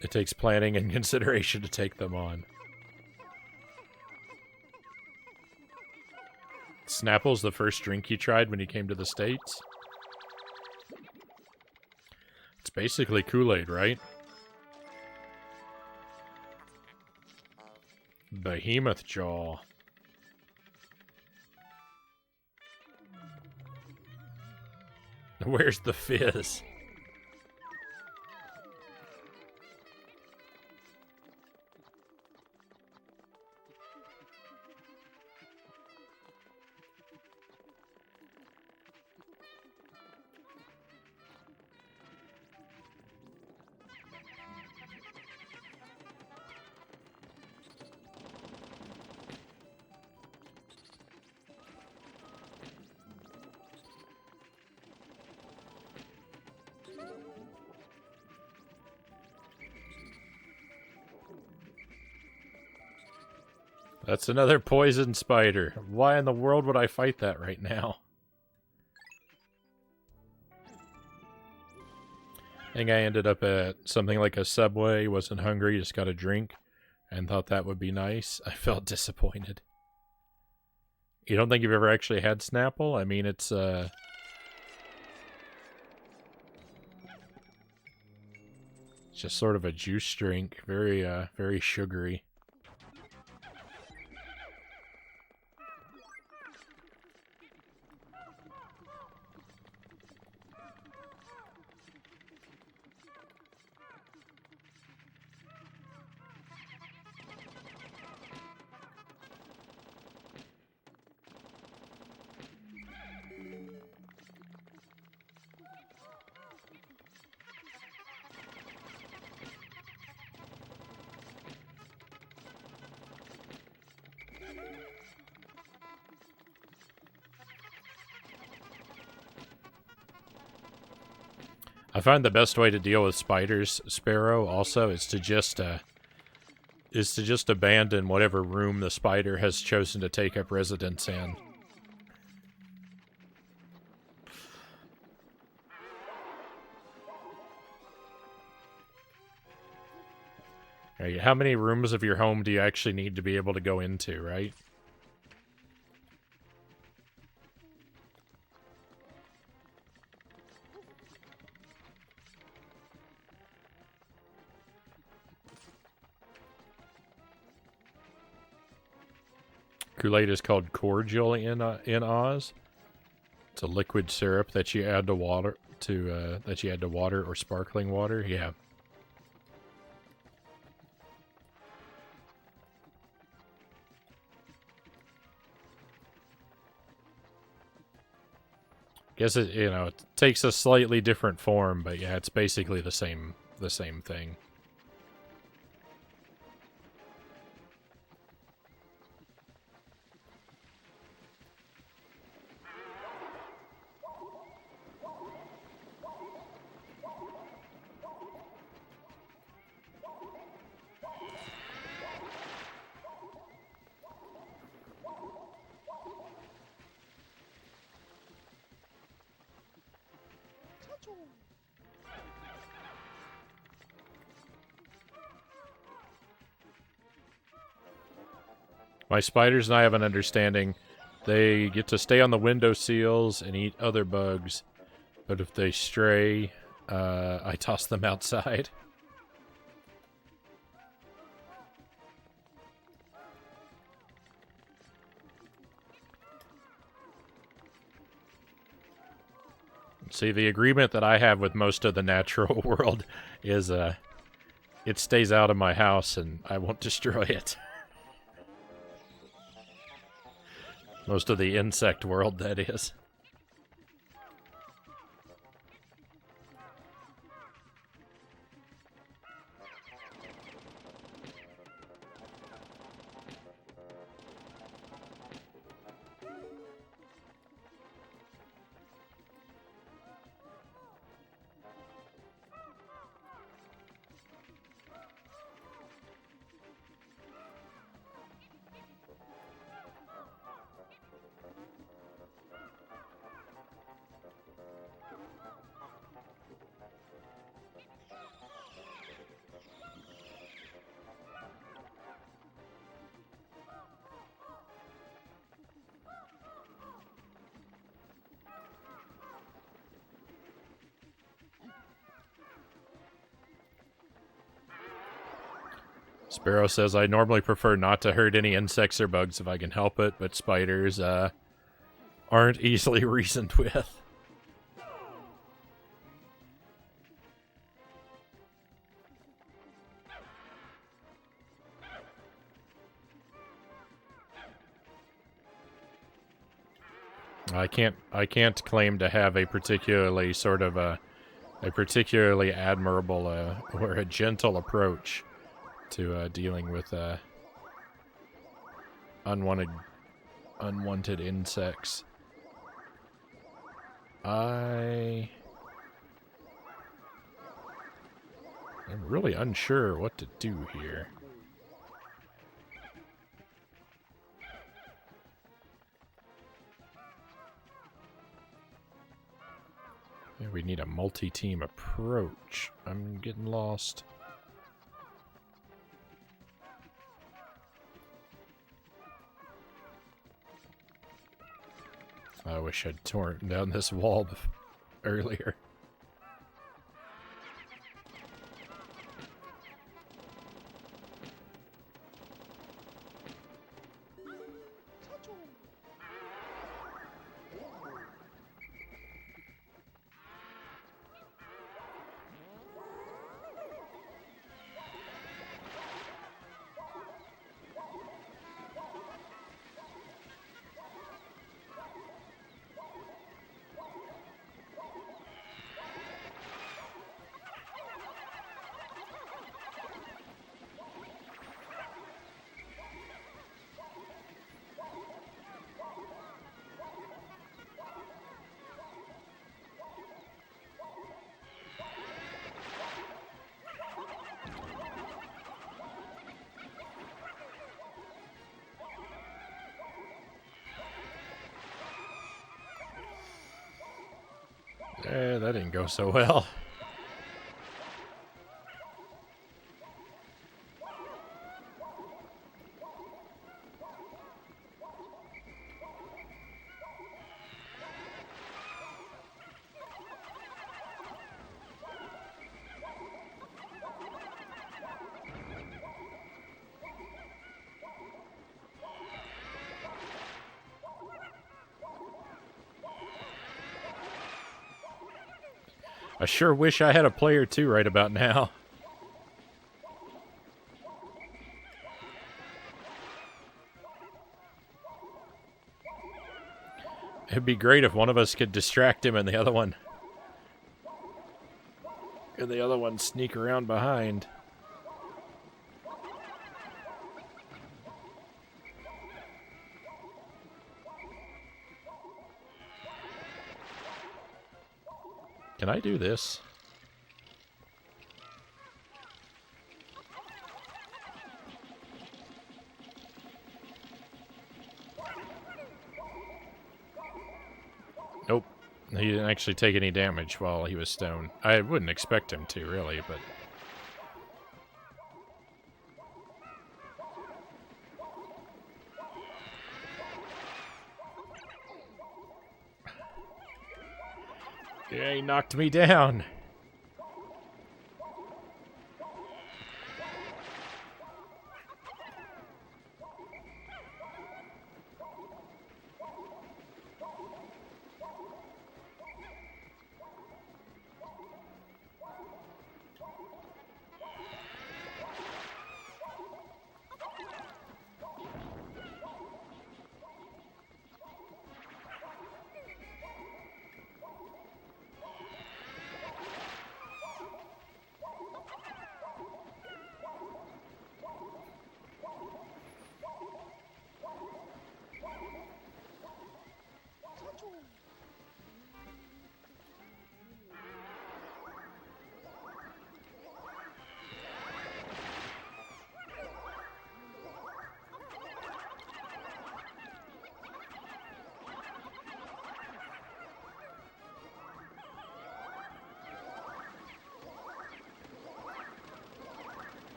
It takes planning and consideration to take them on. Snapple's the first drink you tried when you came to the States? It's basically Kool-Aid, right? Behemoth Jaw. Where's the fizz? That's another poison spider. Why in the world would I fight that right now? I think I ended up at something like a Subway, wasn't hungry, just got a drink, and thought that would be nice. I felt disappointed. You don't think you've ever actually had Snapple? I mean, it's just sort of a juice drink, very sugary. I find the best way to deal with spiders, Sparrow, also, is to just abandon whatever room the spider has chosen to take up residence in. Right, how many rooms of your home do you actually need to be able to go into, right? Kool-Aid is called cordial in Oz. It's a liquid syrup that you add to water or sparkling water. Yeah. Guess it takes a slightly different form, but yeah, it's basically the same thing. My spiders and I have an understanding. They get to stay on the window sills and eat other bugs, but if they stray, I toss them outside. See, the agreement that I have with most of the natural world is it stays out of my house and I won't destroy it. Most of the insect world, that is. Sparrow says, I normally prefer not to hurt any insects or bugs if I can help it, but spiders aren't easily reasoned with. I can't claim to have a particularly sort of a particularly admirable or a gentle approach to dealing with unwanted insects. I'm really unsure what to do here. We need a multi-team approach. I'm getting lost. I wish I'd torn down this wall earlier. That didn't go so well. I sure wish I had a player 2 right about now. It'd be great if one of us could distract him and the other one sneak around behind. Can I do this? Nope. He didn't actually take any damage while he was stoned. I wouldn't expect him to, really, but... Yeah, he knocked me down.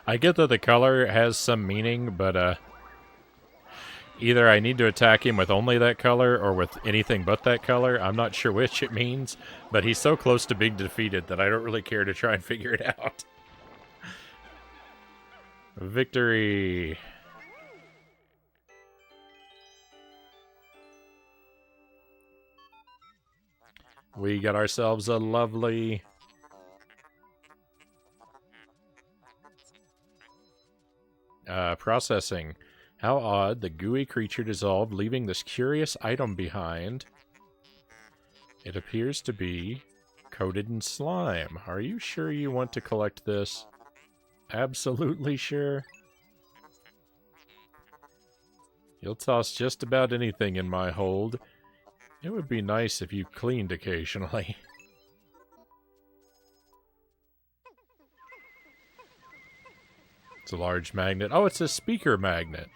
I get that the color has some meaning, but either I need to attack him with only that color or with anything but that color. I'm not sure which it means, but he's so close to being defeated that I don't really care to try and figure it out. Victory! We got ourselves a lovely... processing. How odd, the gooey creature dissolved, leaving this curious item behind. It appears to be coated in slime. Are you sure you want to collect this? Absolutely sure. You'll toss just about anything in my hold. It would be nice if you cleaned occasionally. It's a large magnet. Oh, it's a speaker magnet.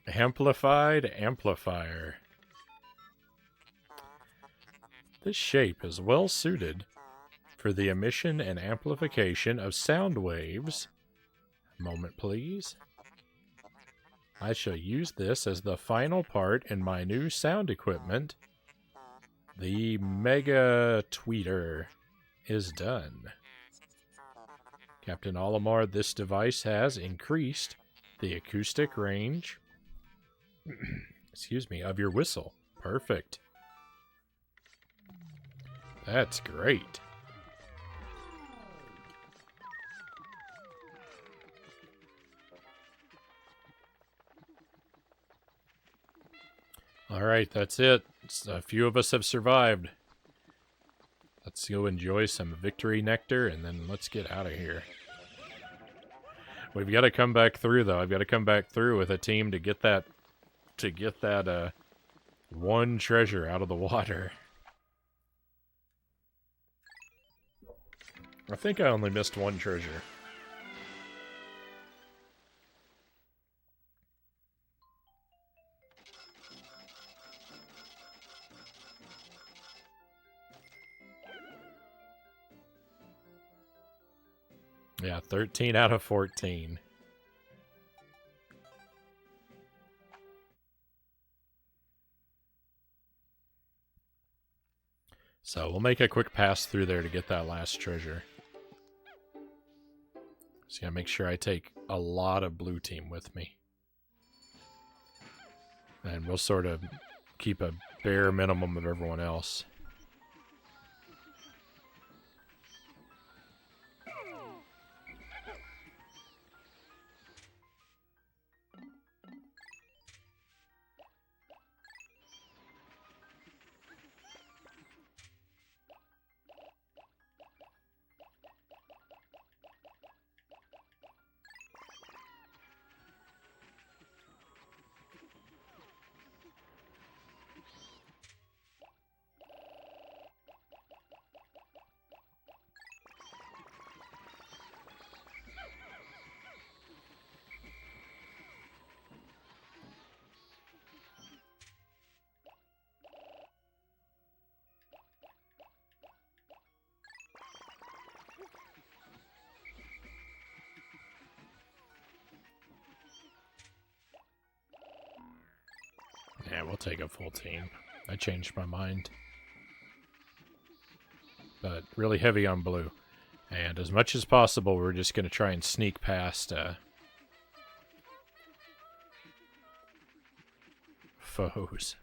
Amplified amplifier. This shape is well suited for the emission and amplification of sound waves. A moment, please. I shall use this as the final part in my new sound equipment. The Mega Tweeter is done. Captain Olimar, this device has increased the acoustic range excuse me, of your whistle. Perfect. That's great. Alright, that's it. A few of us have survived. Let's go enjoy some victory nectar, and then let's get out of here. We've got to come back through, though. I've got to come back through with a team to get that one treasure out of the water. I think I only missed one treasure. Yeah, 13 out of 14. So we'll make a quick pass through there to get that last treasure. So gotta make sure I take a lot of blue team with me. And we'll sort of keep a bare minimum of everyone else. Yeah, we'll take a full team. I changed my mind. But really heavy on blue. And as much as possible, we're just going to try and sneak past foes.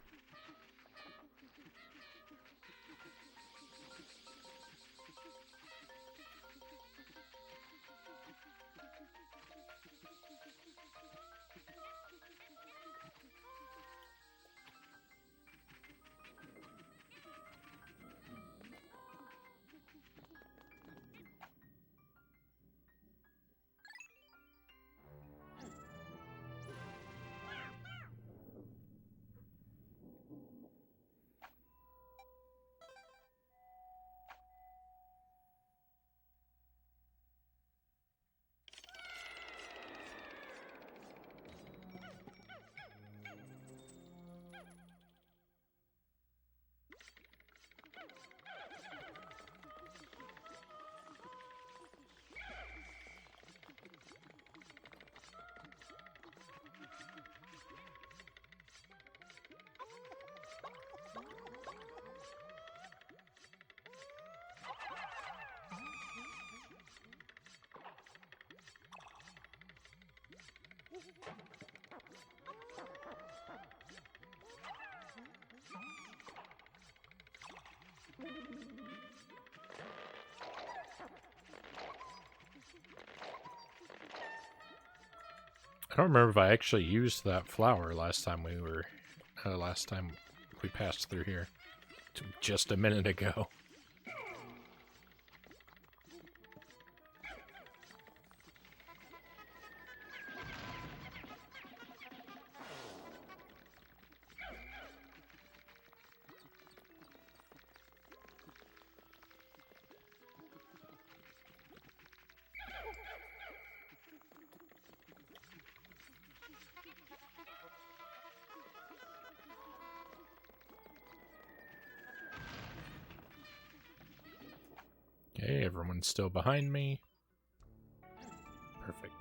I don't remember if I actually used that flower last time we passed through here. Just a minute ago. Okay, everyone's still behind me. Perfect.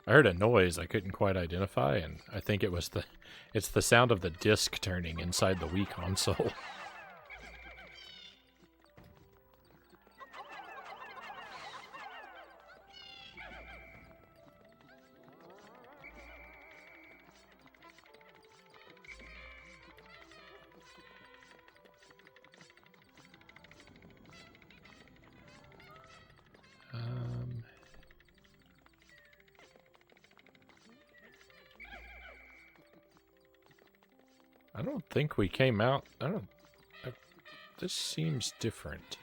I heard a noise I couldn't quite identify, and I think it's the sound of the disc turning inside the Wii console. I don't think we came out. This seems different.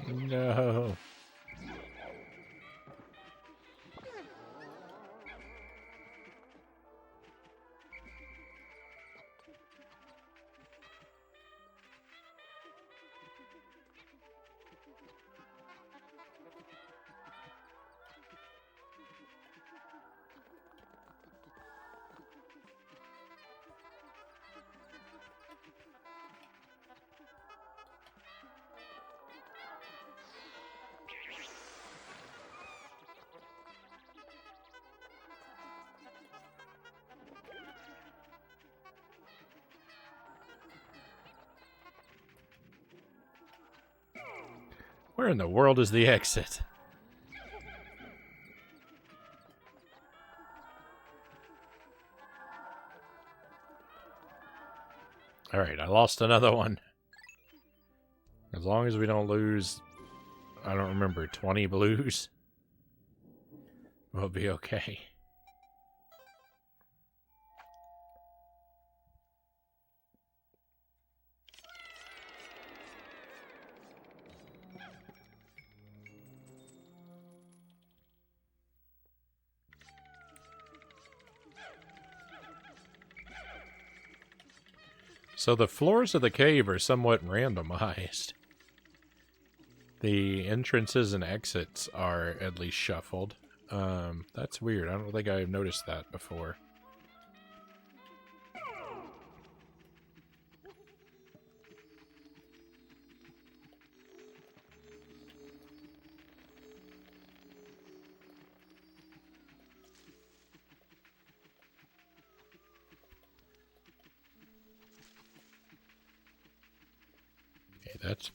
No. Where in the world is the exit? Alright, I lost another one. As long as we don't lose, I don't remember, 20 blues, we'll be okay. So the floors of the cave are somewhat randomized. The entrances and exits are at least shuffled. That's weird. I don't think I've noticed that before. Okay, that's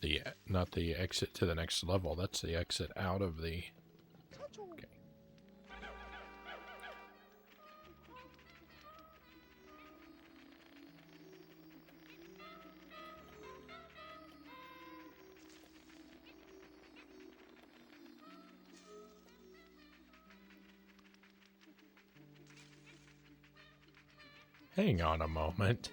not the exit to the next level. That's the exit out of the... Okay. Hang on a moment.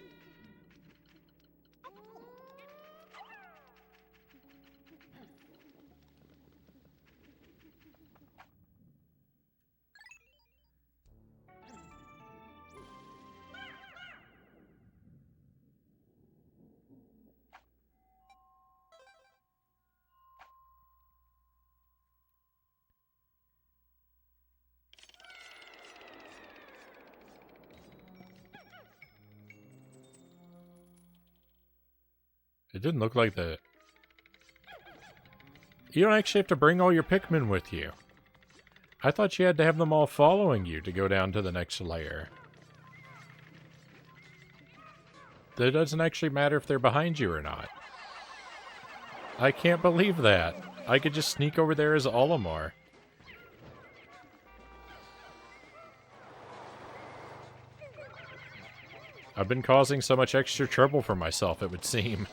It didn't look like the... You don't actually have to bring all your Pikmin with you. I thought you had to have them all following you to go down to the next layer. It doesn't actually matter if they're behind you or not. I can't believe that. I could just sneak over there as Olimar. I've been causing so much extra trouble for myself, it would seem.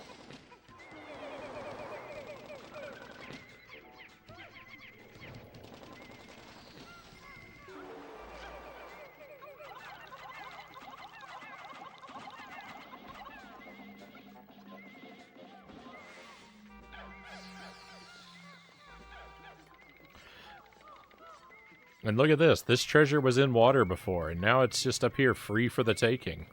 And look at this. This treasure was in water before, and now it's just up here free for the taking.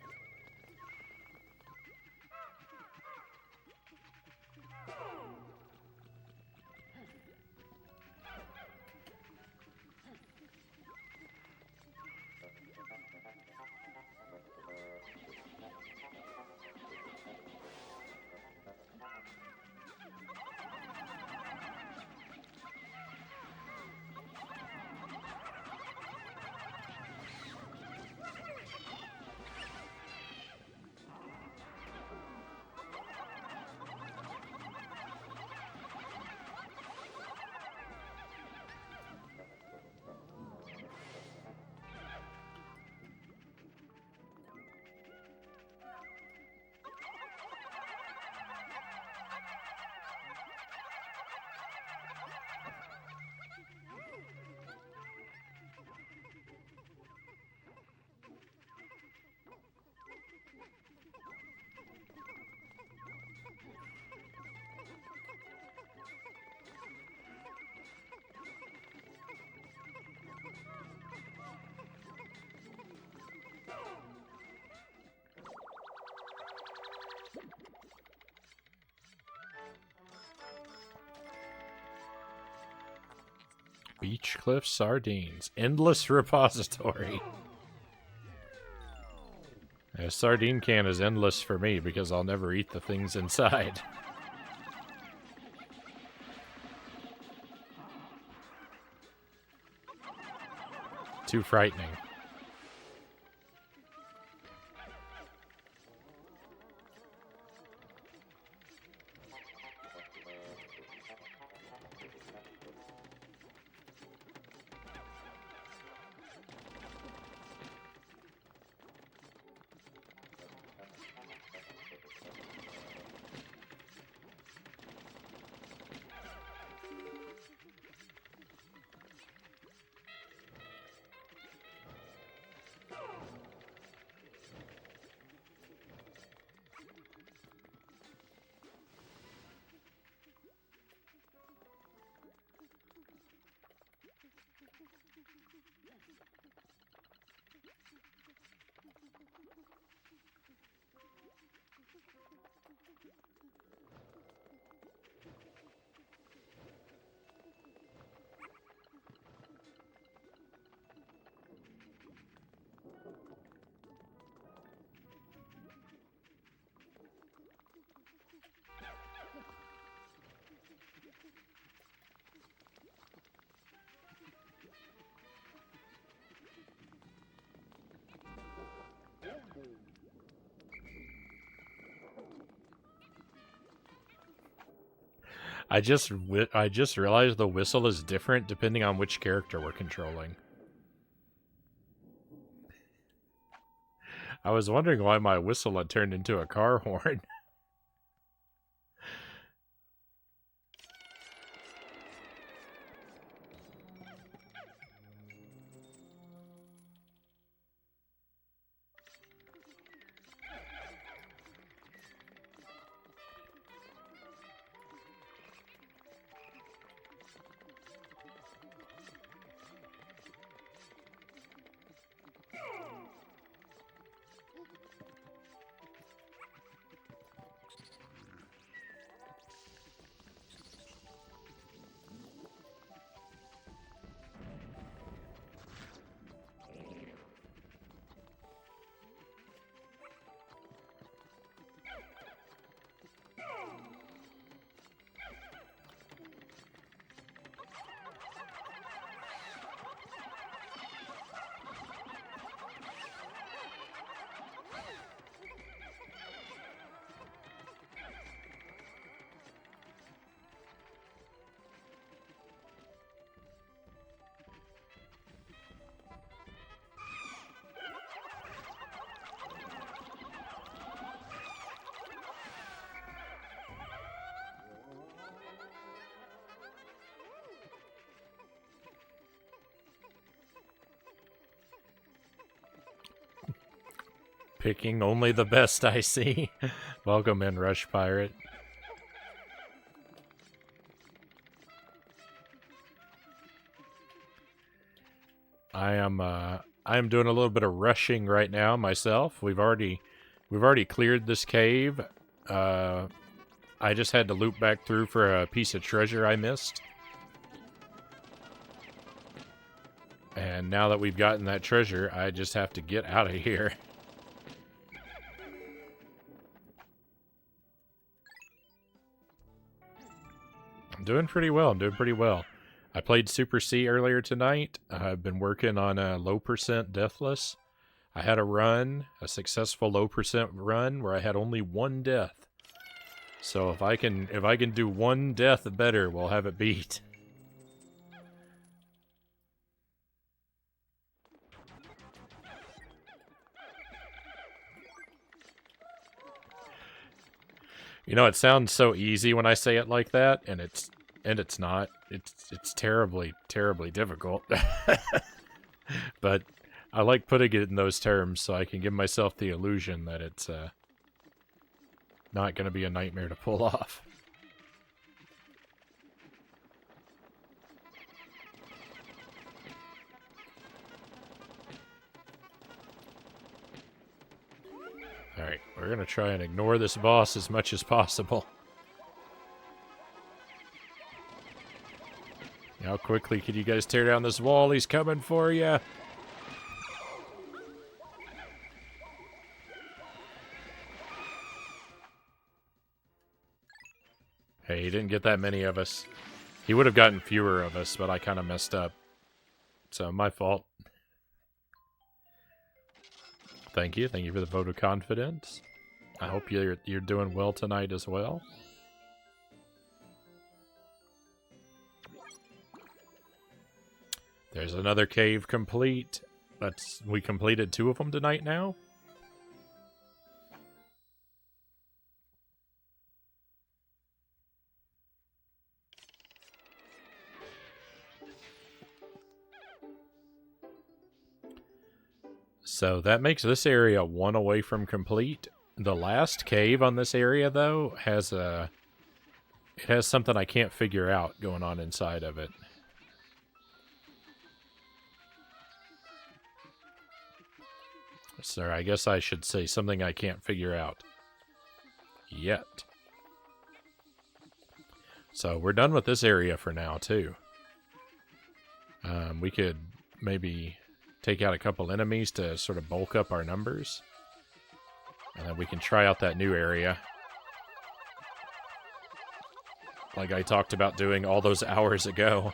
Beach Cliff Sardines. Endless repository. A sardine can is endless for me because I'll never eat the things inside. Too frightening. I just realized the whistle is different depending on which character we're controlling. I was wondering why my whistle had turned into a car horn. Picking only the best, I see. Welcome in, Rush Pirate. I am doing a little bit of rushing right now myself. We've already cleared this cave. I just had to loop back through for a piece of treasure I missed. And now that we've gotten that treasure, I just have to get out of here. I'm doing pretty well. I played Super C earlier tonight. I've been working on a low percent deathless. I had a successful low percent run where I had only one death. So if I can do one death better, we'll have it beat. You know, it sounds so easy when I say it like that, and it's not. It's terribly, terribly difficult. But I like putting it in those terms so I can give myself the illusion that it's not going to be a nightmare to pull off. Alright, we're going to try and ignore this boss as much as possible. How quickly can you guys tear down this wall? He's coming for you. Hey, he didn't get that many of us. He would have gotten fewer of us, but I kind of messed up. So, my fault. Thank you for the vote of confidence. I hope you're doing well tonight as well. There's another cave complete. We completed 2 of them tonight now. So that makes this area 1 away from complete. The last cave on this area, though, has something I can't figure out going on inside of it. Sir, I guess I should say something I can't figure out. Yet. So we're done with this area for now, too. We could maybe take out a couple enemies to sort of bulk up our numbers. And then we can try out that new area. Like I talked about doing all those hours ago.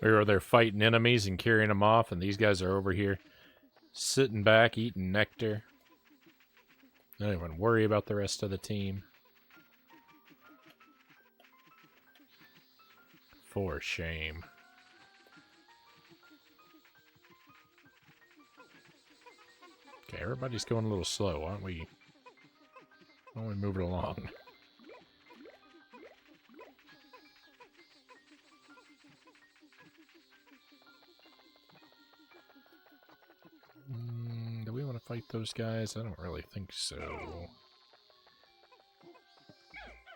Where they're fighting enemies and carrying them off, and these guys are over here sitting back, eating nectar. I don't even worry about the rest of the team. For shame. Okay, everybody's going a little slow, aren't we? Why don't we move it along? Do we want to fight those guys? I don't really think so.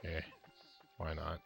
Eh, why not?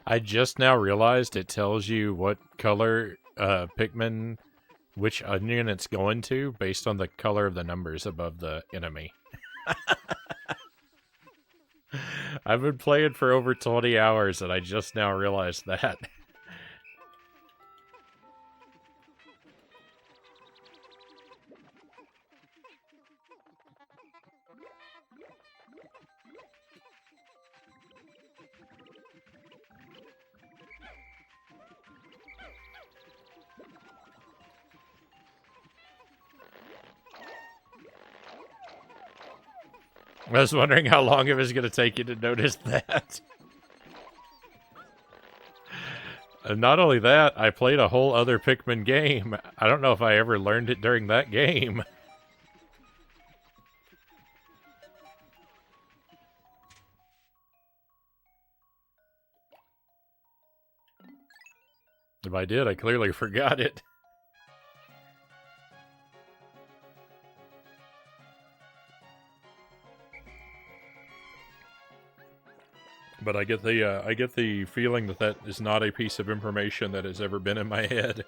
I just now realized it tells you what color Pikmin, which onion it's going to, based on the color of the numbers above the enemy. I've been playing for over 20 hours, and I just now realized that. I was wondering how long it was going to take you to notice that. And not only that, I played a whole other Pikmin game. I don't know if I ever learned it during that game. If I did, I clearly forgot it. But I get the feeling that that is not a piece of information that has ever been in my head.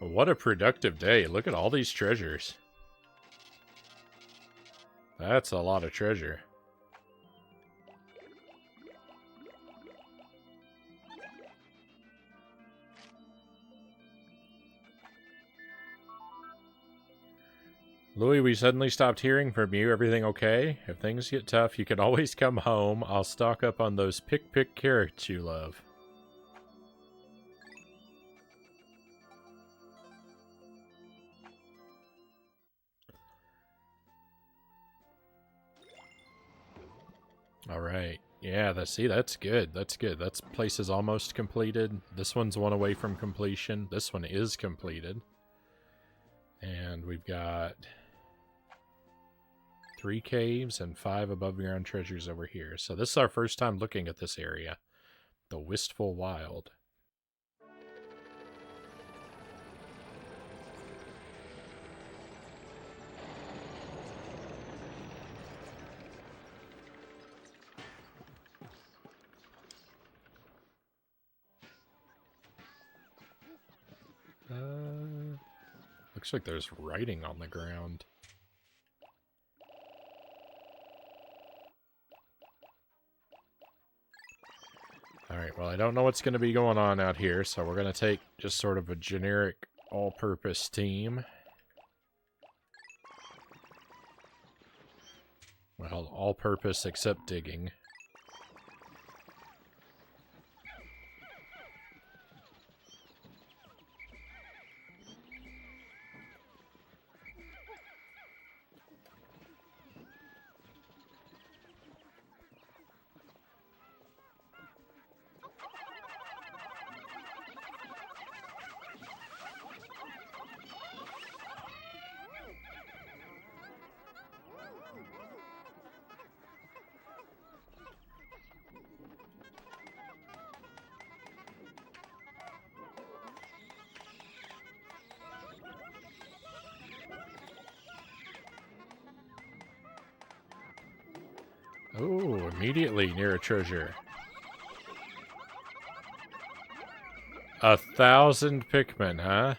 What a productive day. Look at all these treasures. That's a lot of treasure. Louis, we suddenly stopped hearing from you. Everything okay? If things get tough, you can always come home. I'll stock up on those pick carrots you love. All right. Yeah, that's good. That's good. That place is almost completed. This one's one away from completion. This one is completed. And we've got 3 caves and 5 above ground treasures over here. So this is our first time looking at this area. The Wistful Wild. Looks like there's writing on the ground. Alright, well, I don't know what's going to be going on out here, so we're going to take just sort of a generic all-purpose team. all purpose except digging. Oh, immediately near a treasure. 1,000 Pikmin, huh?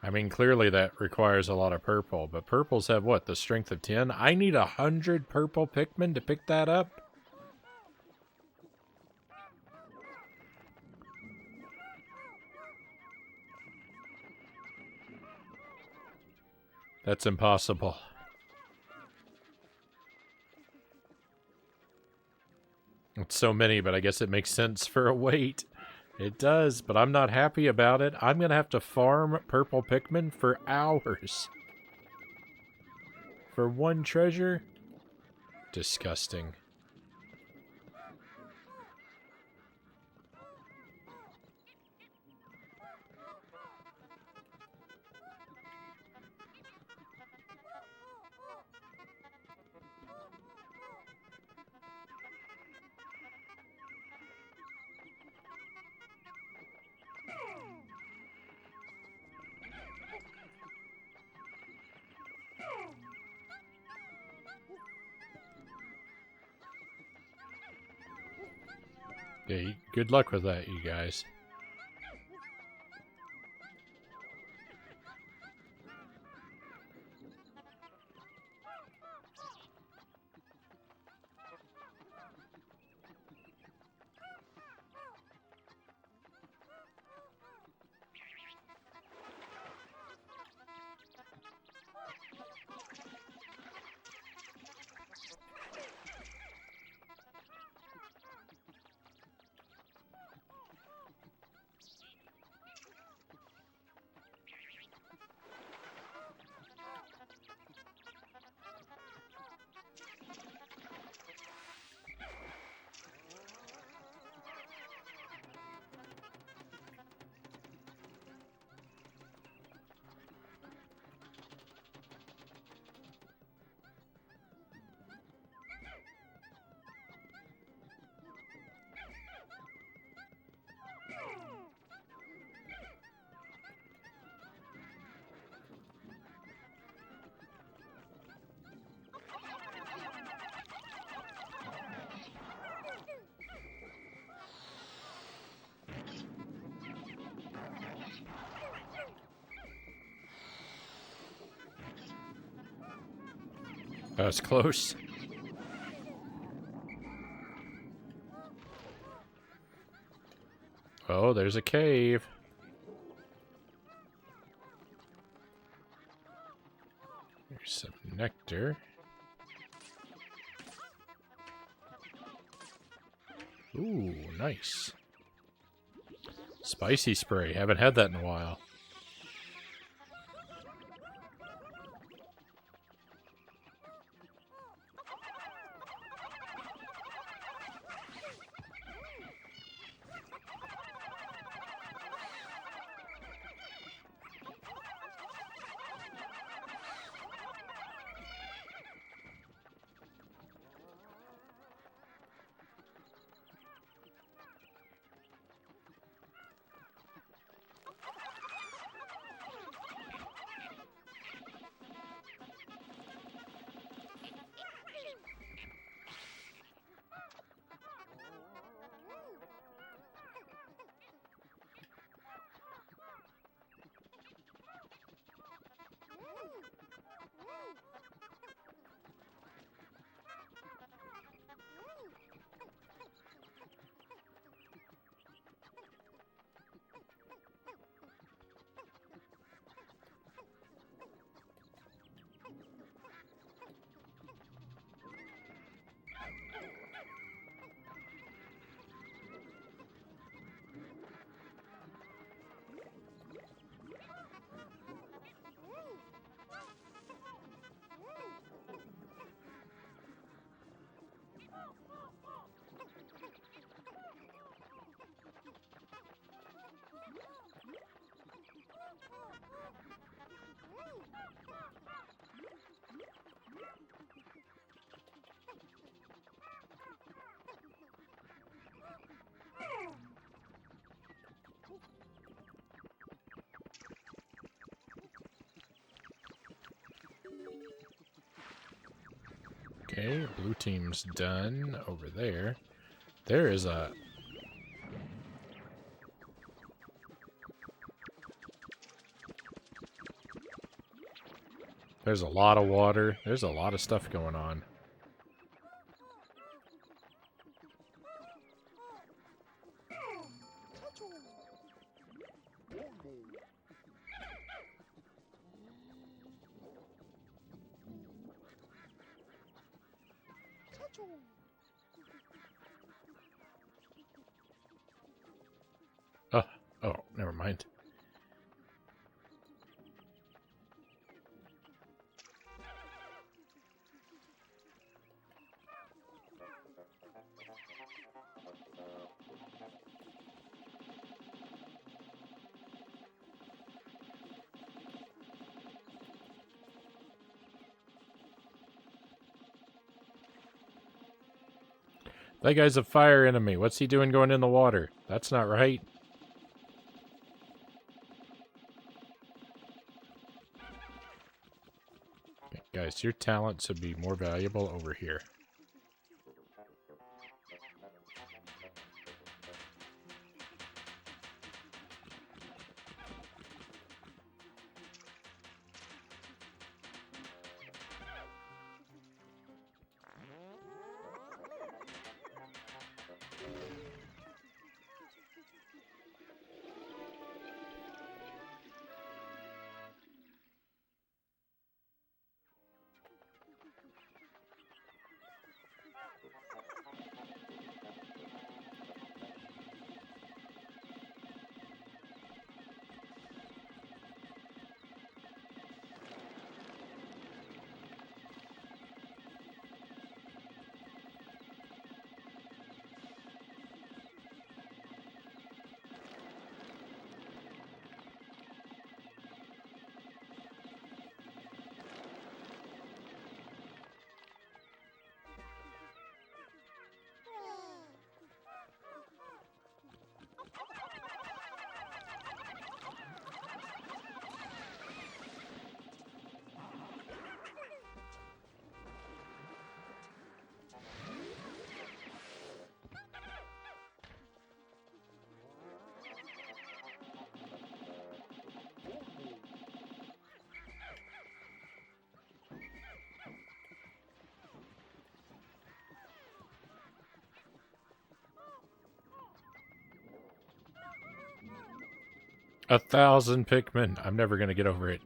I mean, clearly that requires a lot of purple, but purples have what, the strength of 10? I need 100 purple Pikmin to pick that up? That's impossible. It's so many, but I guess it makes sense for a wait. It does, but I'm not happy about it. I'm going to have to farm purple Pikmin for hours. For one treasure? Disgusting. Okay, good luck with that, you guys. That was close. Oh, there's a cave. There's some nectar. Ooh, nice. Spicy spray. Haven't had that in a while. Okay, blue team's done over there. There is a... There's a lot of water. There's a lot of stuff going on. Oh, oh, never mind. That guy's a fire enemy. What's he doing going in the water? That's not right. Okay, guys, your talents would be more valuable over here. A 1,000 Pikmin. I'm never going to get over it.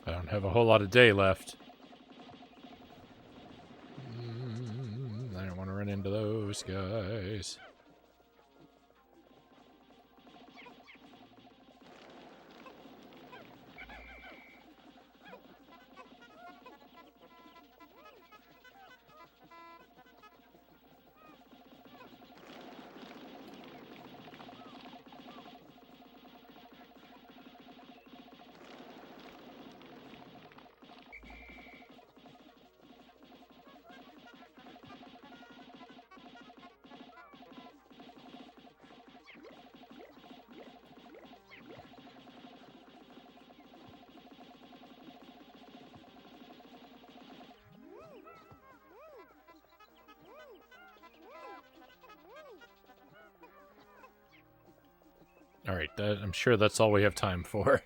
I don't have a whole lot of day left. I don't want to run into those. those guys. Alright, I'm sure that's all we have time for.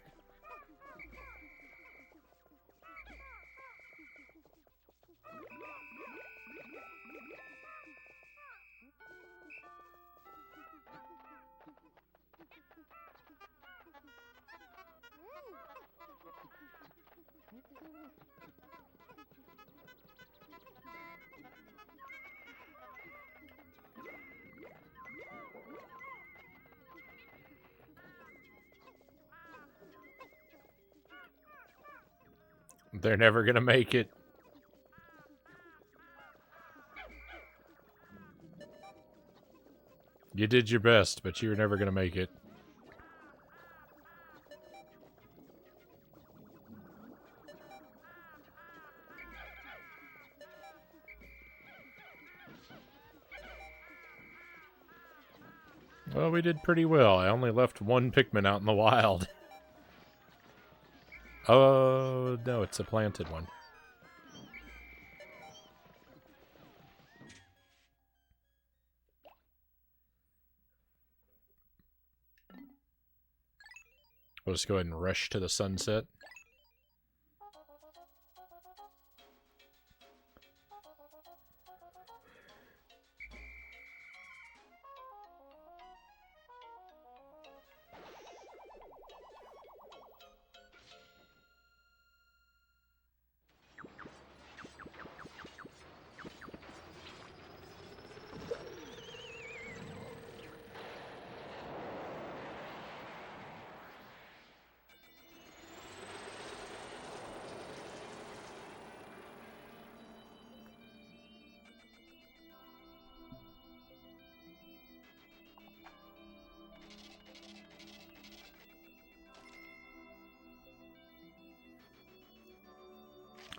They're never gonna make it. You did your best, but you were never gonna make it. Well, we did pretty well. I only left one Pikmin out in the wild. Oh, no, it's a planted one. We'll just go ahead and rush to the sunset.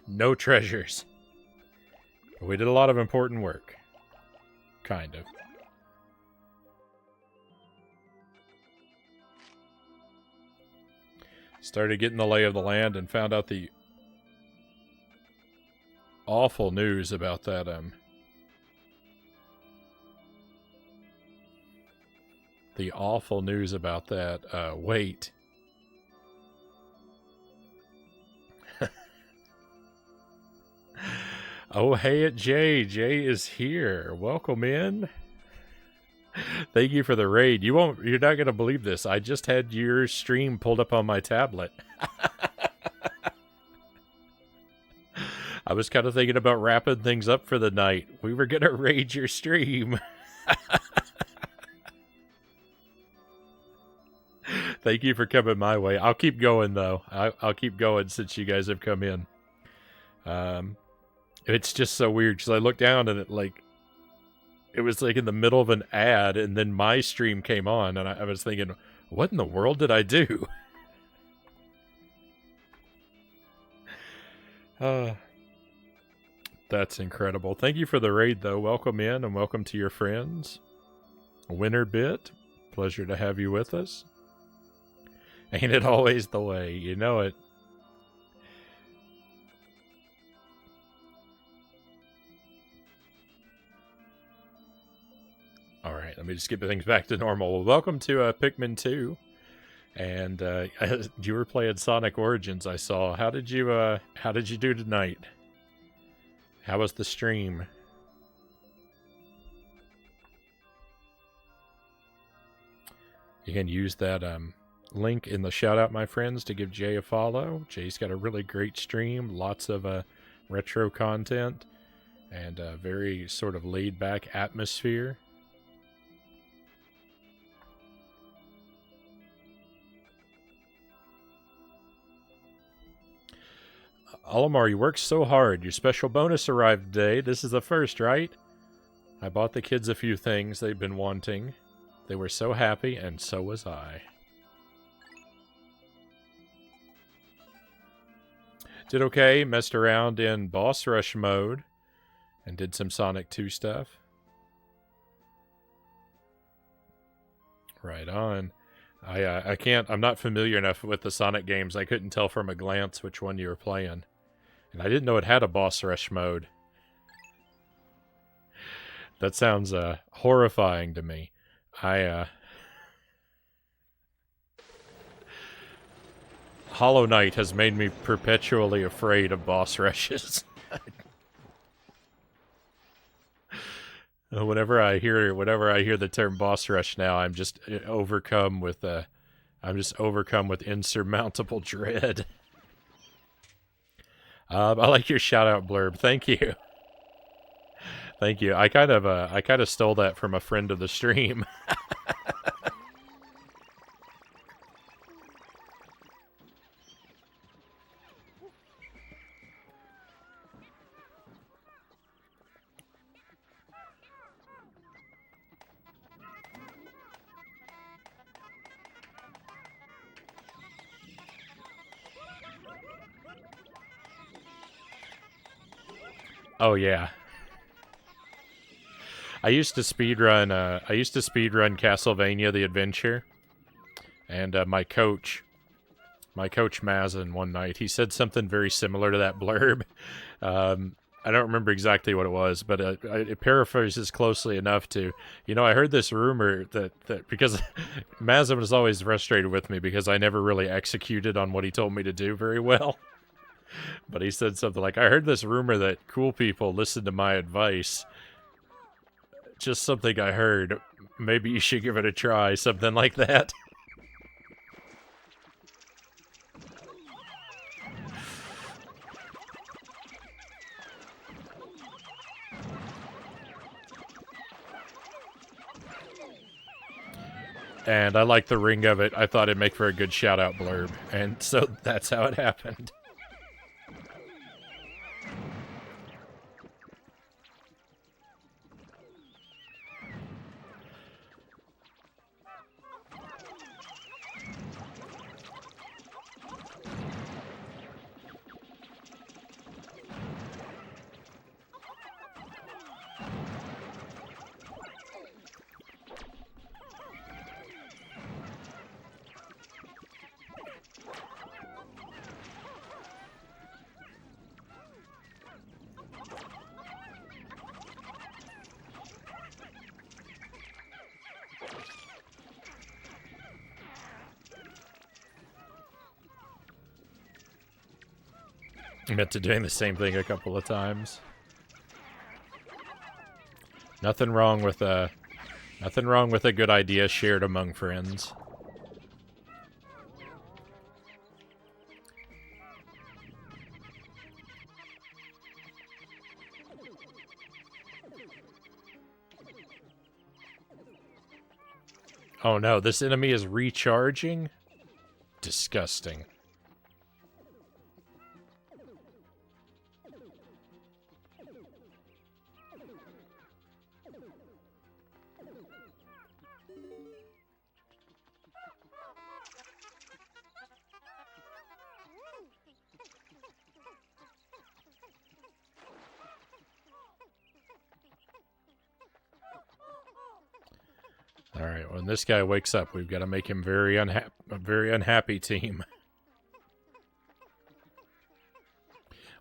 No treasures. But we did a lot of important work. Kind of. Started getting the lay of the land and found out the awful news about that, the awful news about that, wait. Oh, hey, it Jay. Jay is here. Welcome in. Thank you for the raid. You're not going to believe this. I just had your stream pulled up on my tablet. I was kind of thinking about wrapping things up for the night. We were going to raid your stream. Thank you for coming my way. I'll keep going, though. I'll keep going since you guys have come in. It's just so weird, because I looked down and it was like in the middle of an ad, and then my stream came on, and I was thinking, what in the world did I do? That's incredible. Thank you for the raid, though. Welcome in, and welcome to your friends. Winter Bit, pleasure to have you with us. Ain't it always the way? You know it. Alright, let me just get things back to normal. Well, welcome to Pikmin 2. And you were playing Sonic Origins, I saw. How did you do tonight? How was the stream? You can use that link in the shout out, my friends, to give Jay a follow. Jay's got a really great stream, lots of retro content. and a very sort of laid-back atmosphere. Olimar, you worked so hard. Your special bonus arrived today. This is the first, right? I bought the kids a few things they've been wanting. They were so happy, and so was I. Did okay, messed around in boss rush mode, and did some Sonic 2 stuff. Right on. I can't, I'm not familiar enough with the Sonic games. I couldn't tell from a glance which one you were playing. And I didn't know it had a boss rush mode. That sounds horrifying to me. Hollow Knight has made me perpetually afraid of boss rushes. Whenever I hear the term boss rush now, I'm just overcome with insurmountable dread. I like your shout out blurb. Thank you. Thank you. I kind of stole that from a friend of the stream. Oh yeah. I used to speedrun Castlevania the Adventure, and my coach Mazin, one night, he said something very similar to that blurb. I don't remember exactly what it was, but it paraphrases closely enough to, I heard this rumor that because Mazin was always frustrated with me because I never really executed on what he told me to do very well. But he said something like, I heard this rumor that cool people listen to my advice. Just something I heard. Maybe you should give it a try. Something like that. And I like the ring of it. I thought it'd make for a good shout-out blurb. And so that's how it happened. Admit to doing the same thing a couple of times. Nothing wrong with a good idea shared among friends. Oh no, this enemy is recharging? Disgusting. Alright, when this guy wakes up, we've got to make him a very unhappy team.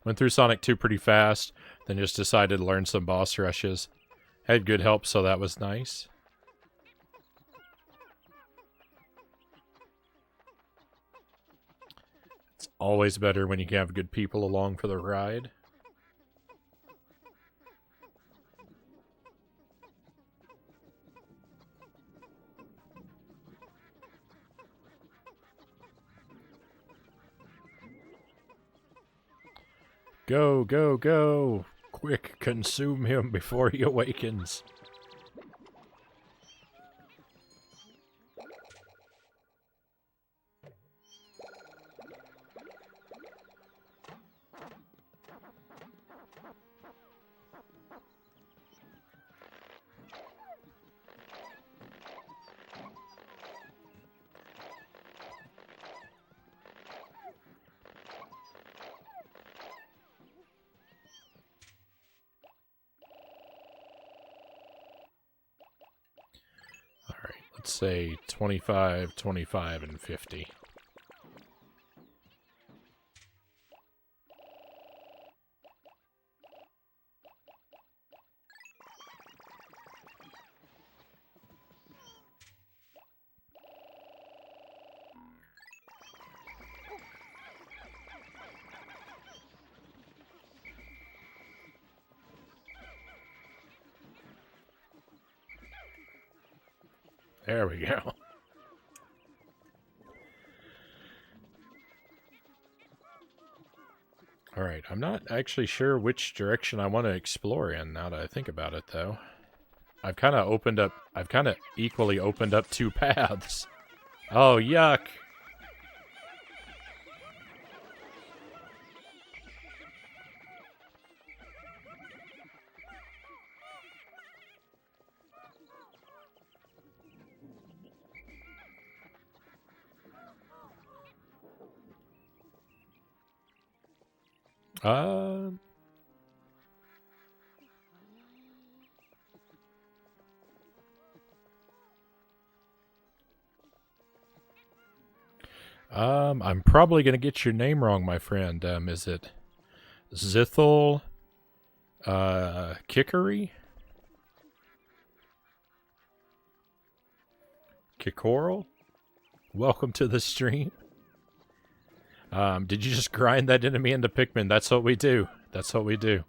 Went through Sonic 2 pretty fast, then just decided to learn some boss rushes. Had good help, so that was nice. It's always better when you can have good people along for the ride. Go, go, go! Quick, consume him before he awakens. Let's say 25, 25, and 50. There we go. Alright, I'm not actually sure which direction I want to explore in now that I think about it, though. I've kind of equally opened up two paths. Oh, yuck! I'm probably gonna get your name wrong, my friend. Is it Zithel, Kickery? Kikoral? Welcome to the stream. Did you just grind that enemy into Pikmin? That's what we do. That's what we do.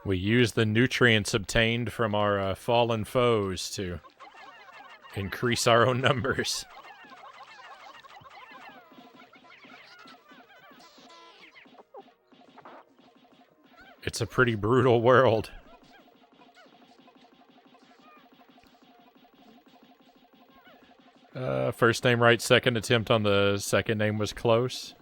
We use the nutrients obtained from our fallen foes to increase our own numbers. It's a pretty brutal world. First name right, second attempt on the second name was close.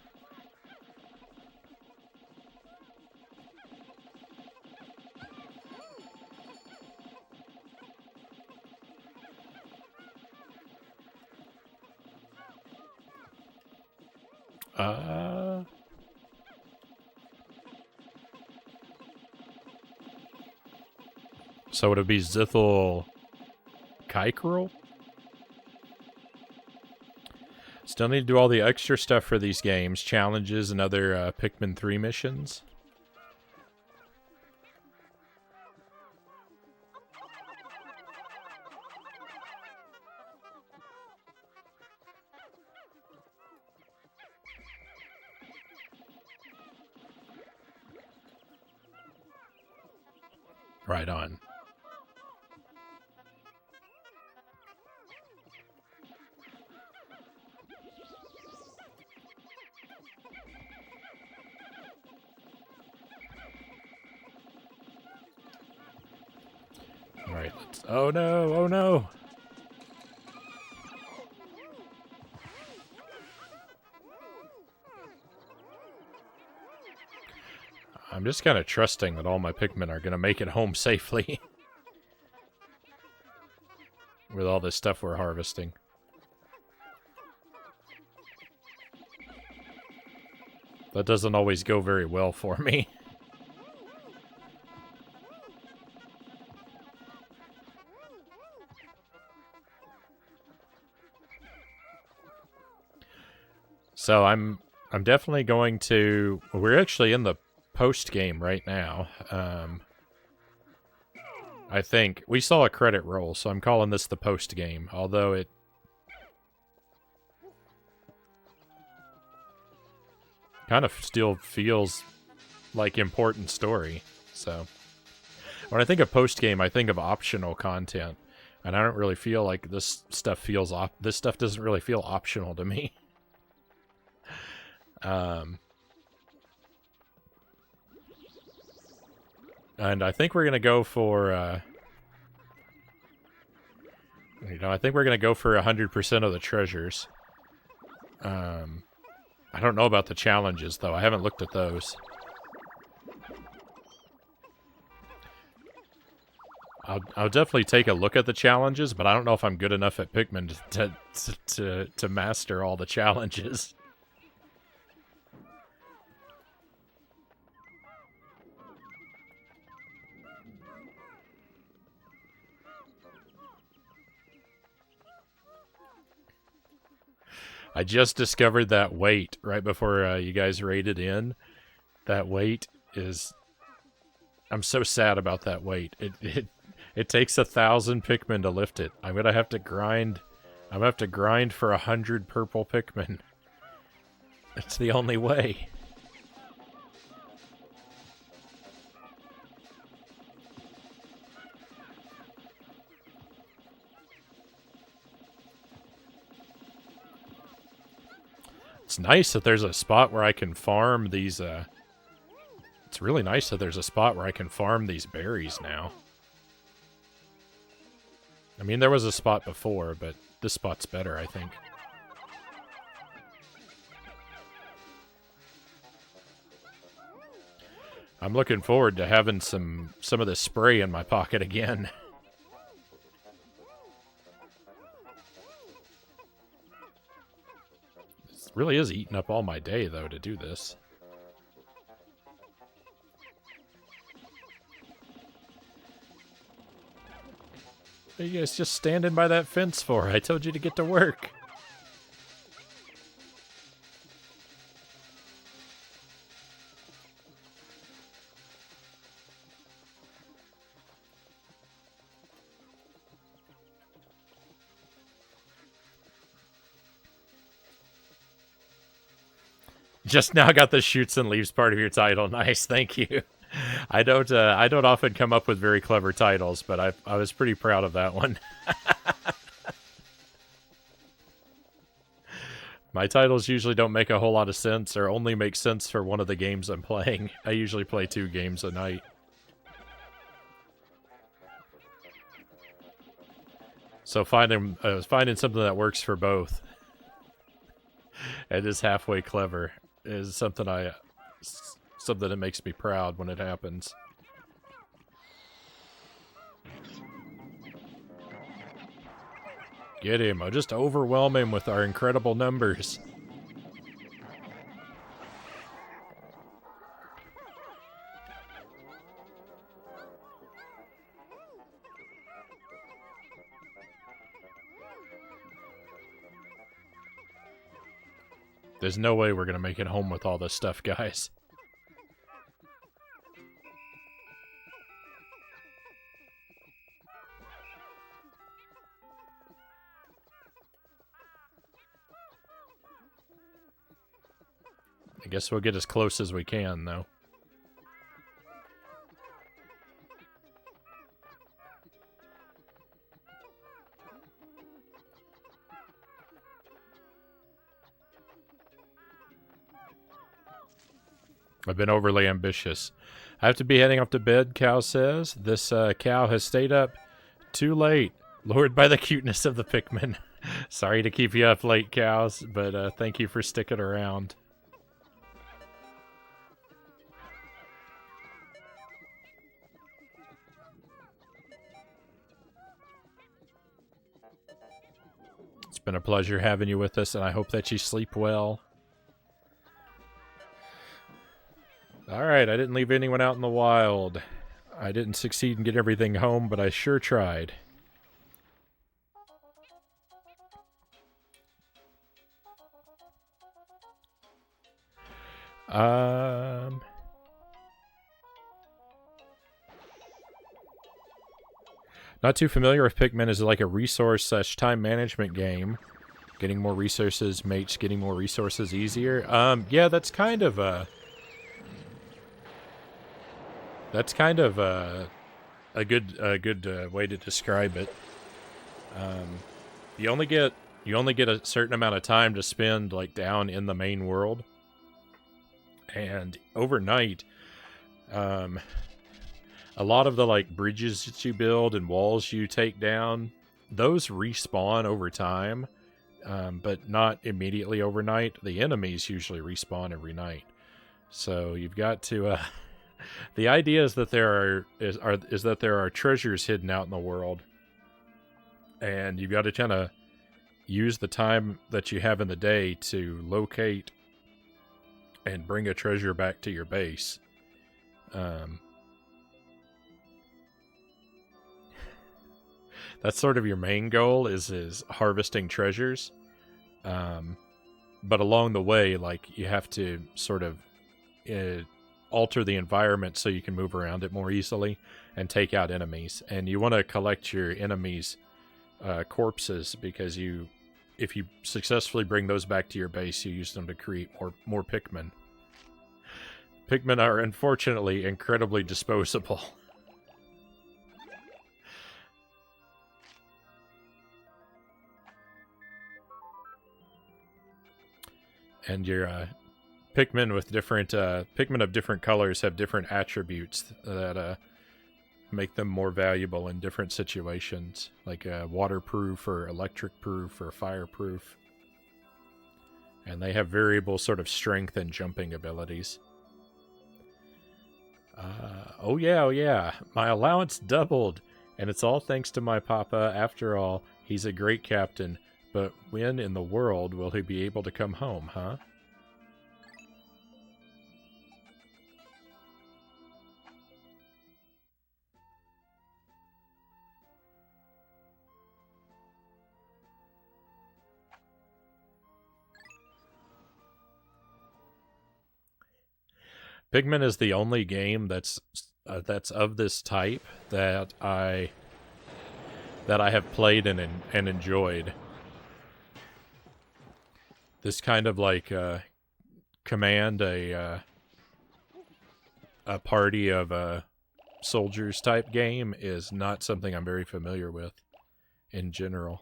So would it be Zithel Kaikrel? Still need to do all the extra stuff for these games, challenges and other Pikmin 3 missions. Right on. Alright, let's... Oh no, oh no! I'm just kind of trusting that all my Pikmin are going to make it home safely. With all this stuff we're harvesting. That doesn't always go very well for me. So I'm definitely going to... We're actually in the post game right now. I think we saw a credit roll, so I'm calling this the post game, although it kind of still feels like important story. So When I think of post-game, I think of optional content. And I don't really feel like this stuff feels this stuff doesn't really feel optional to me. And I think we're gonna go for I think we're gonna go for 100% of the treasures. I don't know about the challenges though. I haven't looked at those. I'll definitely take a look at the challenges, but I don't know if I'm good enough at Pikmin to master all the challenges. I just discovered that weight right before you guys raided in. That weight is... I'm so sad about that weight. It takes 1,000 Pikmin to lift it. I'm gonna have to grind... I'm gonna have to grind for 100 purple Pikmin. That's the only way. It's nice that there's a spot where I can farm these, It's really nice that there's a spot where I can farm these berries now. I mean, there was a spot before, but this spot's better, I think. I'm looking forward to having some of this spray in my pocket again. It really is eating up all my day, though, to do this. What are you guys just standing by that fence for? I told you to get to work. Just now got the shoots and leaves part of your title. Nice, thank you. I don't often come up with very clever titles, but I was pretty proud of that one. My titles usually don't make a whole lot of sense, or only make sense for one of the games I'm playing. I usually play 2 games a night. So finding something that works for both and is halfway clever is something that makes me proud when it happens. Get him. I'll just overwhelm him with our incredible numbers. There's no way we're gonna make it home with all this stuff, guys. I guess we'll get as close as we can, though. I've been overly ambitious. I have to be heading off to bed, Cow says. This cow has stayed up too late, lured by the cuteness of the Pikmin. Sorry to keep you up late, cows, but thank you for sticking around. It's been a pleasure having you with us, and I hope that you sleep well. Alright, I didn't leave anyone out in the wild. I didn't succeed in getting everything home, but I sure tried. Not too familiar with Pikmin. Is like a resource/time management game. Getting more resources makes getting more resources easier. Yeah, that's kind of a good way to describe it. You only get a certain amount of time to spend like down in the main world, and overnight, a lot of the like bridges that you build and walls you take down, those respawn over time, but not immediately overnight. The enemies usually respawn every night, so you've got to. The idea is that there are treasures hidden out in the world, and you've got to kind of use the time that you have in the day to locate and bring a treasure back to your base. That's sort of your main goal is harvesting treasures. But along the way, like, you have to sort of alter the environment so you can move around it more easily and take out enemies. And you want to collect your enemies' corpses, because if you successfully bring those back to your base, you use them to create more Pikmin. Pikmin are unfortunately incredibly disposable. And your Pikmin with different Pikmin of different colors have different attributes that make them more valuable in different situations, like waterproof or electric proof or fireproof. And they have variable sort of strength and jumping abilities. Oh yeah, my allowance doubled, and it's all thanks to my papa. After all, he's a great captain, but when in the world will he be able to come home, huh? Pikmin is the only game that's of this type that I have played and enjoyed. This kind of like command a party of soldiers type game is not something I'm very familiar with in general.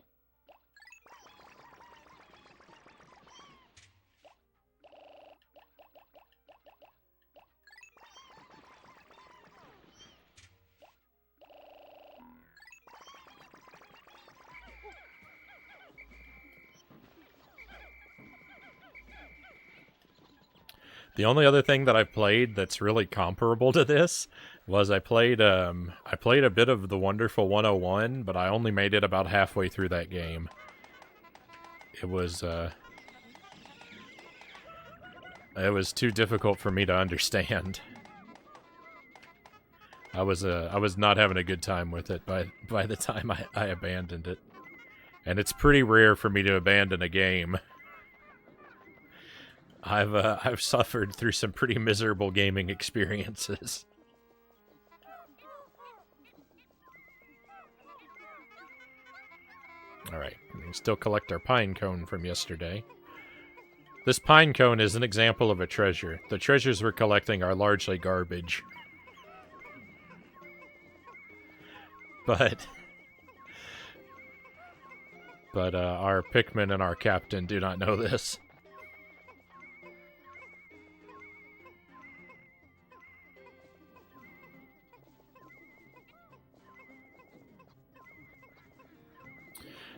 The only other thing that I played that's really comparable to this was I played a bit of The Wonderful 101, but I only made it about halfway through that game. It was too difficult for me to understand. I was not having a good time with it by the time I abandoned it. And it's pretty rare for me to abandon a game. I've suffered through some pretty miserable gaming experiences. Alright, we can still collect our pine cone from yesterday. This pine cone is an example of a treasure. The treasures we're collecting are largely garbage. But our Pikmin and our captain do not know this.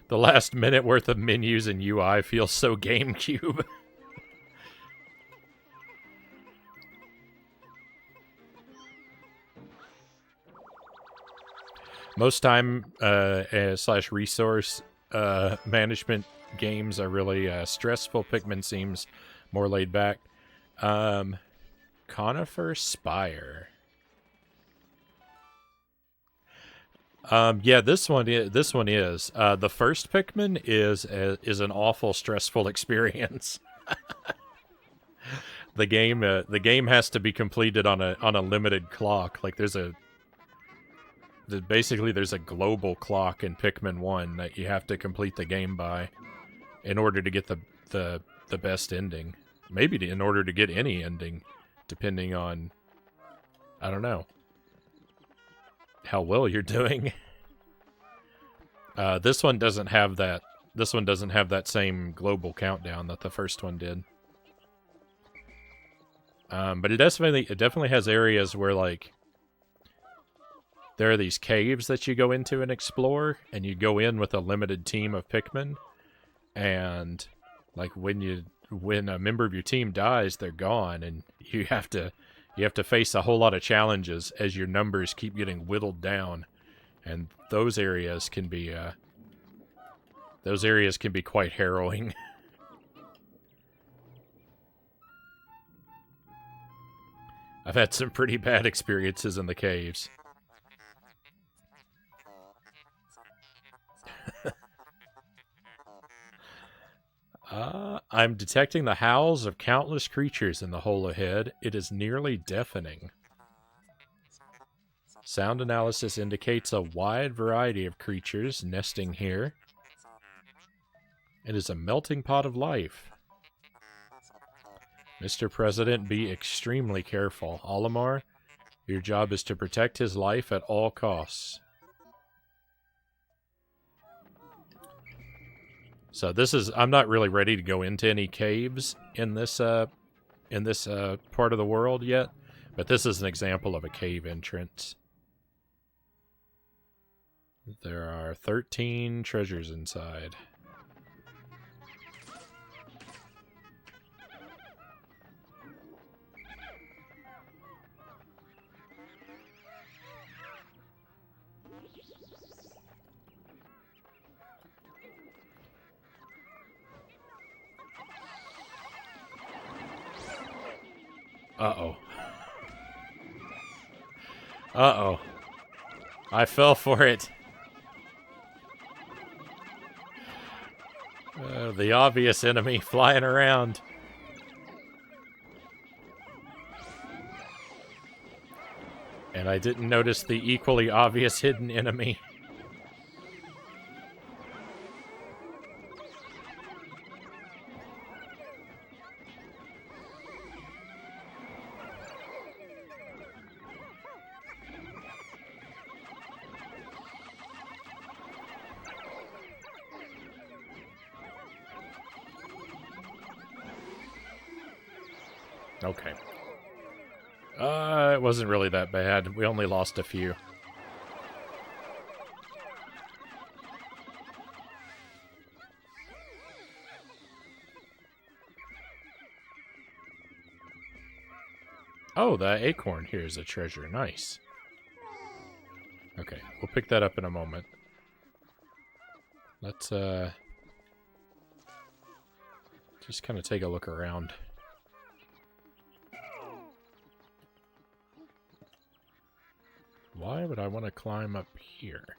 The last minute worth of menus and UI feels so GameCube. Most time / resource management games are really stressful. Pikmin seems more laid back. Conifer Spire. Yeah, this one is. The first Pikmin is an awful, stressful experience. The game has to be completed on a limited clock. Like basically there's a global clock in Pikmin 1 that you have to complete the game by in order to get the best ending. Maybe in order to get any ending, depending on, I don't know. how well you're doing. This one doesn't have that. This one doesn't have that same global countdown that the first one did. But it definitely has areas where, like, there are these caves that you go into and explore, and you go in with a limited team of Pikmin, and like when a member of your team dies, they're gone, and you have to face a whole lot of challenges as your numbers keep getting whittled down, and those areas can be quite harrowing. I've had some pretty bad experiences in the caves. I'm detecting the howls of countless creatures in the hole ahead. It is nearly deafening. Sound analysis indicates a wide variety of creatures nesting here. It is a melting pot of life. Mr. President, be extremely careful. Olimar, your job is to protect his life at all costs. So I'm not really ready to go into any caves in this part of the world yet, but this is an example of a cave entrance. There are 13 treasures inside. Uh-oh. Uh-oh. I fell for it. The obvious enemy flying around. And I didn't notice the equally obvious hidden enemy. Okay. It wasn't really that bad. We only lost a few. Oh, the acorn here is a treasure. Nice. Okay, we'll pick that up in a moment. Let's, just kind of take a look around. Why would I want to climb up here?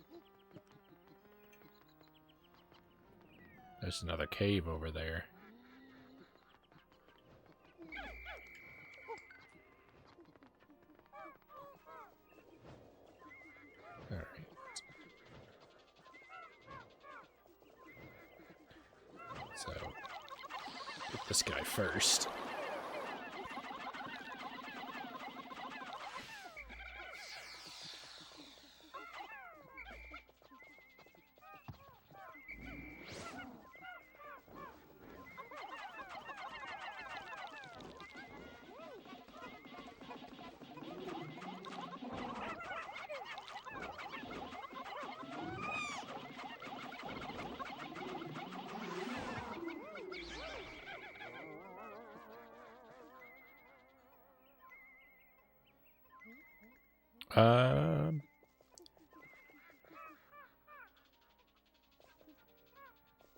There's another cave over there. Alright. So, get this guy first.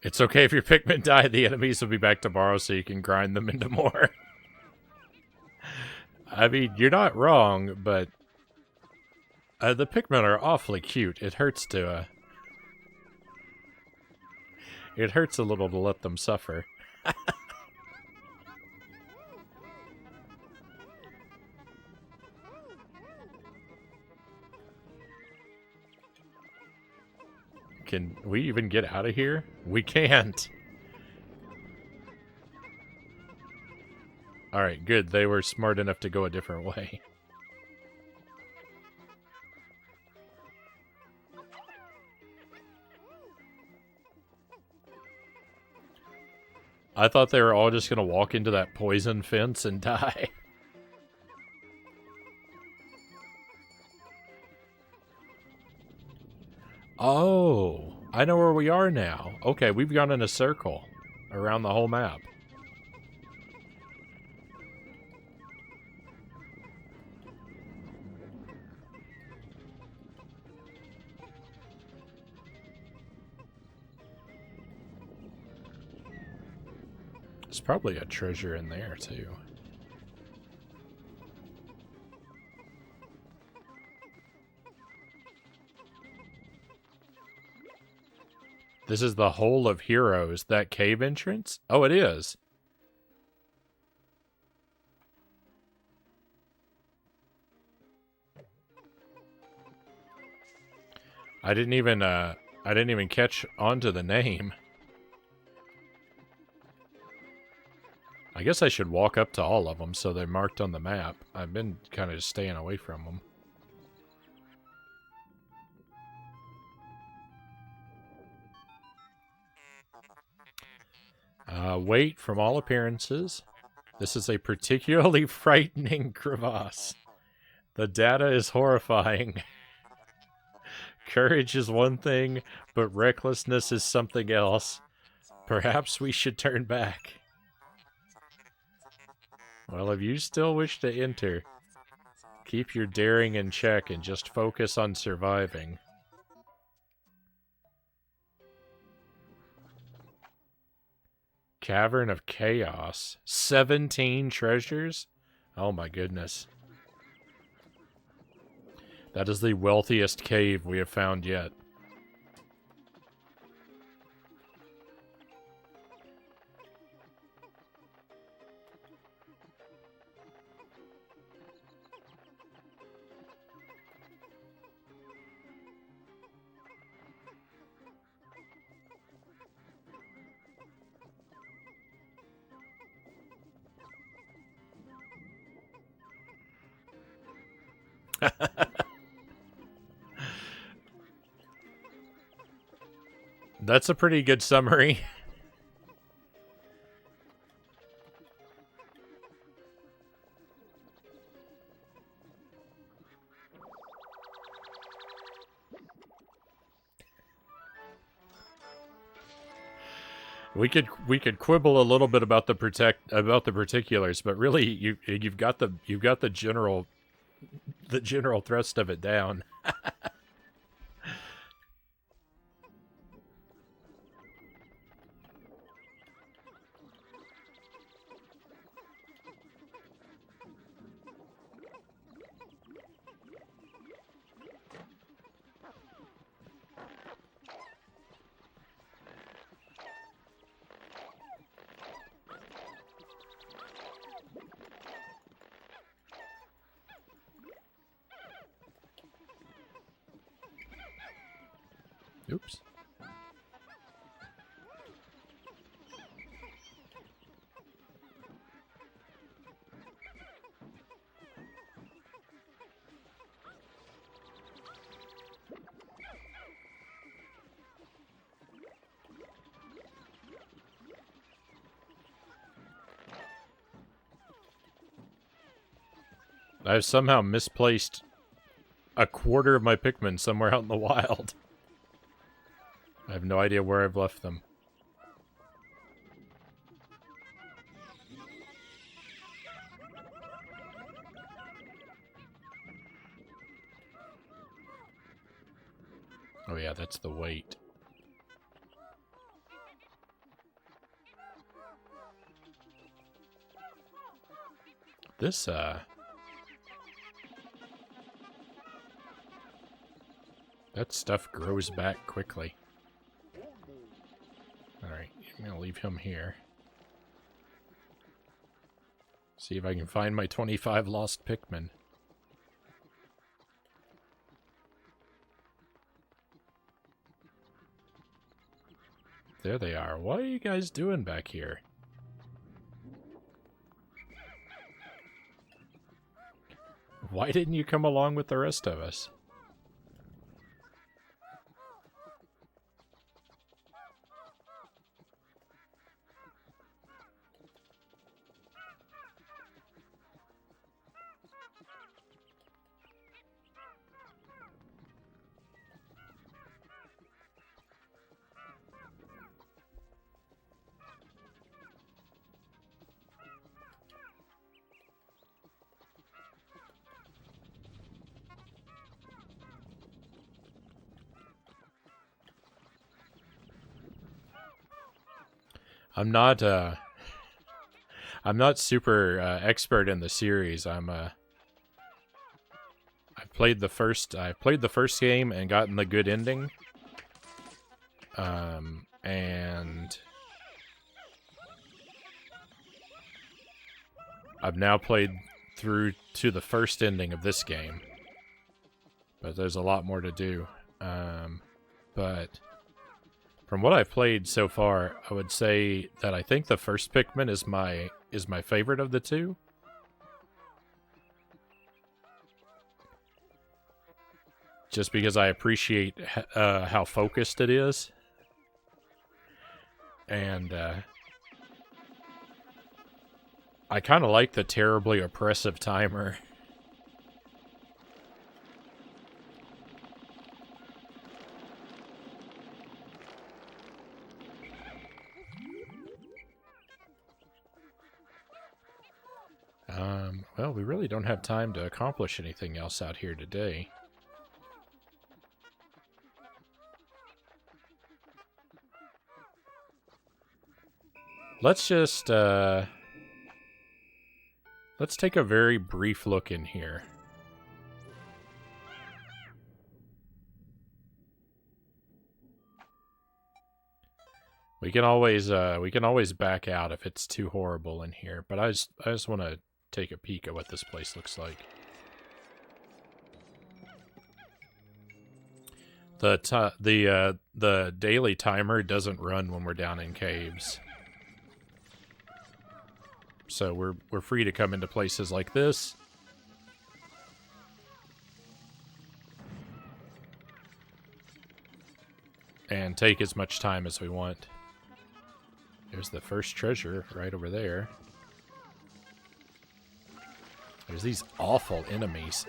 It's okay if your Pikmin die. The enemies will be back tomorrow, so you can grind them into more. I mean, you're not wrong, but the Pikmin are awfully cute. It hurts to, it hurts a little to let them suffer. Can we even get out of here? We can't. Alright, good. They were smart enough to go a different way. I thought they were all just gonna walk into that poison fence and die. Oh, I know where we are now. Okay, we've gone in a circle around the whole map. There's probably a treasure in there, too. This is the Hole of Heroes, that cave entrance? Oh, it is. I didn't even catch onto the name. I guess I should walk up to all of them so they're marked on the map. I've been kind of staying away from them. Wait, from all appearances, this is a particularly frightening crevasse. The data is horrifying. Courage is one thing, but recklessness is something else. Perhaps we should turn back. Well, if you still wish to enter, keep your daring in check and just focus on surviving. Cavern of Chaos. 17 treasures? Oh my goodness. That is the wealthiest cave we have found yet. That's a pretty good summary. We could quibble a little bit about the particulars, but really you've got the general thrust of it down. Oops. I've somehow misplaced a quarter of my Pikmin somewhere out in the wild. I have no idea where I've left them. Oh yeah, that's the weight. This, that stuff grows back quickly. Alright, I'm gonna leave him here. See if I can find my 25 lost Pikmin. There they are. What are you guys doing back here? Why didn't you come along with the rest of us? I'm not I'm not super expert in the series. I played the first game and gotten the good ending. And I've now played through to the first ending of this game. But there's a lot more to do. But from what I've played so far, I would say that I think the first Pikmin is my favorite of the two. Just because I appreciate how focused it is. And I kind of like the terribly oppressive timer. Well, we really don't have time to accomplish anything else out here today. Let's just, let's take a very brief look in here. We can always back out if it's too horrible in here, but I just want to take a peek at what this place looks like. The daily timer doesn't run when we're down in caves. So we're free to come into places like this. And take as much time as we want. There's the first treasure right over there. There's these awful enemies.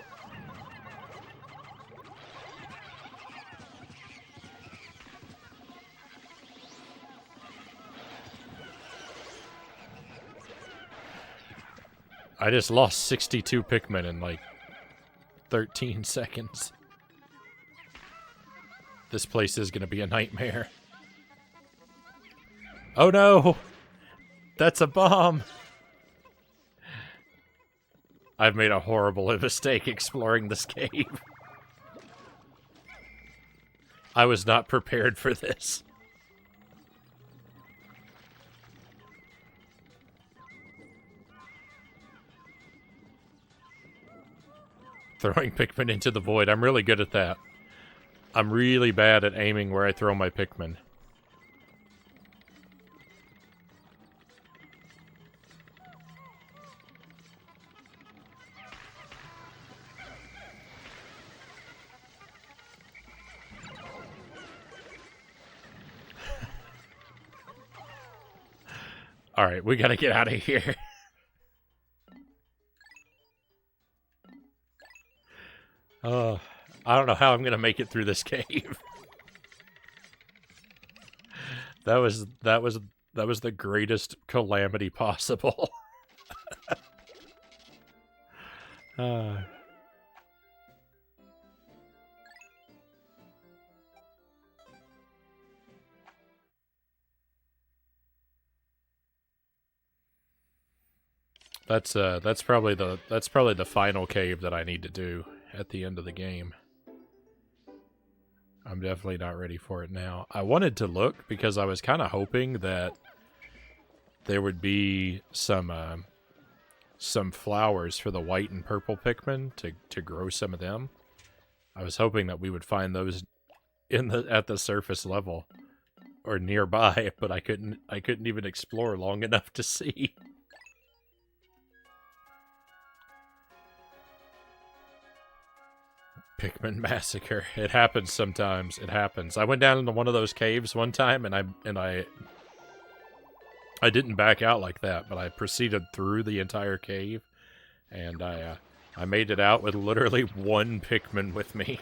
I just lost 62 Pikmin in like 13 seconds. This place is going to be a nightmare. Oh no! That's a bomb! I've made a horrible mistake exploring this cave. I was not prepared for this. Throwing Pikmin into the void. I'm really good at that. I'm really bad at aiming where I throw my Pikmin. Alright, we gotta get out of here. I don't know how I'm gonna make it through this cave. That was the greatest calamity possible. That's probably the final cave that I need to do at the end of the game. I'm definitely not ready for it now. I wanted to look because I was kind of hoping that there would be some flowers for the white and purple Pikmin to grow some of them. I was hoping that we would find those at the surface level or nearby, but I couldn't even explore long enough to see. Pikmin massacre. It happens sometimes. It happens. I went down into one of those caves one time, and I didn't back out like that, but I proceeded through the entire cave, and I made it out with literally one Pikmin with me.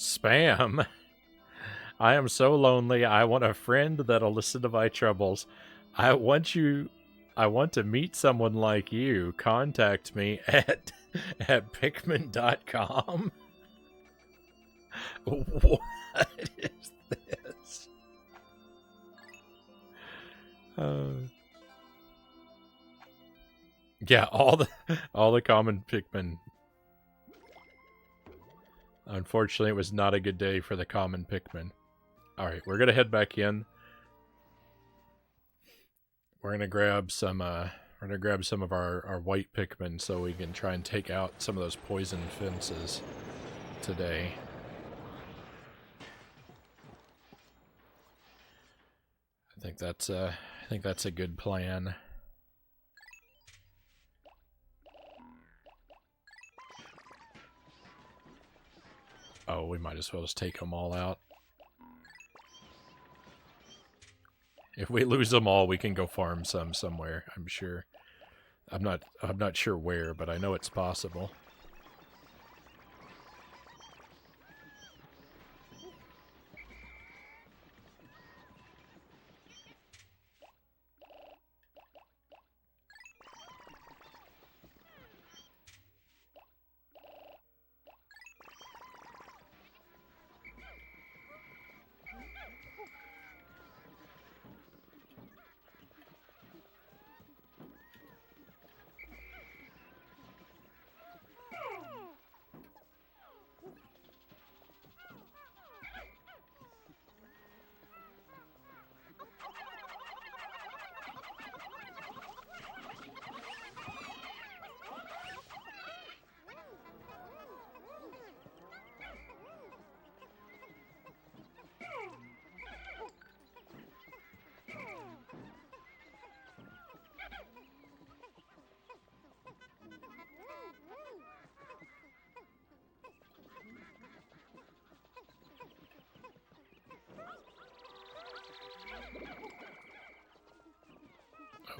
Spam? I am so lonely. I want a friend that'll listen to my troubles. I want to meet someone like you. Contact me at Pikmin.com. What is this? Yeah, all the common Pikmin. Unfortunately, it was not a good day for the common Pikmin. All right, we're gonna head back in. We're gonna grab some. We're gonna grab some of our white Pikmin so we can try and take out some of those poison fences today. I think that's a good plan. Oh, we might as well just take them all out. If we lose them all, we can go farm some somewhere, I'm sure. I'm not sure where, but I know it's possible.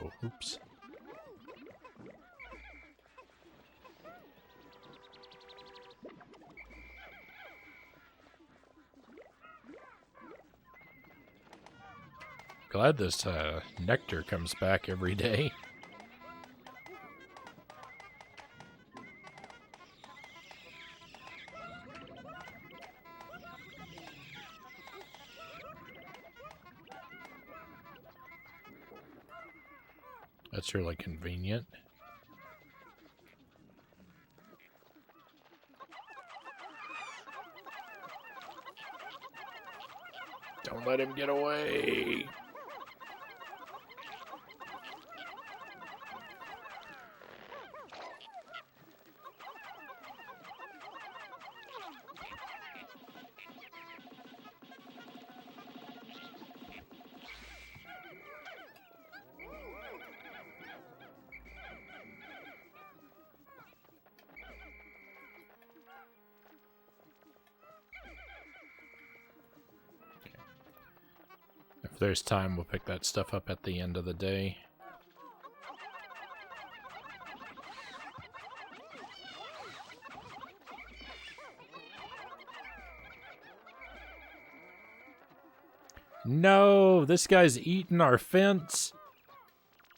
Oh, oops. Glad this nectar comes back every day. That's really convenient. Don't let him get away. If there's time, we'll pick that stuff up at the end of the day. No, this guy's eating our fence.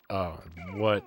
Oh, what?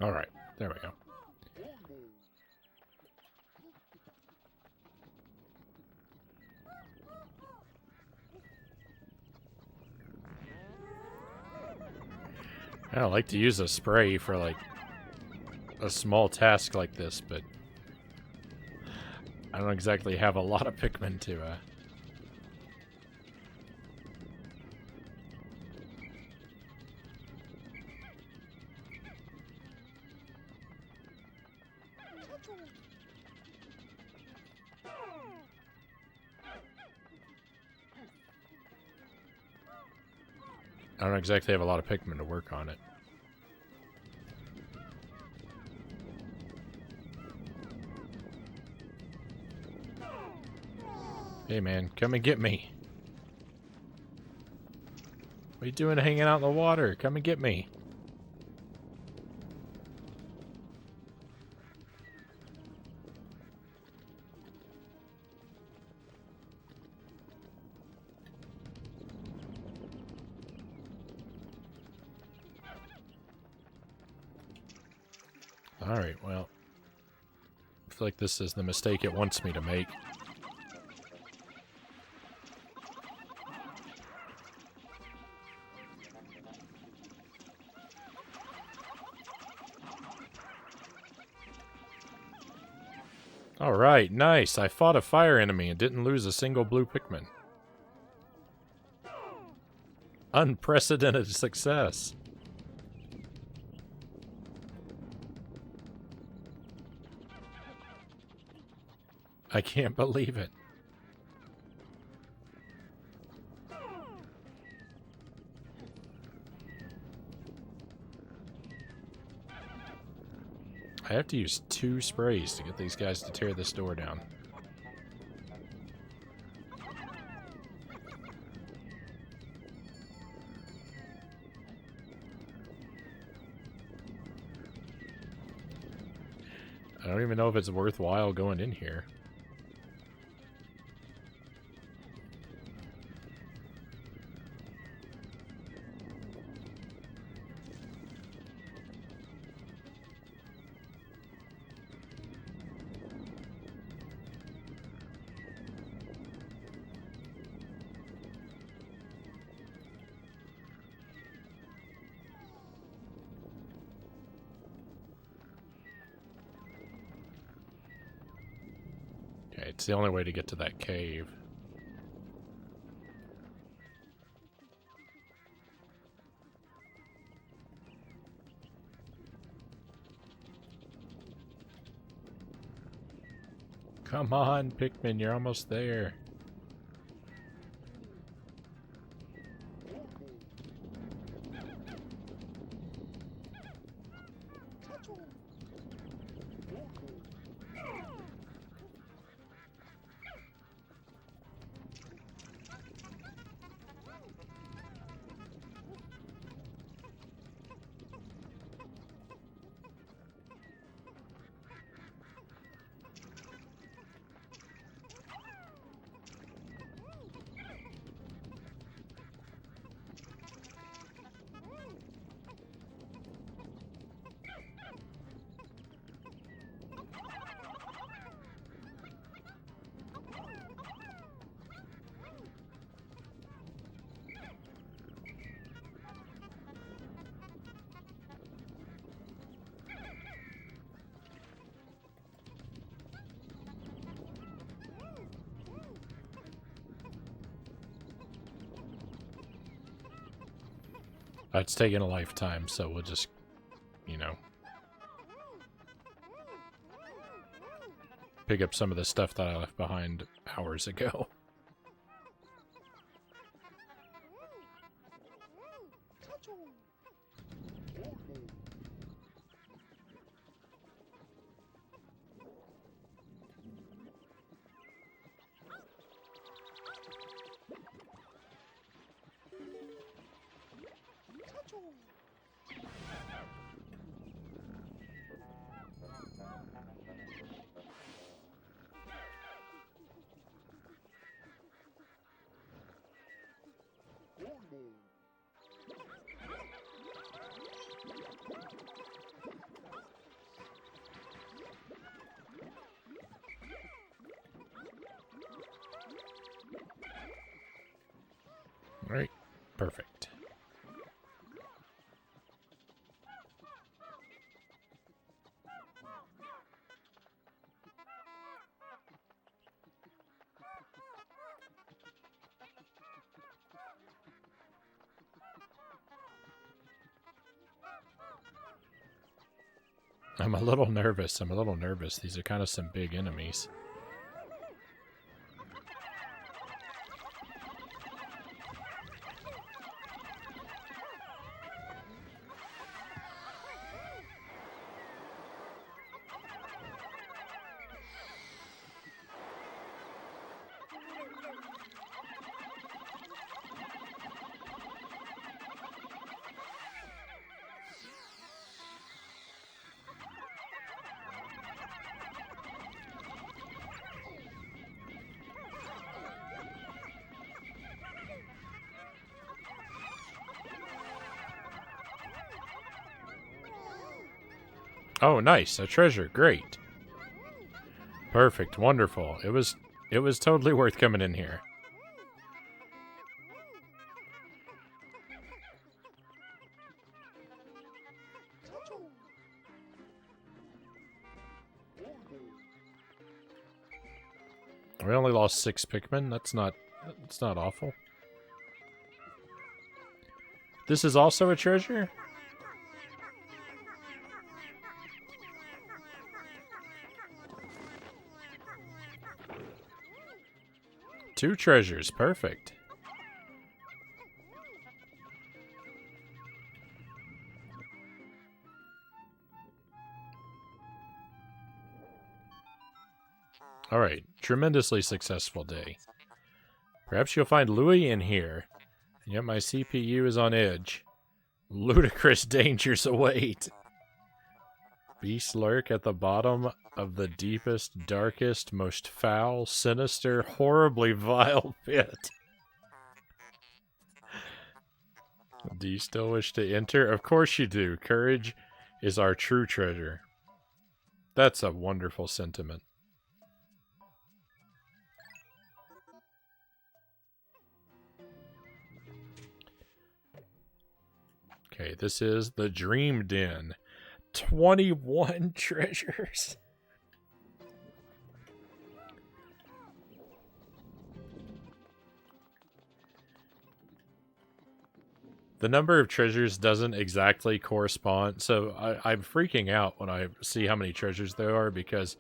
Alright, there we go. I like to use a spray for, like, a small task like this, but I don't exactly have a lot of Pikmin to, I don't exactly have a lot of Pikmin to work on it. Hey man, come and get me. What are you doing hanging out in the water? Come and get me. Alright, well. I feel like this is the mistake it wants me to make. Alright, nice. I fought a fire enemy and didn't lose a single blue Pikmin. Unprecedented success. I can't believe it. I have to use 2 sprays to get these guys to tear this door down. I don't even know if it's worthwhile going in here. Okay, it's the only way to get to that cave. Come on, Pikmin, you're almost there. It's taken a lifetime, so we'll just, you know, pick up some of the stuff that I left behind hours ago. I'm a little nervous. I'm a little nervous. These are kind of some big enemies. Oh, nice. A treasure. Great. Perfect. Wonderful. It was totally worth coming in here. We only lost 6 Pikmin. That's not awful. This is also a treasure? Two treasures. Perfect. Alright. Tremendously successful day. Perhaps you'll find Louis in here. Yet my CPU is on edge. Ludicrous dangers await. Beasts lurk at the bottom of the deepest, darkest, most foul, sinister, horribly vile pit. Do you still wish to enter? Of course you do. Courage is our true treasure. That's a wonderful sentiment. Okay, this is the Dream Den. 21 treasures. The number of treasures doesn't exactly correspond, so I'm freaking out when I see how many treasures there are, because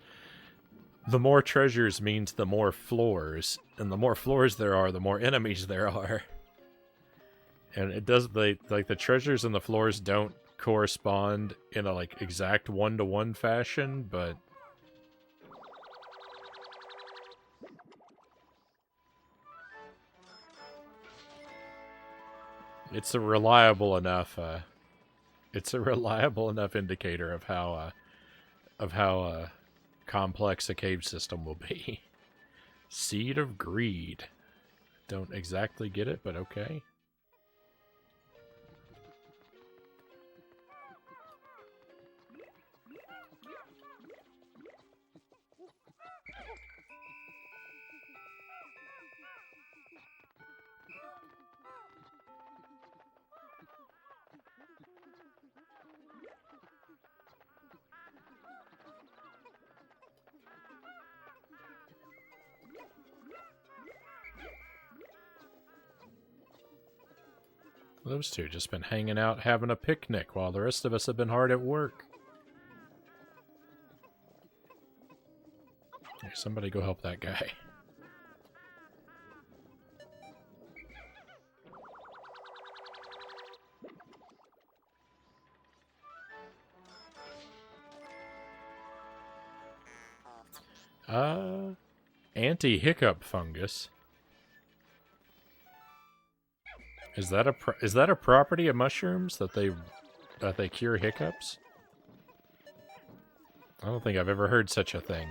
the more treasures means the more floors, and the more floors there are, the more enemies there are. And it does, the treasures and the floors don't correspond in a exact one-to-one fashion, but it's a reliable enough indicator of how complex a cave system will be. Seed of Greed. Don't exactly get it, but okay. Those two just been hanging out having a picnic while the rest of us have been hard at work. Hey, somebody go help that guy. Anti-hiccup fungus. Is that a property of mushrooms that they cure hiccups? I don't think I've ever heard such a thing.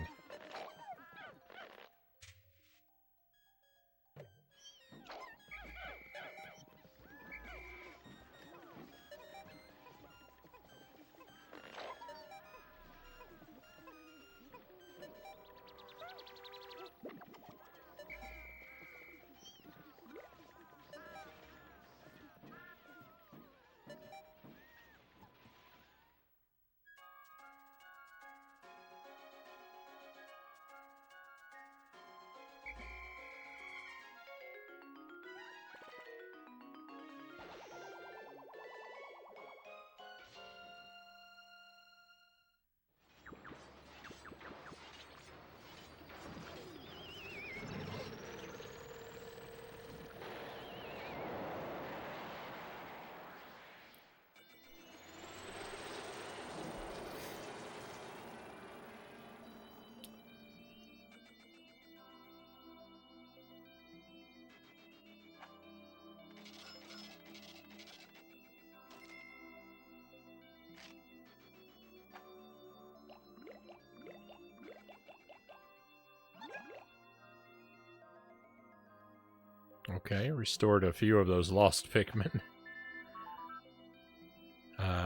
Okay, restored a few of those lost Pikmin.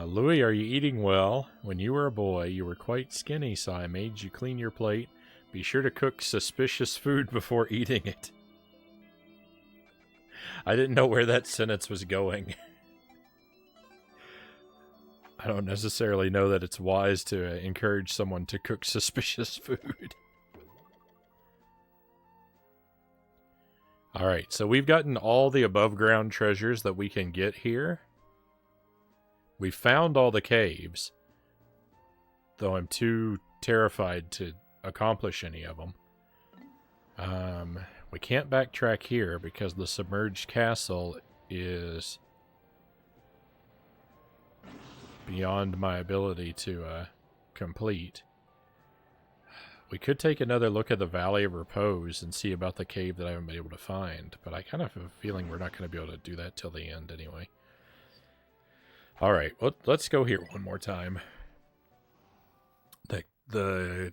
Louis, are you eating well? When you were a boy, you were quite skinny, so I made you clean your plate. Be sure to cook suspicious food before eating it. I didn't know where that sentence was going. I don't necessarily know that it's wise to encourage someone to cook suspicious food. Alright, so we've gotten all the above-ground treasures that we can get here. We found all the caves, though I'm too terrified to accomplish any of them. We can't backtrack here because the submerged castle is beyond my ability to complete. We could take another look at the Valley of Repose and see about the cave that I haven't been able to find, but I kind of have a feeling we're not going to be able to do that till the end anyway. Alright, well, let's go here one more time. The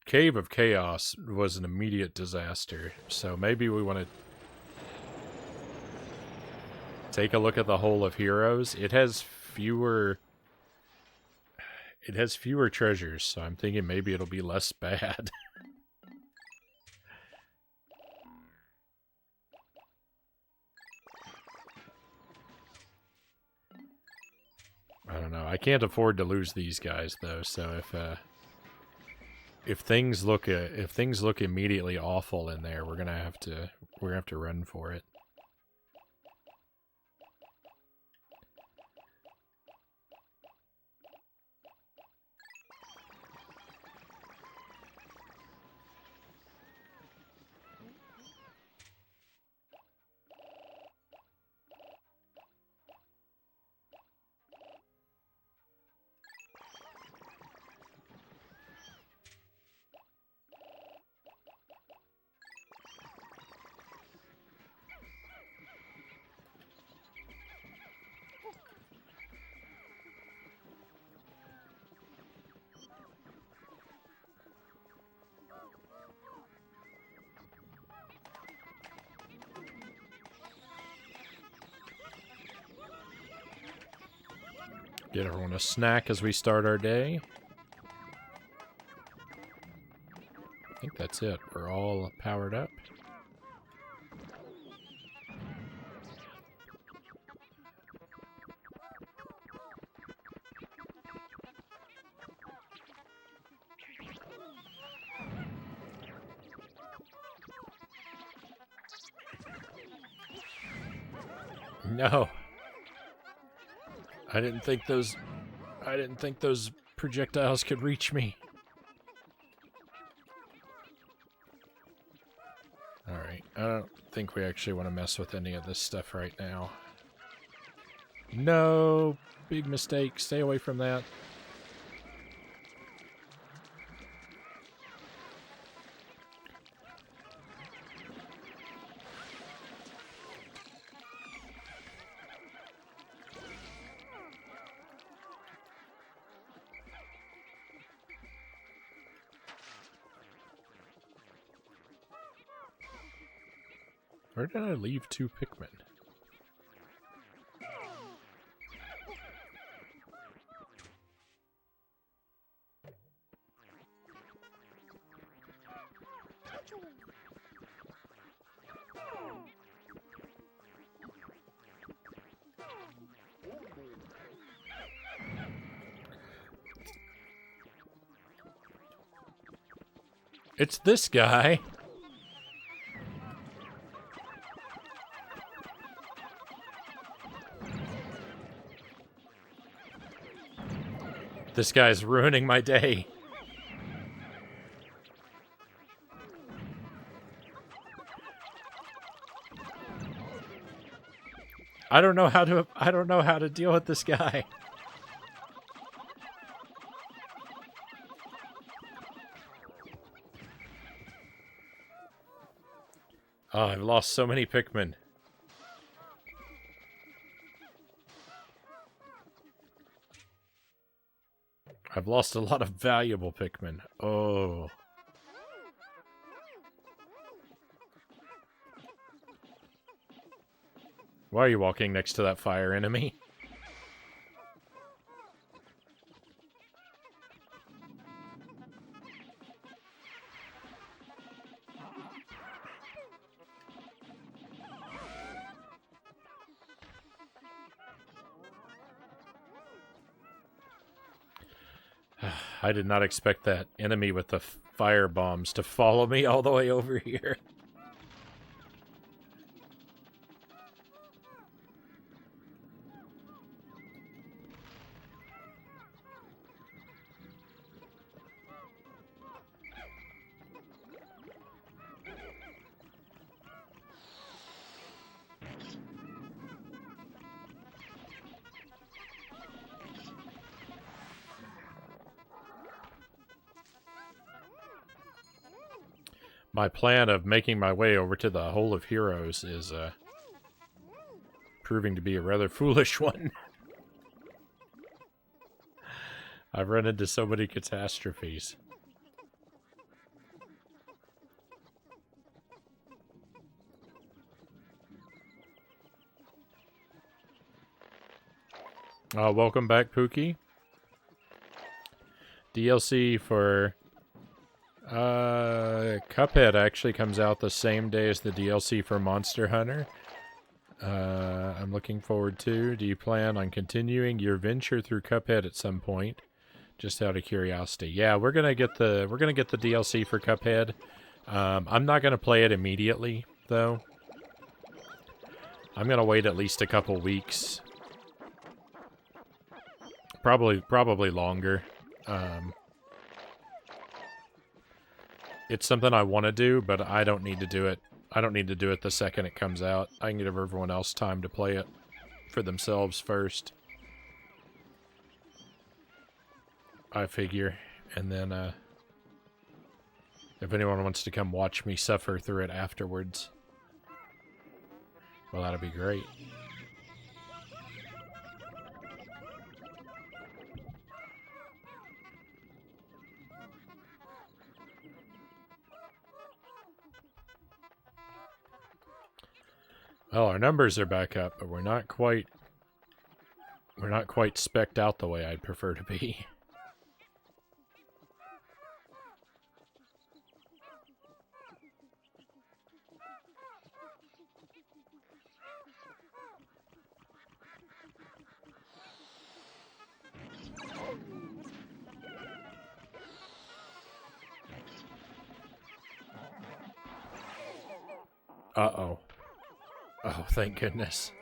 Cave of Chaos was an immediate disaster, so maybe we want to take a look at the Hole of Heroes. It has fewer treasures, so I'm thinking maybe it'll be less bad. I don't know. I can't afford to lose these guys though. So if things look immediately awful in there, we're gonna have to run for it. Get everyone a snack as we start our day. I think that's it. We're all powered up. No. I didn't think those projectiles could reach me. Alright, I don't think we actually want to mess with any of this stuff right now. No! Big mistake. Stay away from that. Where did I leave 2 Pikmin? It's this guy. This guy's ruining my day. I don't know how to deal with this guy. Oh, I've lost so many Pikmin. I've lost a lot of valuable Pikmin. Oh. Why are you walking next to that fire enemy? I did not expect that enemy with the fire bombs to follow me all the way over here. My plan of making my way over to the Hole of Heroes is proving to be a rather foolish one. I've run into so many catastrophes. Welcome back, Pookie. DLC for Cuphead actually comes out the same day as the DLC for Monster Hunter. I'm looking forward to. Do you plan on continuing your venture through Cuphead at some point? Just out of curiosity. Yeah, we're gonna get the DLC for Cuphead. I'm not gonna play it immediately though. I'm gonna wait at least a couple weeks. Probably longer. It's something I want to do, but I don't need to do it. I don't need to do it the second it comes out. I can give everyone else time to play it for themselves first. I figure. And then, if anyone wants to come watch me suffer through it afterwards, well, that'll be great. Well, our numbers are back up, but we're not quite spec'd out the way I'd prefer to be. Uh-oh. Oh, thank goodness.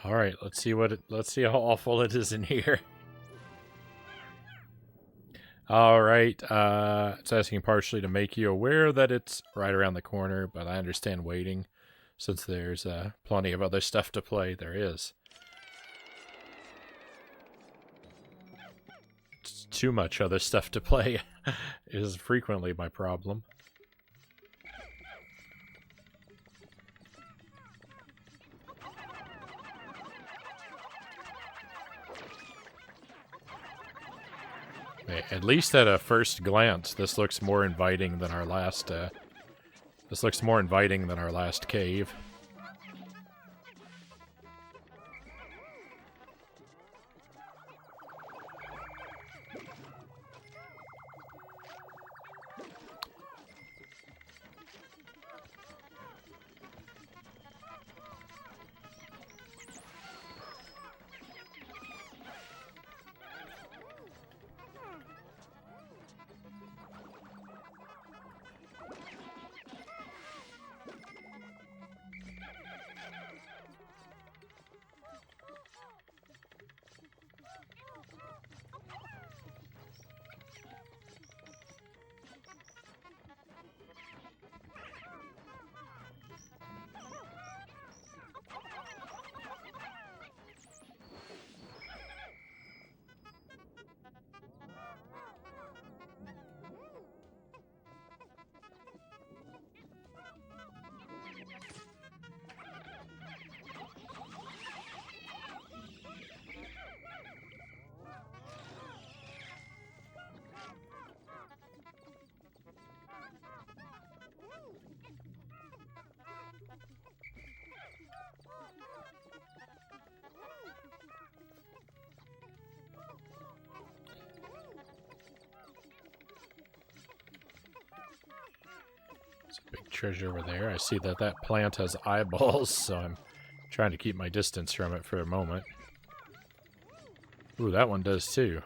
All right, let's see how awful it is in here. All right, it's asking partially to make you aware that it's right around the corner, but I understand waiting, since there's plenty of other stuff to play. There is. It's too much other stuff to play is frequently my problem. At least at a first glance, this looks more inviting than our last. This looks more inviting than our last cave. treasure over there. I see that that plant has eyeballs, so I'm trying to keep my distance from it for a moment. Ooh, that one does too.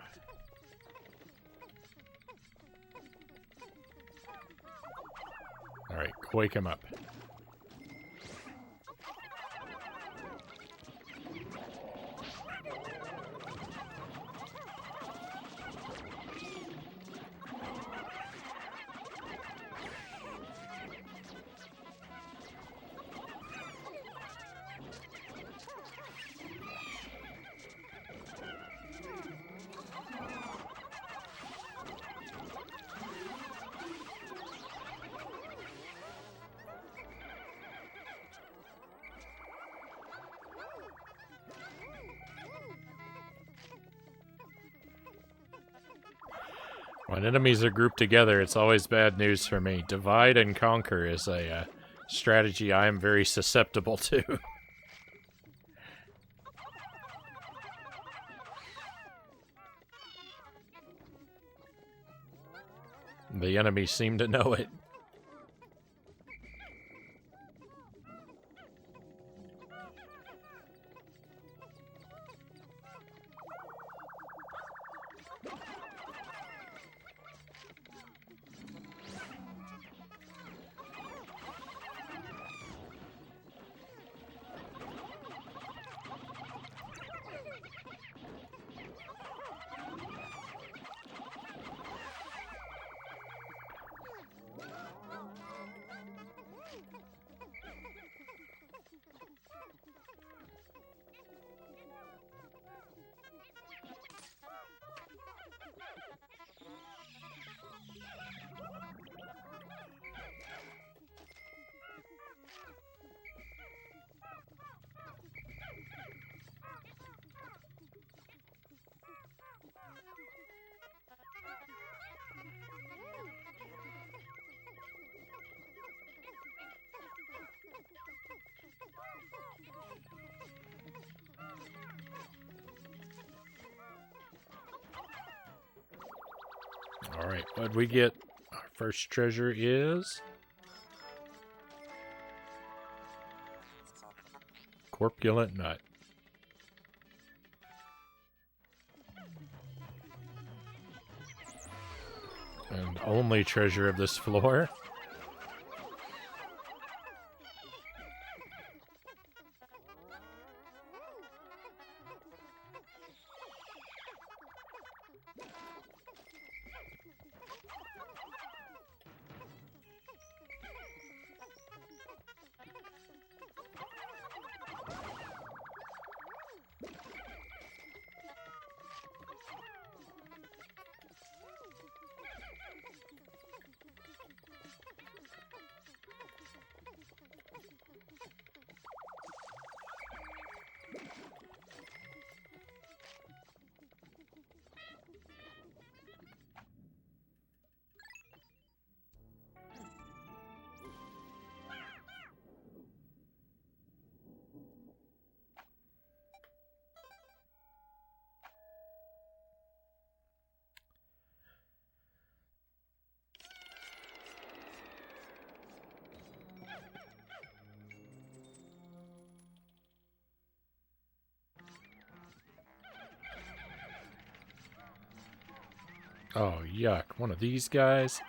Alright, quake him up. When enemies are grouped together, it's always bad news for me. Divide and conquer is a strategy I am very susceptible to. The enemies seem to know it. Alright, what'd we get? Our first treasure is... Corpulent Nut. And only treasure of this floor. Oh, yuck. One of these guys?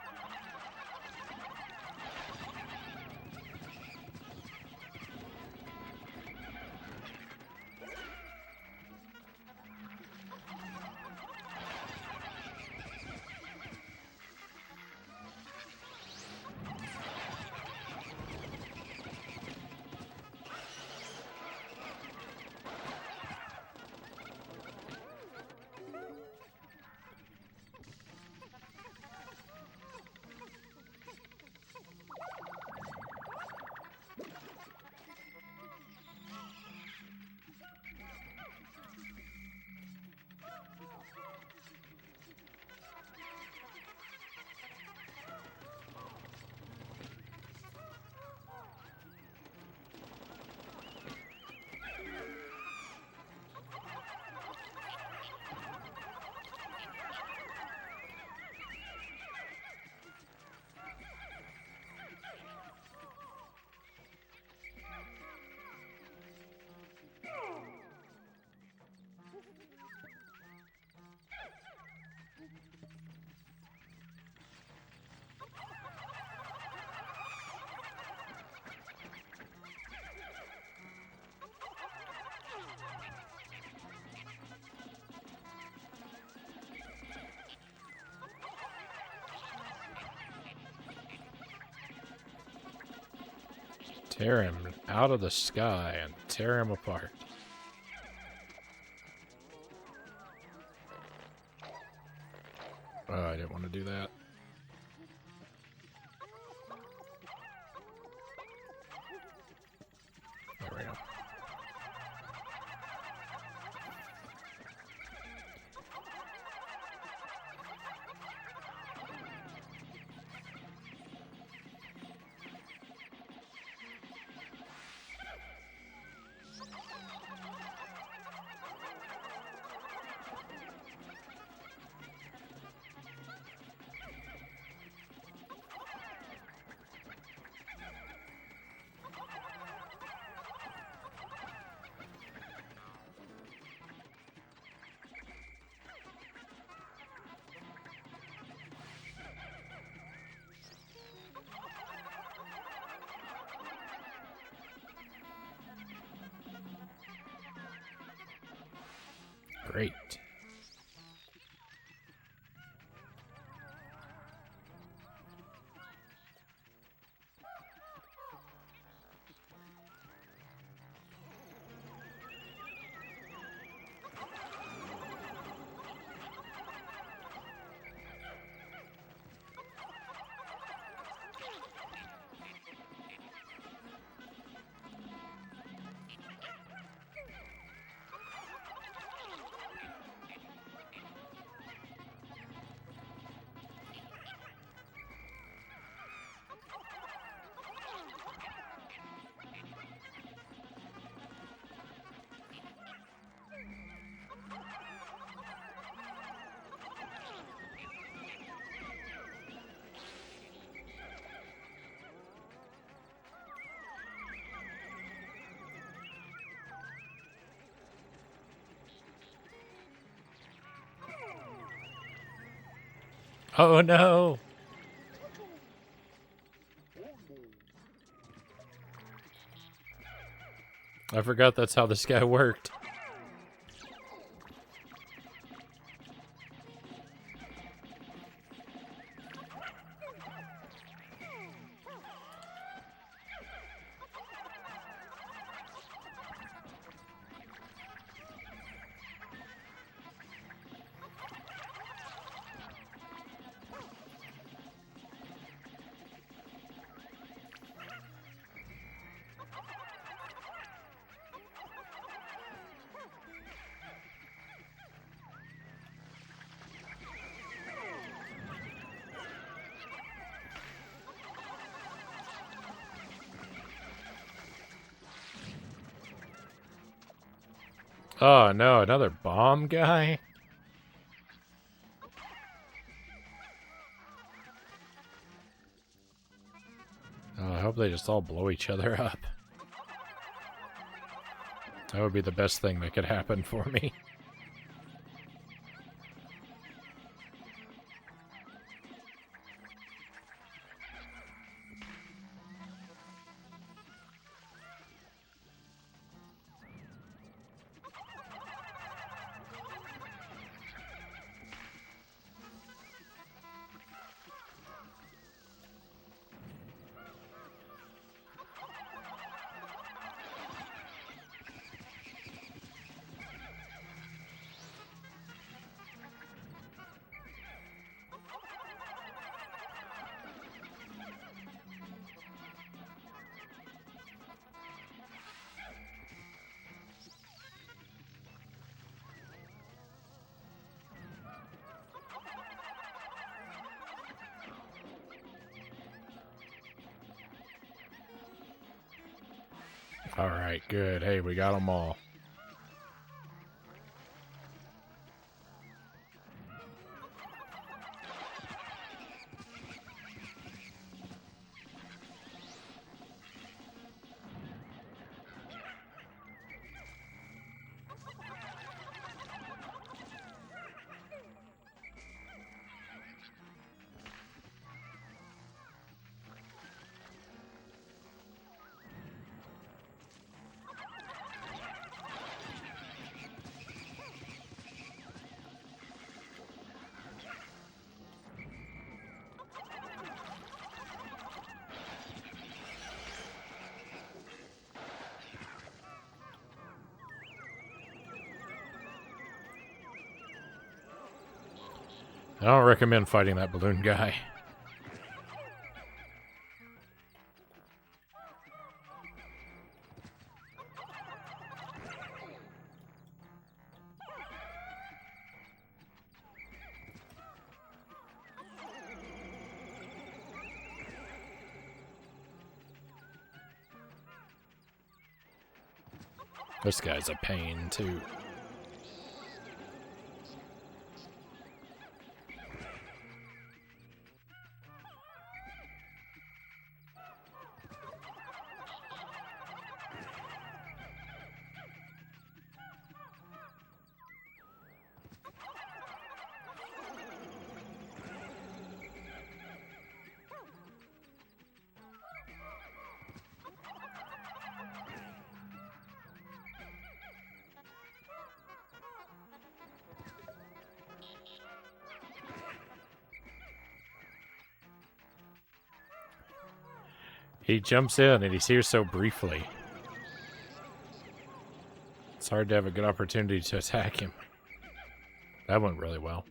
Tear him out of the sky and tear him apart. Oh, I didn't want to do that. There we go. Great. Oh no! I forgot that's how this guy worked. Oh no, another bomb guy? Oh, I hope they just all blow each other up. That would be the best thing that could happen for me. Alright, good. Hey, we got them all. I don't recommend fighting that balloon guy. This guy's a pain, too. He jumps in and he's here so briefly. It's hard to have a good opportunity to attack him. That went really well.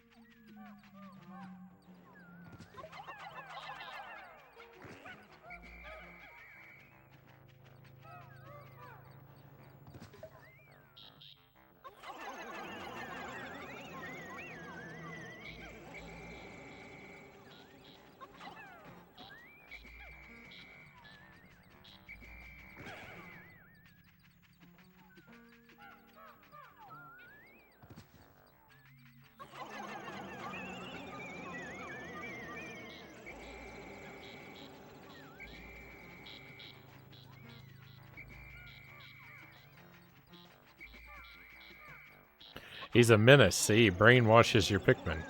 He's a menace, see? He brainwashes your Pikmin.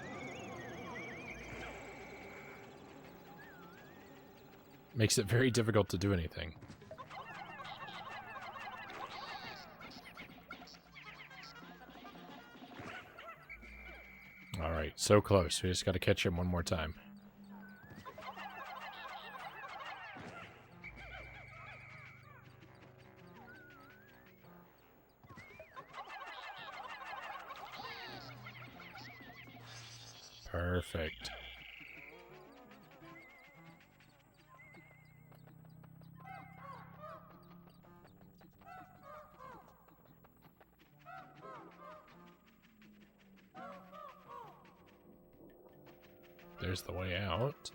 Makes it very difficult to do anything. Alright, so close. We just gotta catch him one more time. Perfect. There's the way out.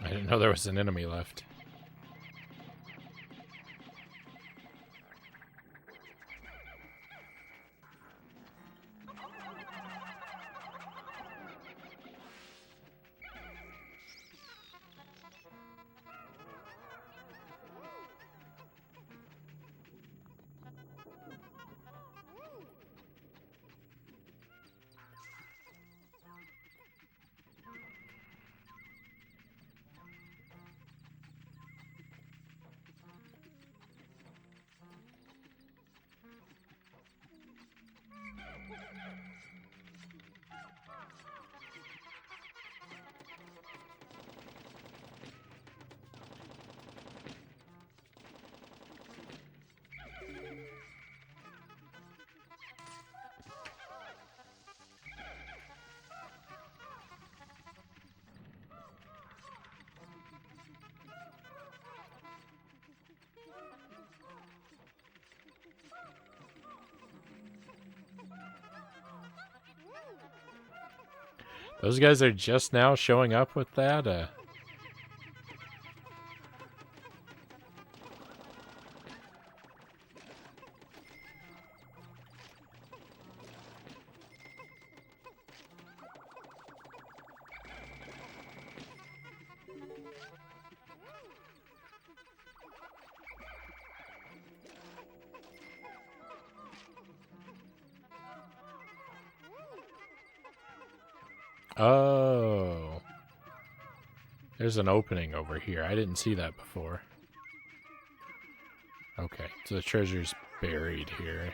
I didn't know there was an enemy left. Those guys are just now showing up with that? Oh. There's an opening over here. I didn't see that before. Okay, so the treasure's buried here.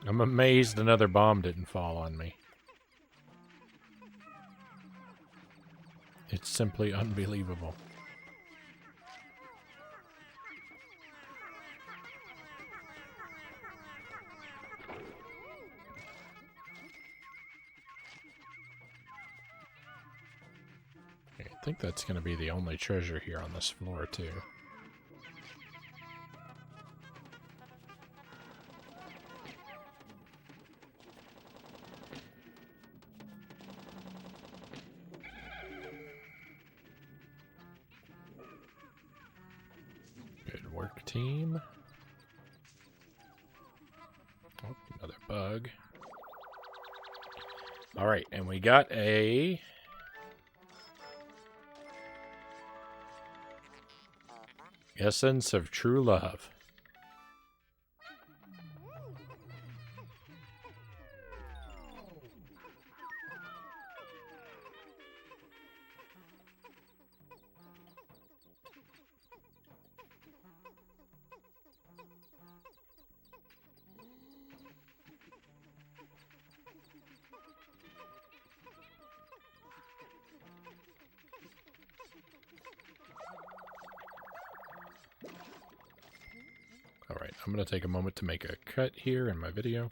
I'm amazed another bomb didn't fall on me. It's simply unbelievable. I think that's going to be the only treasure here on this floor, too. Good work, team. Oh, another bug. Alright, and we got a... Essence of True Love. Alright, I'm going to take a moment to make a cut here in my video.